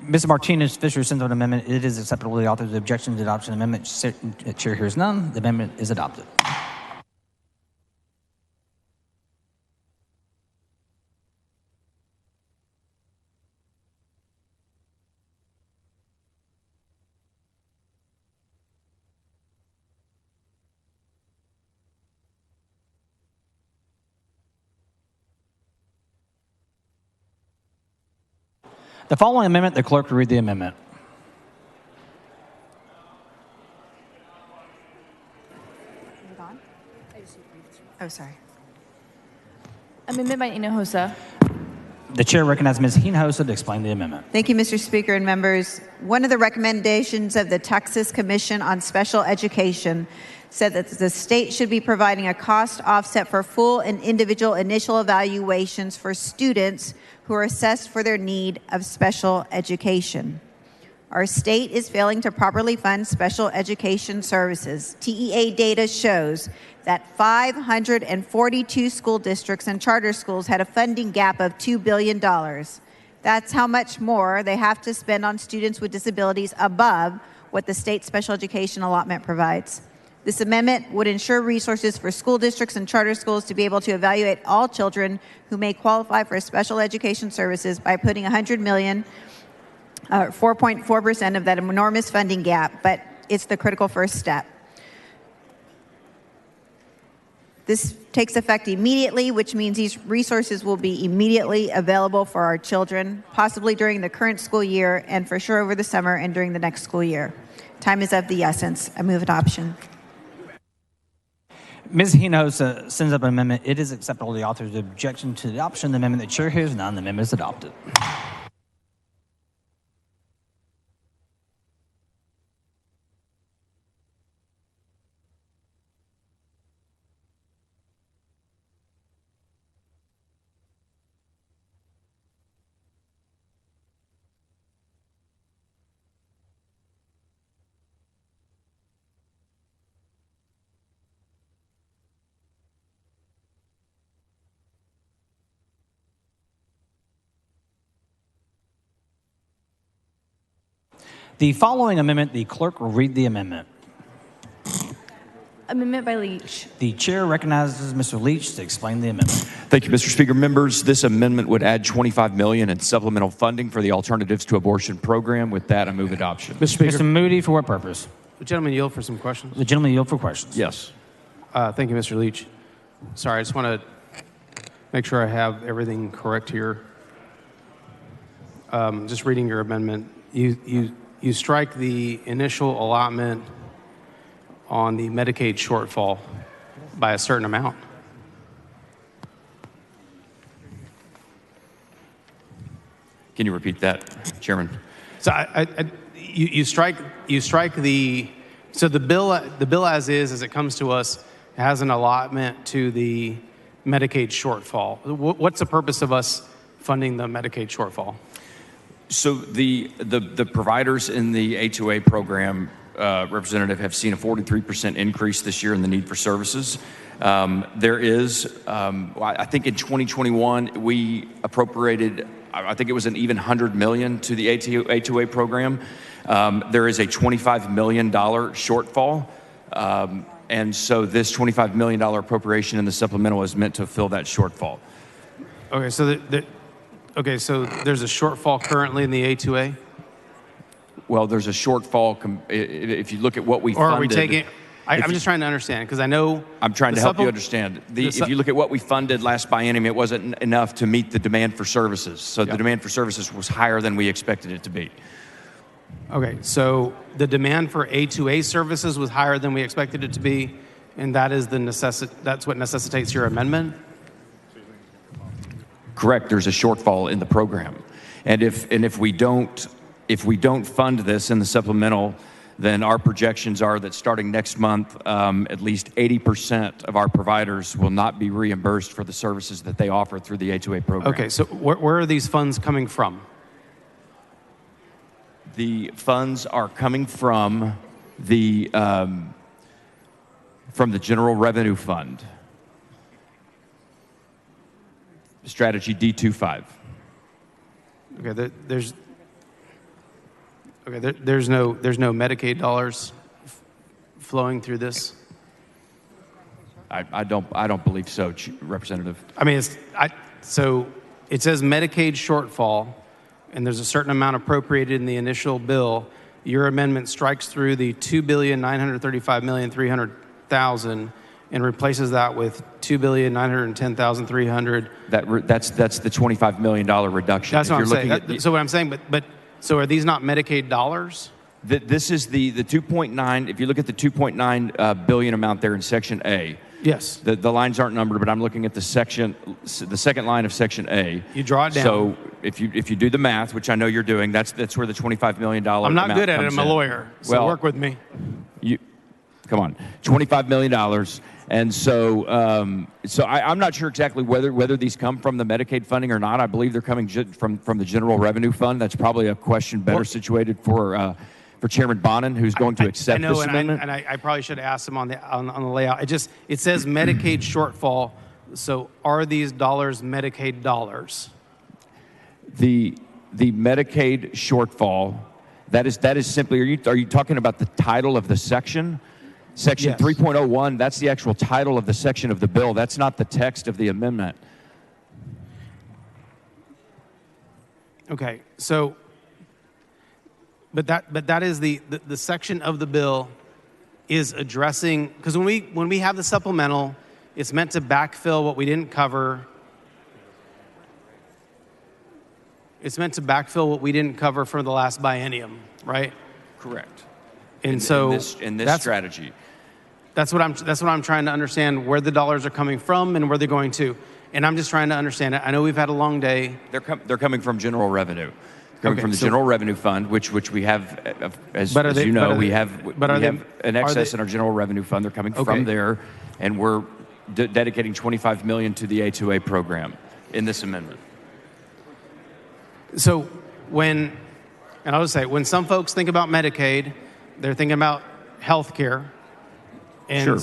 S1: Mr. Martinez Fisher sends an amendment. It is acceptable to the author of the objection to the adoption of the amendment. The chair hears none. The amendment is adopted. The following amendment, the clerk will read the amendment.
S22: Oh, sorry.
S5: Amendment by Hinojosa.
S1: The chair recognizes Ms. Hinojosa to explain the amendment.
S22: Thank you, Mr. Speaker and members. One of the recommendations of the Texas Commission on Special Education said that the state should be providing a cost offset for full and individual initial evaluations for students who are assessed for their need of special education. Our state is failing to properly fund special education services. TEA data shows that 542 school districts and charter schools had a funding gap of $2 billion. That's how much more they have to spend on students with disabilities above what the state special education allotment provides. This amendment would ensure resources for school districts and charter schools to be able to evaluate all children who may qualify for special education services by putting $100 million, 4.4% of that enormous funding gap, but it's the critical first step. This takes effect immediately, which means these resources will be immediately available for our children, possibly during the current school year and for sure over the summer and during the next school year. Time is of the essence. I move adoption.
S1: Ms. Hinojosa sends up an amendment. It is acceptable to the author's objection to the adoption of the amendment. The chair hears none. The amendment is adopted. The following amendment, the clerk will read the amendment.
S5: Amendment by Leach.
S1: The chair recognizes Mr. Leach to explain the amendment.
S16: Thank you, Mr. Speaker. Members, this amendment would add $25 million in supplemental funding for the Alternatives to Abortion program. With that, I move adoption.
S1: Mr. Speaker. Mr. Moody, for what purpose?
S6: The gentleman yield for some questions.
S1: The gentleman yield for questions.
S16: Yes.
S6: Thank you, Mr. Leach. Sorry, I just want to make sure I have everything correct here. Just reading your amendment, you strike the initial allotment on the Medicaid shortfall by a certain amount.
S16: Can you repeat that, Chairman?
S6: So you strike the bill as is, as it comes to us, has an allotment to the Medicaid shortfall. What's the purpose of us funding the Medicaid shortfall?
S16: So the providers in the A2A program, Representative, have seen a 43% increase this year in the need for services. There is, I think in 2021, we appropriated, I think it was an even $100 million to the A2A program. There is a $25 million shortfall. And so this $25 million appropriation in the supplemental is meant to fill that shortfall.
S6: Okay, so there's a shortfall currently in the A2A?
S16: Well, there's a shortfall if you look at what we funded.
S6: Or are we taking? I'm just trying to understand because I know.
S16: I'm trying to help you understand. If you look at what we funded last biennium, it wasn't enough to meet the demand for services. So the demand for services was higher than we expected it to be.
S6: Okay, so the demand for A2A services was higher than we expected it to be, and that is that's what necessitates your amendment?
S16: Correct. There's a shortfall in the program, and if we don't fund this in the supplemental, then our projections are that starting next month, at least 80% of our providers will not be reimbursed for the services that they offer through the A2A program.
S6: Okay, so where are these funds coming from?
S16: The funds are coming from the General Revenue Fund, strategy D25.
S6: Okay, there's no Medicaid dollars flowing through this.
S16: I don't believe so, Representative.
S6: I mean, so it says Medicaid shortfall, and there's a certain amount appropriated in the initial bill. Your amendment strikes through the $2,935,300,000 and replaces that with $2,910,300.
S16: That's the $25 million reduction.
S6: That's what I'm saying. So what I'm saying, so are these not Medicaid dollars?
S16: This is the 2.9. If you look at the 2.9 billion amount there in Section A.
S6: Yes.
S16: The lines aren't numbered, but I'm looking at the second line of Section A.
S6: You draw it down.
S16: So if you do the math, which I know you're doing, that's where the $25 million
S6: I'm not
S16: amount
S6: good at it.
S16: comes
S6: I'm a
S16: in.
S6: lawyer, so work with me.
S16: Come on, $25 million. And so I'm not sure exactly whether these come from the Medicaid funding or not. I believe they're coming from the General Revenue Fund. That's probably a question better situated for Chairman Bonin, who's going to accept this amendment.
S6: I probably should have asked him on the layout. It says Medicaid shortfall. So are these dollars Medicaid dollars?
S16: The Medicaid shortfall, that is simply. Are you talking about the title of the section? Section
S6: Yes.
S16: 3.01. That's the actual title of the section of the bill. That's not the text of the amendment.
S6: Okay, so. But that is the section of the bill is addressing, because when we have the supplemental, it's meant to backfill what we didn't cover. It's meant to backfill what we didn't cover for the last biennium, right?
S16: Correct.
S6: And
S16: in this strategy.
S6: That's what I'm trying to understand, where the dollars are coming from and where they're going to. And I'm just trying to understand it. I know we've had a long day.
S16: They're coming from general revenue. Coming from the
S6: so-
S16: General Revenue Fund, which we have, as
S6: But are they-
S16: you know,
S6: but are
S16: we
S6: they-
S16: have
S6: but are they-
S16: an
S6: are
S16: excess
S6: they-
S16: in our General Revenue Fund. They're coming
S6: Okay.
S16: from there, and we're dedicating $25 million to the A2A program in this amendment.
S6: So and I'll just say, when some folks think about Medicaid, they're thinking about health care. And
S16: Sure.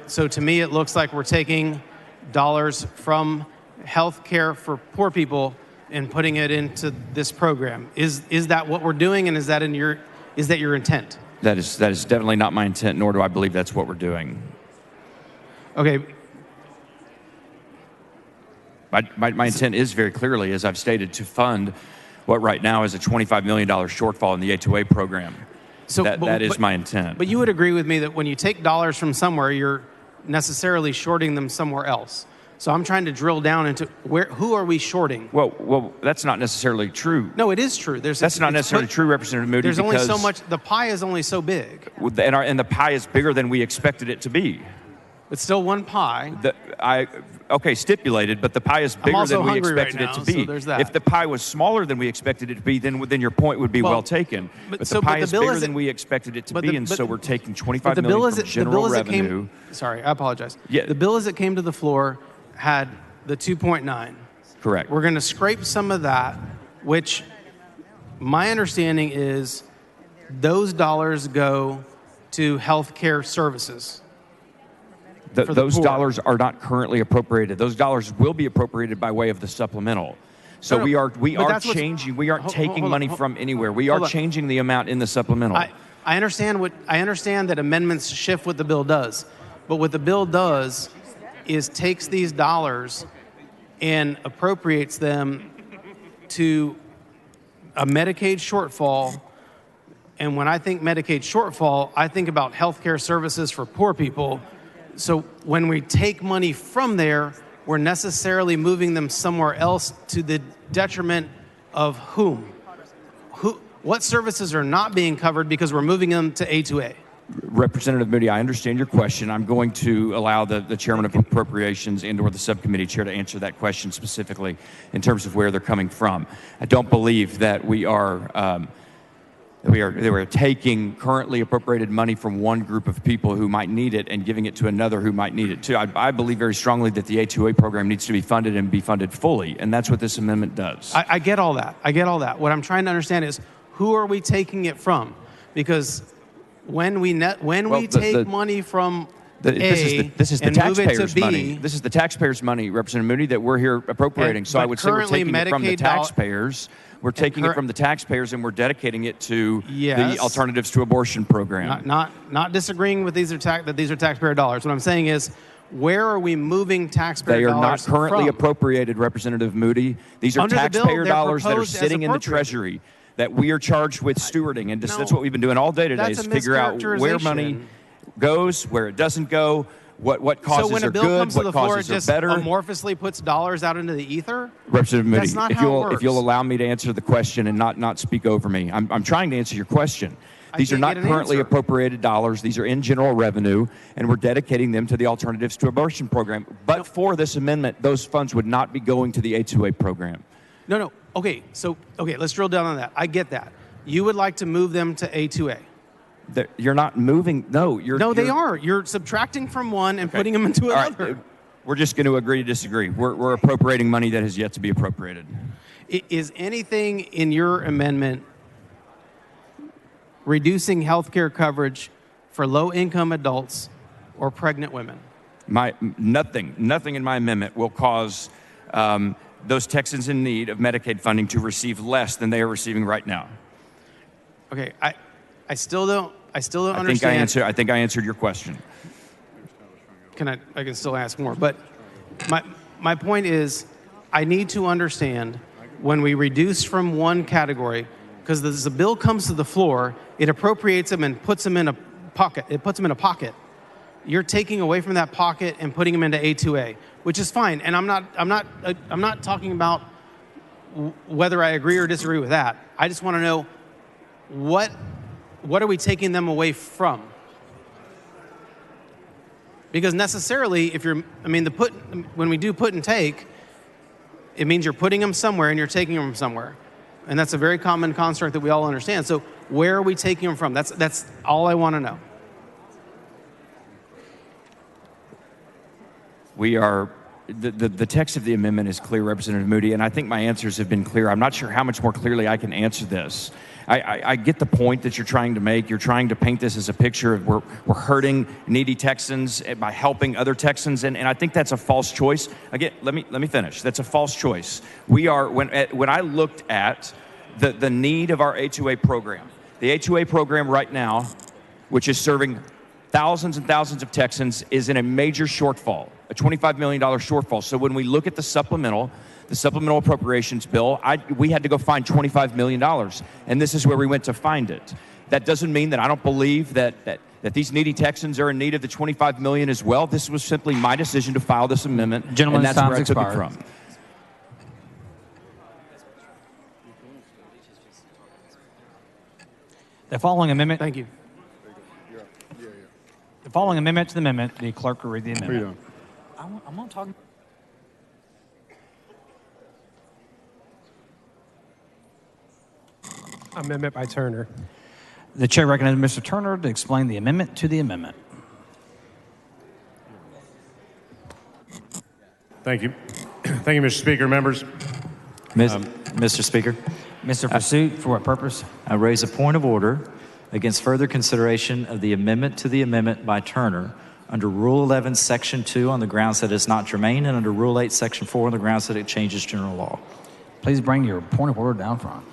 S6: so to me, it looks like we're taking dollars from health care for poor people and putting it into this program. Is that what we're doing, and is that in Is that your intent?
S16: That is definitely not my intent, nor do I believe that's what we're doing.
S6: Okay.
S16: My intent is very clearly, as I've stated, to fund what right now is a $25 million shortfall in the A2A program.
S6: So
S16: that is my intent.
S6: But you would agree with me that when you take dollars from somewhere, you're necessarily shorting them somewhere else. So I'm trying to drill down into who are we shorting?
S16: Well, that's not necessarily true.
S6: No, it is true.
S16: That's not necessarily true, Representative Moody.
S6: There's only so much. The pie is only so big.
S16: And the pie is bigger than we expected it to be.
S6: It's still one pie.
S16: Stipulated, but the pie is bigger than we expected it to be.
S6: So there's that.
S16: If the pie was smaller than we expected it to be, then your point would be well taken. But the pie is bigger than we expected it to be, and so we're taking $25 million from general revenue.
S6: Sorry, I apologize.
S16: Yeah.
S6: The bill as it came to the floor had the 2.9.
S16: Correct.
S6: We're going to scrape some of that, which my understanding is those dollars go to healthcare services.
S16: Those dollars are not currently appropriated. Those dollars will be appropriated by way of the supplemental. So we are changing. We aren't taking money from anywhere. We are changing the amount in the supplemental.
S6: I understand that amendments shift what the bill does, but what the bill does is takes these dollars and appropriates them to a Medicaid shortfall. And when I think Medicaid shortfall, I think about healthcare services for poor people. So when we take money from there, we're necessarily moving them somewhere else to the detriment of whom? What services are not being covered because we're moving them to A2A?
S16: Representative Moody, I understand your question. I'm going to allow the chairman of appropriations and/or the subcommittee chair to answer that question specifically in terms of where they're coming from. I don't believe that we are taking currently appropriated money from one group of people who might need it and giving it to another who might need it too. I believe very strongly that the A2A program needs to be funded and be funded fully, and that's what this amendment does.
S6: I get all that. What I'm trying to understand is who are we taking it from? Because when we take money from
S16: this is the
S6: and move it to
S16: taxpayers'
S6: B,
S16: money. This is the taxpayers' money, Representative Moody, that we're here appropriating. So I would say we're taking it from the taxpayers. We're taking it from the taxpayers and we're dedicating it to the Alternatives to Abortion program.
S6: Not disagreeing with that these are taxpayer dollars. What I'm saying is, where are we moving taxpayer
S16: dollars? They are
S6: dollars
S16: not currently
S6: from?
S16: Appropriated, Representative Moody. These are
S6: Under
S16: taxpayer
S6: the bill,
S16: dollars that are
S6: proposed as
S16: sitting in the
S6: appropriated.
S16: Treasury that we are charged with stewarding. And that's what we've been doing all day today,
S6: That's
S16: is
S6: a
S16: figure out where
S6: mischaracterization.
S16: money goes, where it doesn't go, what causes
S6: So when a
S16: are
S6: bill
S16: good,
S6: comes to
S16: what
S6: the floor, it
S16: causes are
S6: just
S16: better.
S6: amorphously puts dollars out into the ether?
S16: Representative Moody,
S6: That's not
S16: if
S6: how it
S16: you'll
S6: works.
S16: if you'll allow me to answer the question and not speak over me, I'm trying to answer your question. These are not
S6: can't get an
S16: currently
S6: answer.
S16: appropriated dollars. These are in general revenue, and we're dedicating them to the Alternatives to Abortion program. But for this amendment, those funds would not be going to the A2A program.
S6: No. Okay, let's drill down on that. I get that. You would like to move them to A2A.
S16: You're not moving. No,
S6: they are. You're subtracting from one and putting them into
S16: All
S6: another.
S16: right, we're just going to agree to disagree. We're appropriating money that has yet to be appropriated.
S6: Is anything in your amendment reducing health care coverage for low-income adults or pregnant women?
S16: Nothing in my amendment will cause those Texans in need of Medicaid funding to receive less than they are receiving right now.
S6: Okay, I still don't understand.
S16: I think I answered your question.
S6: I can still ask more, but my point is, I need to understand when we reduce from one category, because as the bill comes to the floor, it appropriates them and puts them in a pocket. It puts them in a pocket. You're taking away from that pocket and putting them into A2A, which is fine. And I'm not talking about whether I agree or disagree with that. I just want to know what are we taking them away from? Because necessarily, when we do put and take, it means you're putting them somewhere and you're taking them from somewhere. And that's a very common construct that we all understand. So where are we taking them from? That's all I want to know.
S16: We are, the text of the amendment is clear, Representative Moody, and I think my answers have been clear. I'm not sure how much more clearly I can answer this. I get the point that you're trying to make. You're trying to paint this as a picture of we're hurting needy Texans by helping other Texans, and I think that's a false choice. Again, let me finish. That's a false choice. We are, when I looked at the need of our A2A program, The H-2A program right now, which is serving thousands and thousands of Texans, is in a major shortfall, a $25 million shortfall. So when we look at the supplemental appropriations bill, we had to go find $25 million, and this is where we went to find it. That doesn't mean that I don't believe that these needy Texans are in need of the $25 million as well. This was simply my decision to file this amendment, and that's where I took it from.
S1: The following amendment.
S6: Thank you.
S1: The following amendment to the amendment. The clerk will read the amendment.
S17: What are you doing?
S1: I'm not talking.
S18: Amendment by Turner.
S1: The chair recognizes Mr. Turner to explain the amendment to the amendment.
S17: Thank you. Thank you, Mr. Speaker. Members.
S19: Mr. Speaker.
S1: Mr. Pursuit, for what purpose?
S19: I raise a point of order against further consideration of the amendment to the amendment by Turner under Rule 11, Section 2 on the grounds that it's not germane, and under Rule 8, Section 4 on the grounds that it changes general law.
S1: Please bring your point of order down front.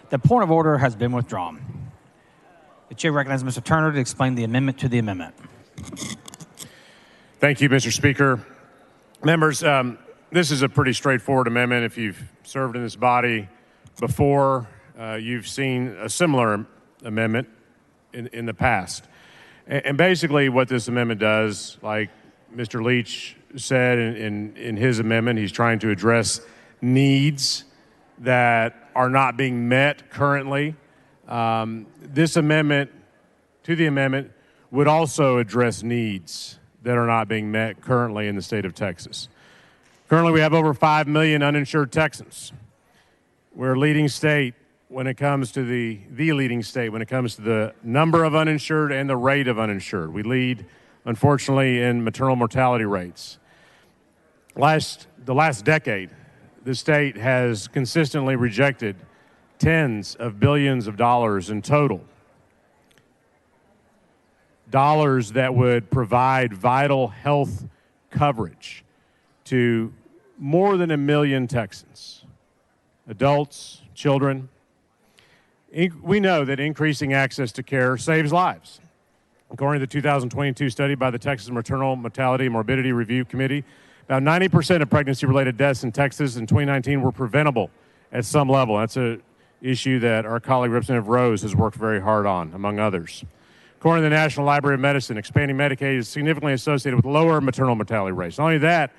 S1: The point of order has been withdrawn. The chair recognizes Mr. Turner to explain the amendment to the amendment.
S17: Thank you, Mr. Speaker. Members, this is a pretty straightforward amendment. If you've served in this body before, you've seen a similar amendment in the past. And basically what this amendment does, like Mr. Leach said in his amendment, he's trying to address needs that are not being met currently. This amendment to the amendment would also address needs that are not being met currently in the state of Texas. Currently, we have over 5 million uninsured Texans. We're a leading state when it comes to the leading state when it comes to the number of uninsured and the rate of uninsured. We lead, unfortunately, in maternal mortality rates. The last decade, the state has consistently rejected tens of billions of dollars in total. Dollars that would provide vital health coverage to more than 1 million Texans, adults, children. We know that increasing access to care saves lives. According to the 2022 study by the Texas Maternal Mortality and Morbidity Review Committee, about 90% of pregnancy-related deaths in Texas in 2019 were preventable at some level. That's an issue that our colleague Representative Rose has worked very hard on, among others. According to the National Library of Medicine, expanding Medicaid is significantly associated with lower maternal mortality rates. Not only that,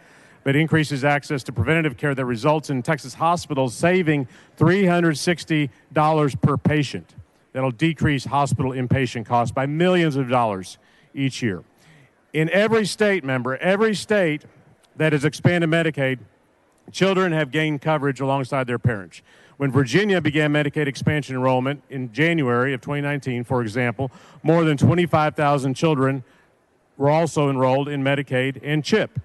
S17: but increases access to preventative care that results in Texas hospitals saving $360 per patient. That'll decrease hospital inpatient costs by millions of dollars each year. In every state, every state that has expanded Medicaid, children have gained coverage alongside their parents. When Virginia began Medicaid expansion enrollment in January of 2019, for example, more than 25,000 children were also enrolled in Medicaid and CHIP.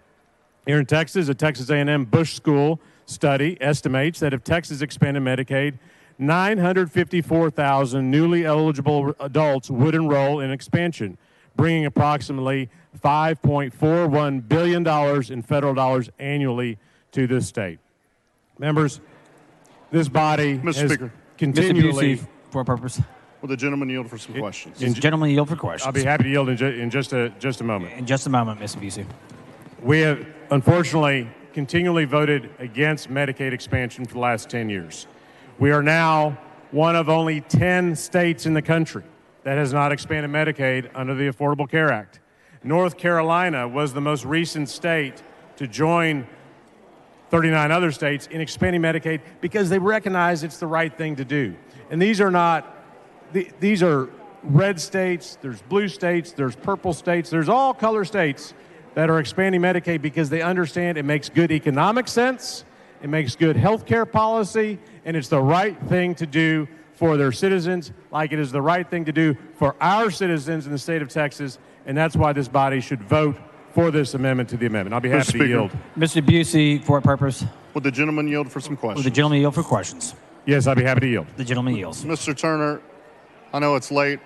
S17: Here in Texas, a Texas A&M Bush School study estimates that if Texas expanded Medicaid, 954,000 newly eligible adults would enroll in expansion, bringing approximately $5.41 billion in federal dollars annually to this state. Members, this body has continually...
S1: Mr. Busey, for a purpose.
S8: Will the gentleman yield for some questions?
S1: The gentleman yield for questions.
S17: I'll be happy to yield in just a moment.
S1: In just a moment, Mr. Busey.
S17: We have, unfortunately, continually voted against Medicaid expansion for the last 10 years. We are now one of only 10 states in the country that has not expanded Medicaid under the Affordable Care Act. North Carolina was the most recent state to join 39 other states in expanding Medicaid because they recognize it's the right thing to do. And these are red states, there's blue states, there's purple states, there's all color states that are expanding Medicaid because they understand it makes good economic sense, it makes good health care policy, and it's the right thing to do for their citizens, like it is the right thing to do for our citizens in the state of Texas, and that's why this body should vote for this amendment to the amendment. I'll be happy to yield.
S1: Mr. Busey, for what purpose?
S8: Would the gentleman yield for some questions?
S1: Will the gentleman yield for questions?
S17: Yes, I'll be happy to yield.
S1: The gentleman yields.
S8: Mr. Turner, I know it's late.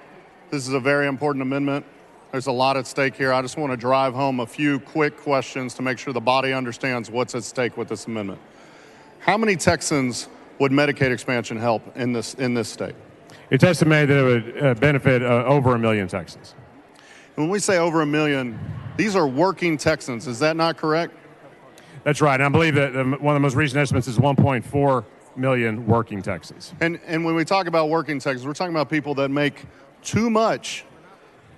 S8: This is a very important amendment. There's a lot at stake here. I just want to drive home a few quick questions to make sure the body understands what's at stake with this amendment. How many Texans would Medicaid expansion help in this state?
S17: It's estimated that it would benefit over 1 million Texans.
S8: When we say over 1 million, these are working Texans. Is that not correct?
S17: That's right. And I believe that one of the most recent estimates is 1.4 million working Texans.
S8: And when we talk about working Texans, we're talking about people that make too much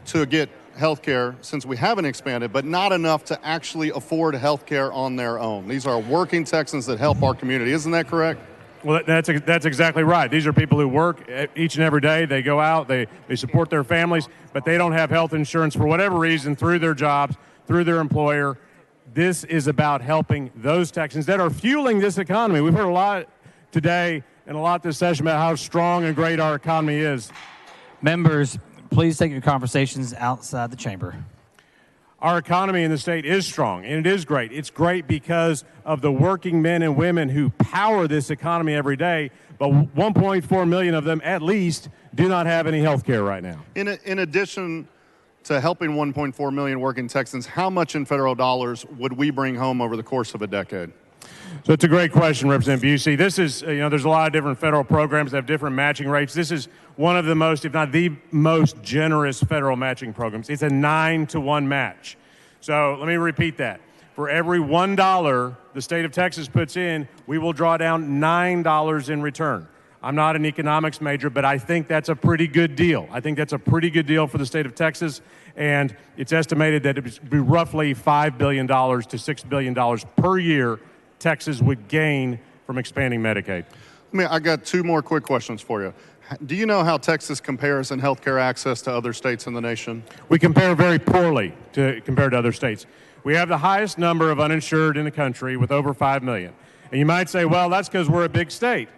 S8: to get health care since we haven't expanded, but not enough to actually afford health care on their own. These are working Texans that help our community. Isn't that correct?
S17: Well, that's exactly right. These are people who work each and every day. They go out, they support their families, but they don't have health insurance for whatever reason through their jobs, through their employer. This is about helping those Texans that are fueling this economy. We've heard a lot today and a lot this session about how strong and great our economy is.
S1: Members, please take your conversations outside the chamber.
S17: Our economy in the state is strong, and it is great. It's great because of the working men and women who power this economy every day, but 1.4 million of them, at least, do not have any health care right now.
S8: In addition to helping 1.4 million working Texans, how much in federal dollars would we bring home over the course of a decade?
S17: So it's a great question, Representative Busey. This is, there's a lot of different federal programs that have different matching rates. This is one of the most, if not the most generous federal matching programs. It's a 9-to-1 match. So let me repeat that. For every $1 the state of Texas puts in, we will draw down $9 in return. I'm not an economics major, but I think that's a pretty good deal. I think that's a pretty good deal for the state of Texas, and it's estimated that it would be roughly $5 billion to $6 billion per year Texas would gain from expanding Medicaid.
S8: I got two more quick questions for you. Do you know how Texas compares in healthcare access to other states in the nation?
S17: We compare very poorly compared to other states. We have the highest number of uninsured in the country with over 5 million. And you might say, well, that's because we're a big state.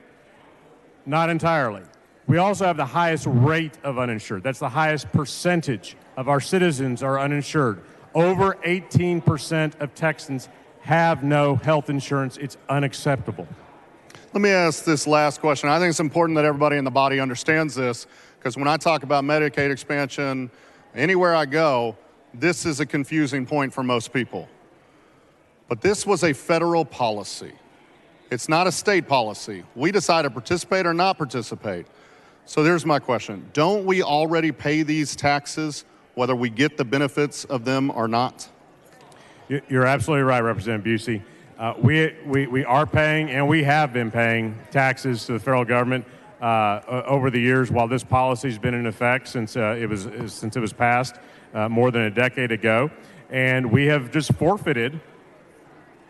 S17: Not entirely. We also have the highest rate of uninsured. That's the highest percentage of our citizens are uninsured. Over 18% of Texans have no health insurance. It's unacceptable.
S8: Let me ask this last question. I think it's important that everybody in the body understands this, because when I talk about Medicaid expansion, anywhere I go, this is a confusing point for most people. But this was a federal policy. It's not a state policy. We decide to participate or not participate. So there's my question. Don't we already pay these taxes, whether we get the benefits of them or not?
S17: You're absolutely right, Representative Busey. We are paying, and we have been paying taxes to the federal government over the years while this policy's been in effect since it was passed more than a decade ago. And we have just forfeited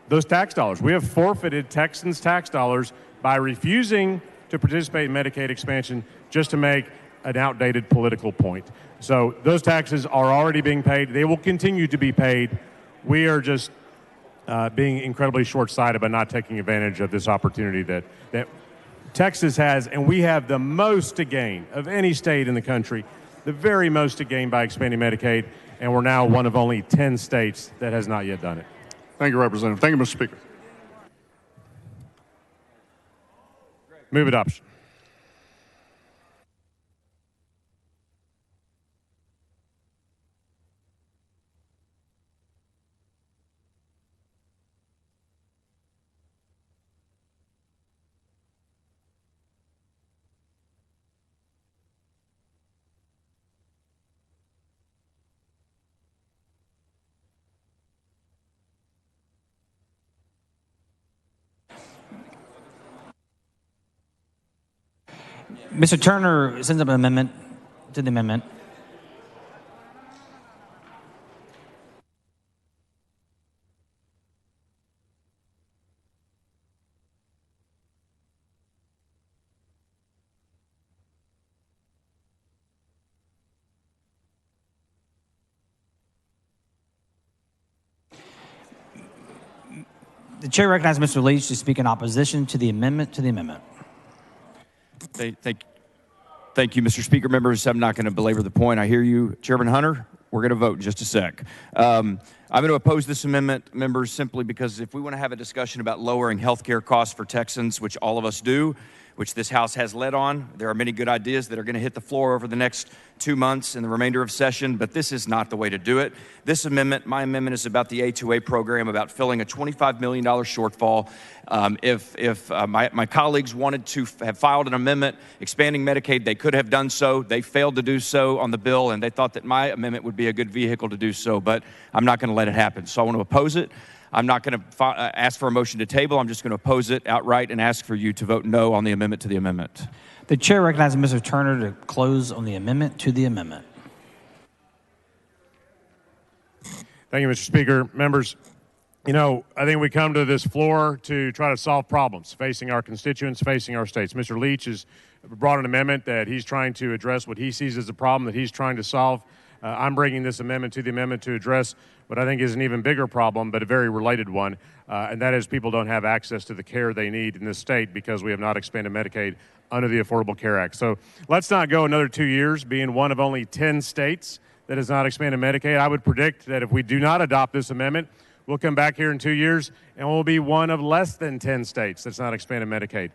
S17: those tax dollars. We have forfeited Texans' tax dollars by refusing to participate in Medicaid expansion just to make an outdated political point. So those taxes are already being paid. They will continue to be paid. We are just being incredibly short-sighted by not taking advantage of this opportunity that Texas has, and we have the most to gain of any state in the country, the very most to gain by expanding Medicaid, and we're now one of only 10 states that has not yet done it.
S8: Thank you, Representative. Thank you, Mr. Speaker.
S17: Move adoption.
S1: Mr. Turner sends up an amendment to the amendment. The chair recognizes Mr. Leach to speak in opposition to the amendment to the amendment.
S16: Thank you, Mr. Speaker. Members, I'm not going to belabor the point. I hear you. Chairman Hunter, we're going to vote in just a sec. I'm going to oppose this amendment, members, simply because if we want to have a discussion about lowering health care costs for Texans, which all of us do, which this House has led on, there are many good ideas that are going to hit the floor over the next 2 months and the remainder of session, but this is not the way to do it. This amendment, my amendment, is about the A2A program, about filling a $25 million shortfall. If my colleagues wanted to have filed an amendment expanding Medicaid, they could have done so. They failed to do so on the bill, and they thought that my amendment would be a good vehicle to do so, but I'm not going to let it happen. So I want to oppose it. I'm not going to ask for a motion to table. I'm just going to oppose it outright and ask for you to vote no on the amendment to the amendment.
S1: The chair recognizes Mr. Turner to close on the amendment to the amendment.
S17: Thank you, Mr. Speaker. Members, I think we come to this floor to try to solve problems facing our constituents, facing our states. Mr. Leach has brought an amendment that he's trying to address what he sees as a problem that he's trying to solve. I'm bringing this amendment to the amendment to address what I think is an even bigger problem, but a very related one, and that is people don't have access to the care they need in this state because we have not expanded Medicaid under the Affordable Care Act. So let's not go another 2 years being one of only 10 states that has not expanded Medicaid. I would predict that if we do not adopt this amendment, we'll come back here in 2 years and we'll be one of less than 10 states that's not expanded Medicaid.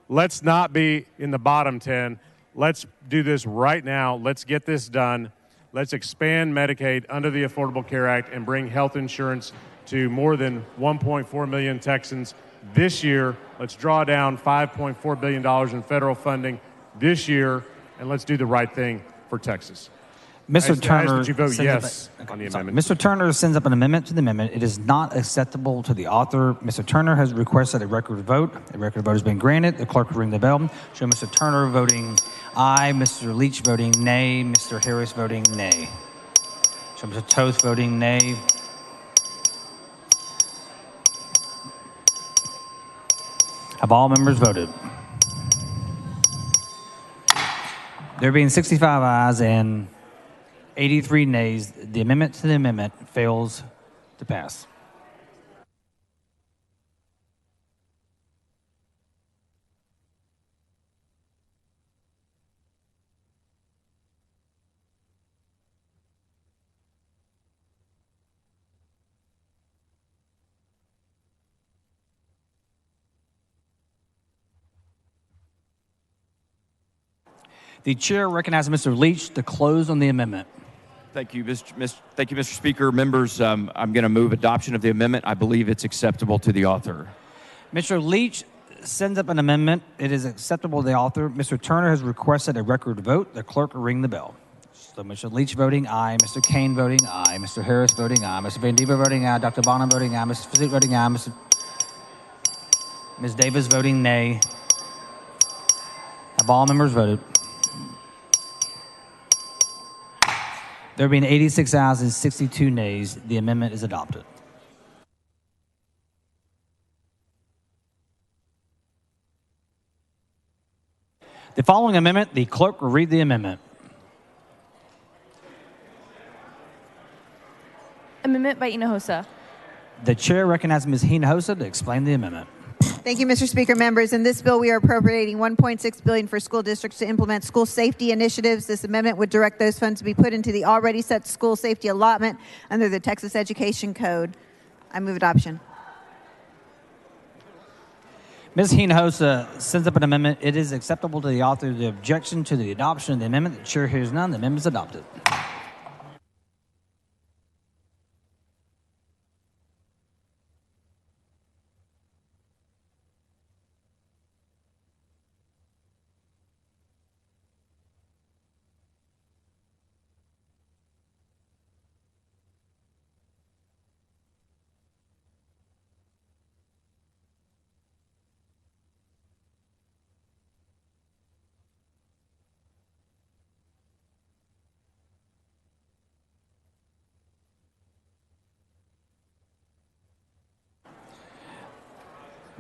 S17: Let's not be in the bottom 10. Let's do this right now. Let's get this done. Let's expand Medicaid under the Affordable Care Act and bring health insurance to more than 1.4 million Texans this year. Let's draw down $5.4 billion in federal funding this year, and let's do the right thing for Texas.
S1: Mr.
S17: I ask
S1: Turner,
S17: that you vote
S1: sends up
S17: yes
S1: a-
S17: on the
S1: sorry.
S17: amendment.
S1: Mr. Turner sends up an amendment to the amendment. It is not acceptable to the author. Mr. Turner has requested a record vote. A record vote has been granted. The clerk will ring the bell. Show Mr. Turner voting aye, Mr. Leach voting nay, Mr. Harris voting nay. Show Mr. Toth voting nay. Have all members voted? There being 65 ayes and 83 nays, the amendment to the amendment fails to pass. The chair recognizes Mr. Leach to close on the amendment.
S16: Thank you, Mr. Speaker. Members, I'm going to move adoption of the amendment. I believe it's acceptable to the author.
S1: Mr. Leach sends up an amendment. It is acceptable to the author. Mr. Turner has requested a record vote. The clerk will ring the bell. So Mr. Leach voting aye, Mr. Kane voting aye, Mr. Harris voting aye, Mr. Van Diva voting aye, Dr. Bonham voting aye, Mr. Physick voting aye, Ms. Davis voting nay. Have all members voted? There being 86 ayes and 62 nays, the amendment is adopted. The following amendment, the clerk will read the amendment.
S5: Amendment by Hinojosa.
S1: The chair recognizes Ms. Hinojosa to explain the amendment.
S22: Thank you, Mr. Speaker. Members, in this bill, we are appropriating $1.6 billion for school districts to implement school safety initiatives. This amendment would direct those funds to be put into the already set school safety allotment under the Texas Education Code. I move adoption.
S1: Ms. Hinojosa sends up an amendment. It is acceptable to the author. The objection to the adoption of the amendment. The chair hears none. The amendment is adopted.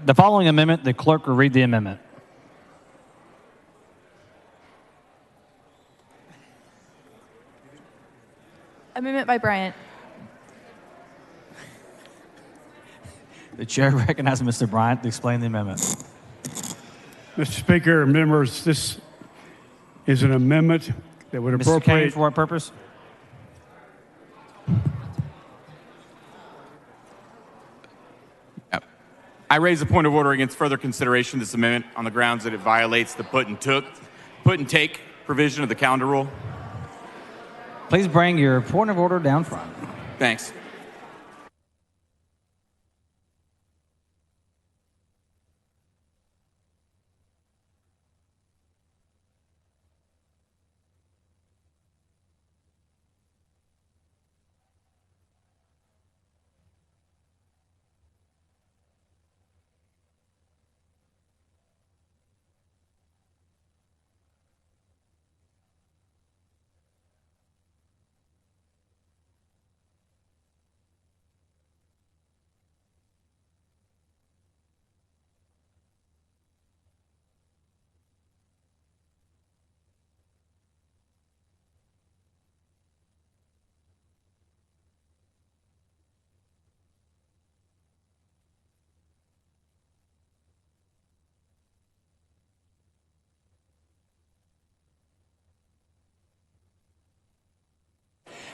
S1: The following amendment, the clerk will read the amendment.
S5: Amendment by Bryant.
S1: The chair recognizes Mr. Bryant to explain the amendment.
S9: Mr. Speaker, members, this is an amendment that would
S1: Mr. Kane,
S9: appropriate.
S1: for what purpose?
S3: I raise a point of order against further consideration of this amendment on the grounds that it violates the put and take provision of the calendar rule.
S1: Please bring your point of order down front.
S3: Thanks.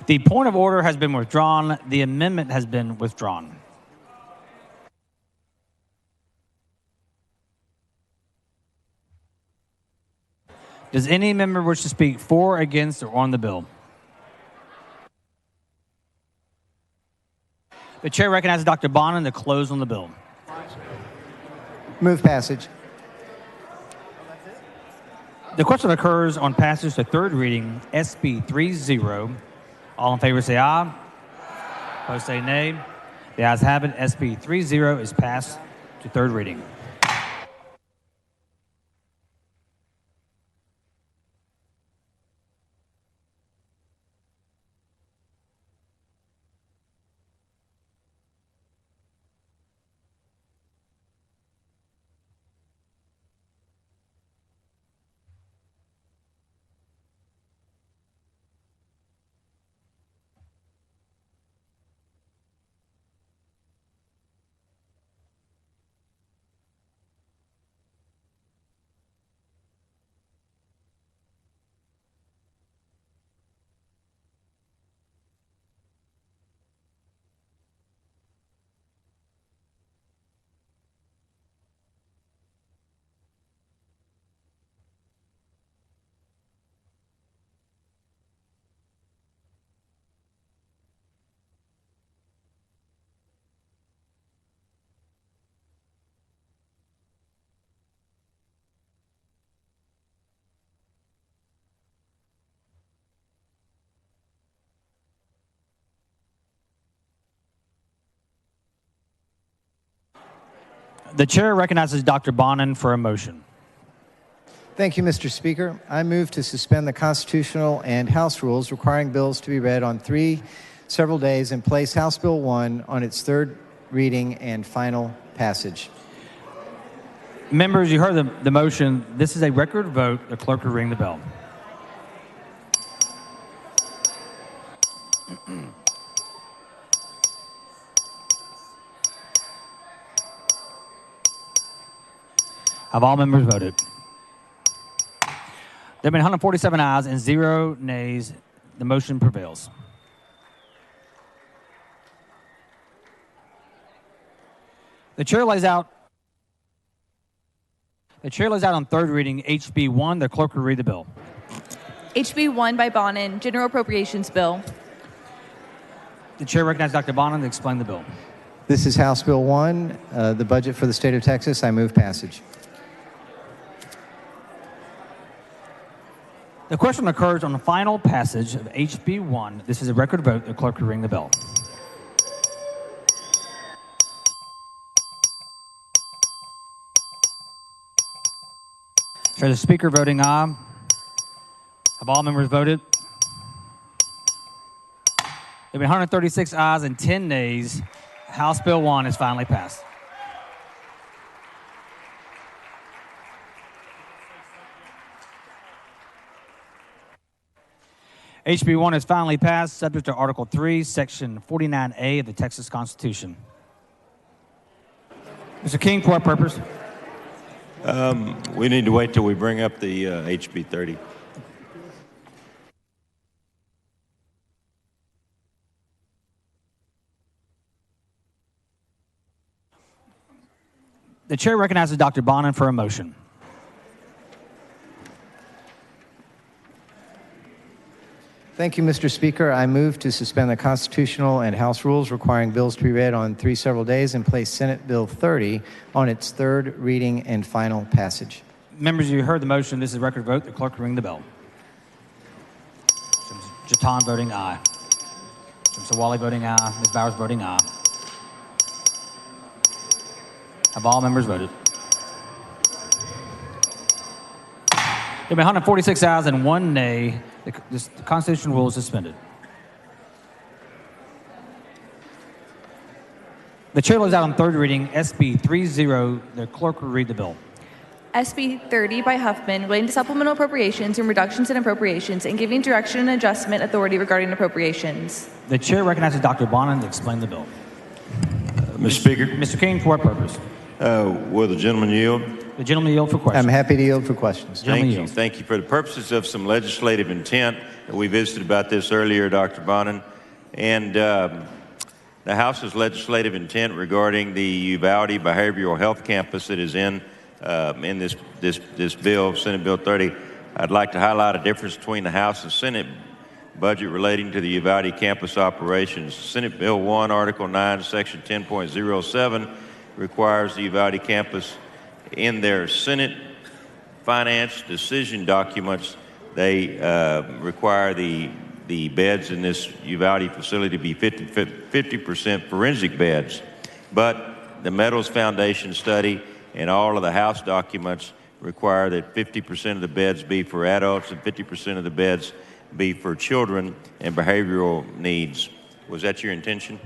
S1: The point of order has been withdrawn. The amendment has been withdrawn. Does any member wish to speak for, against, or on the bill? The chair recognizes Dr. Bonin to close on the bill.
S23: Move passage.
S1: The question occurs on passage to third reading, SB 30. All in favor say aye. Opposed say nay. The ayes have it. SB 30 is passed to third reading. The chair recognizes Dr. Bonin for a motion.
S23: Thank you, Mr. Speaker. I move to suspend the constitutional and House rules requiring bills to be read on three several days and place House Bill 1 on its third reading and final passage.
S1: Members, you heard the motion. This is a record vote. The clerk will ring the bell. Have all members voted? There have been 147 ayes and 0 nays. The motion prevails. The chair lays out on third reading HB 1. The clerk will read the bill.
S5: HB 1 by Bonin, General Appropriations Bill.
S1: The chair recognizes Dr. Bonin to explain the bill.
S23: This is House Bill 1, the budget for the state of Texas. I move passage.
S1: The question occurs on the final passage of HB 1. This is a record vote. The clerk will ring the bell. Show the speaker voting aye. Have all members voted? There have been 136 ayes and 10 nays. House Bill 1 is finally passed. HB 1 is finally passed, subject to Article 3, Section 49A of the Texas Constitution. Mr. King, for what purpose?
S2: We need to wait till we bring up the HB 30.
S1: The chair recognizes Dr. Bonin for a motion.
S23: Thank you, Mr. Speaker. I move to suspend the constitutional and House rules requiring bills to be read on three several days and place Senate Bill 30 on its third reading and final passage.
S1: Members, you heard the motion. This is a record vote. The clerk will ring the bell. Jatan voting aye. Mr. Wally voting aye. Ms. Bowers voting aye. Have all members voted? There have been 146 ayes and 1 nay. The Constitution rule is suspended. The chair lays out on third reading SB 30. The clerk will read the bill.
S5: SB 30 by Huffman, relating to supplemental appropriations and reductions in appropriations and giving direction and adjustment authority regarding appropriations.
S1: The chair recognizes Dr. Bonin to explain the bill.
S2: Mr. Speaker.
S1: Mr. King, for what purpose?
S2: Will the gentleman yield?
S1: The gentleman yield for questions.
S23: I'm happy to yield for questions.
S2: Thank you. Thank you. For the purposes of some legislative intent, we visited about this earlier, Dr. Bonin, and the House's legislative intent regarding the Uvalde Behavioral Health Campus that is in this bill, Senate Bill 30. I'd like to highlight a difference between the House and Senate budget relating to the Uvalde campus operations. Senate Bill 1, Article 9, Section 10.07 requires the Uvalde campus in their Senate finance decision documents, they require the beds in this Uvalde facility to be 50% forensic beds. But the Meadows Foundation study and all of the House documents require that 50% of the beds be for adults and 50% of the beds be for children and behavioral needs. Was that your intention?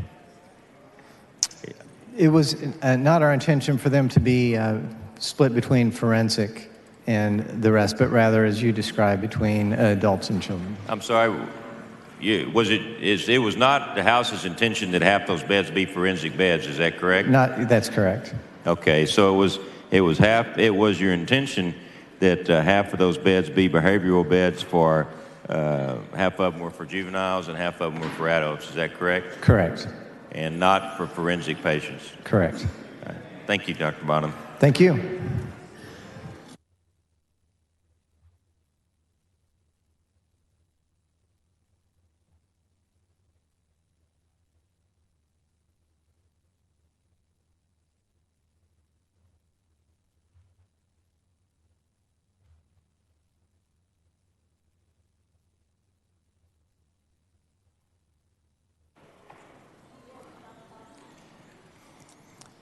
S23: It was not our intention for them to be split between forensic and the rest, but rather, as you described, between adults and children.
S2: I'm sorry. It was not the House's intention that half those beds be forensic beds. Is that correct?
S23: That's correct.
S2: Okay, so it was your intention that half of those beds be behavioral beds for half of them were for juveniles and half of them were for adults. Is that correct?
S23: Correct.
S2: And not for forensic patients.
S23: Correct.
S2: All right. Thank you, Dr. Bonham.
S23: Thank you.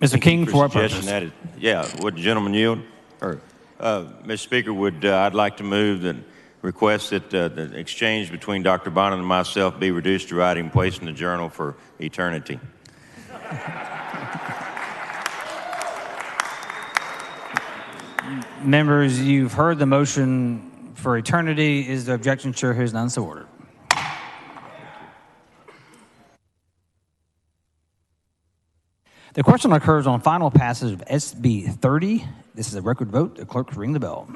S1: Mr. King, for what purpose?
S2: Would the gentleman yield? Mr. Speaker, I'd like to move and request that the exchange between Dr. Bonham and myself be reduced to writing placed in the journal for eternity.
S1: Members, you've heard the motion for eternity. Is the objection? Chair hears none, so ordered. The question occurs on final passage of SB 30. This is a record vote. The clerk ring the bell.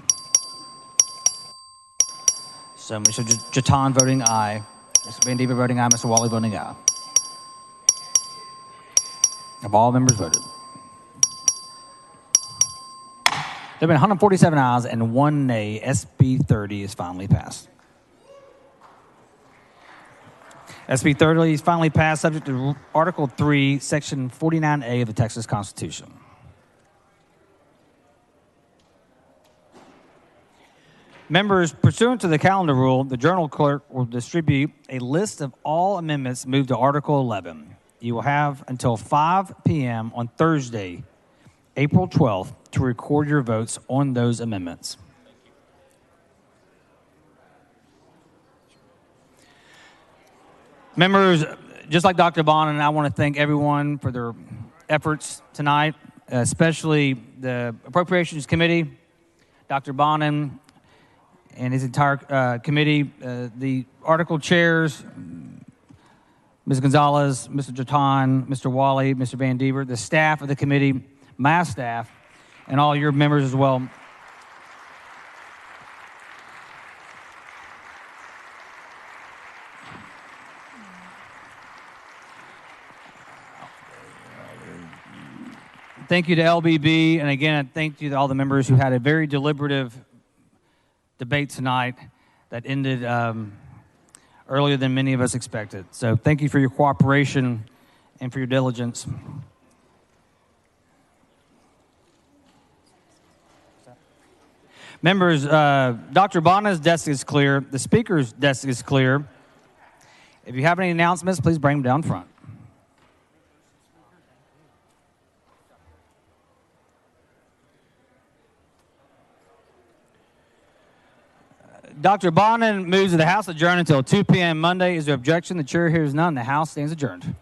S1: So Mr. Jatan voting aye. Mr. Van Dever voting aye. Mr. Wally voting aye. Have all members voted? There have been 147 ayes and 1 nay. SB 30 is finally passed. SB 30 is finally passed, subject to Article 3, Section 49A of the Texas Constitution. Members, pursuant to the calendar rule, the Journal Clerk will distribute a list of all amendments moved to Article 11. You will have until 5 p.m. on Thursday, April 12th, to record your votes on those amendments. Members, just like Dr. Bonham, I want to thank everyone for their efforts tonight, especially the Appropriations Committee, Dr. Bonham and his entire committee, the article chairs, Ms. Gonzalez, Mr. Jatan, Mr. Wally, Mr. Van Dever, the staff of the committee, my staff, and all your members as well. Thank you to LBB, and again, thank you to all the members who had a very deliberative debate tonight that ended earlier than many of us expected. So thank you for your cooperation and for your diligence. Members, Dr. Bonham's desk is clear. The Speaker's desk is clear. If you have any announcements, please bring them down front. Dr. Bonham moves that the House adjourn until 2 p.m. Monday. Is there objection? The chair hears none. The House stands adjourned.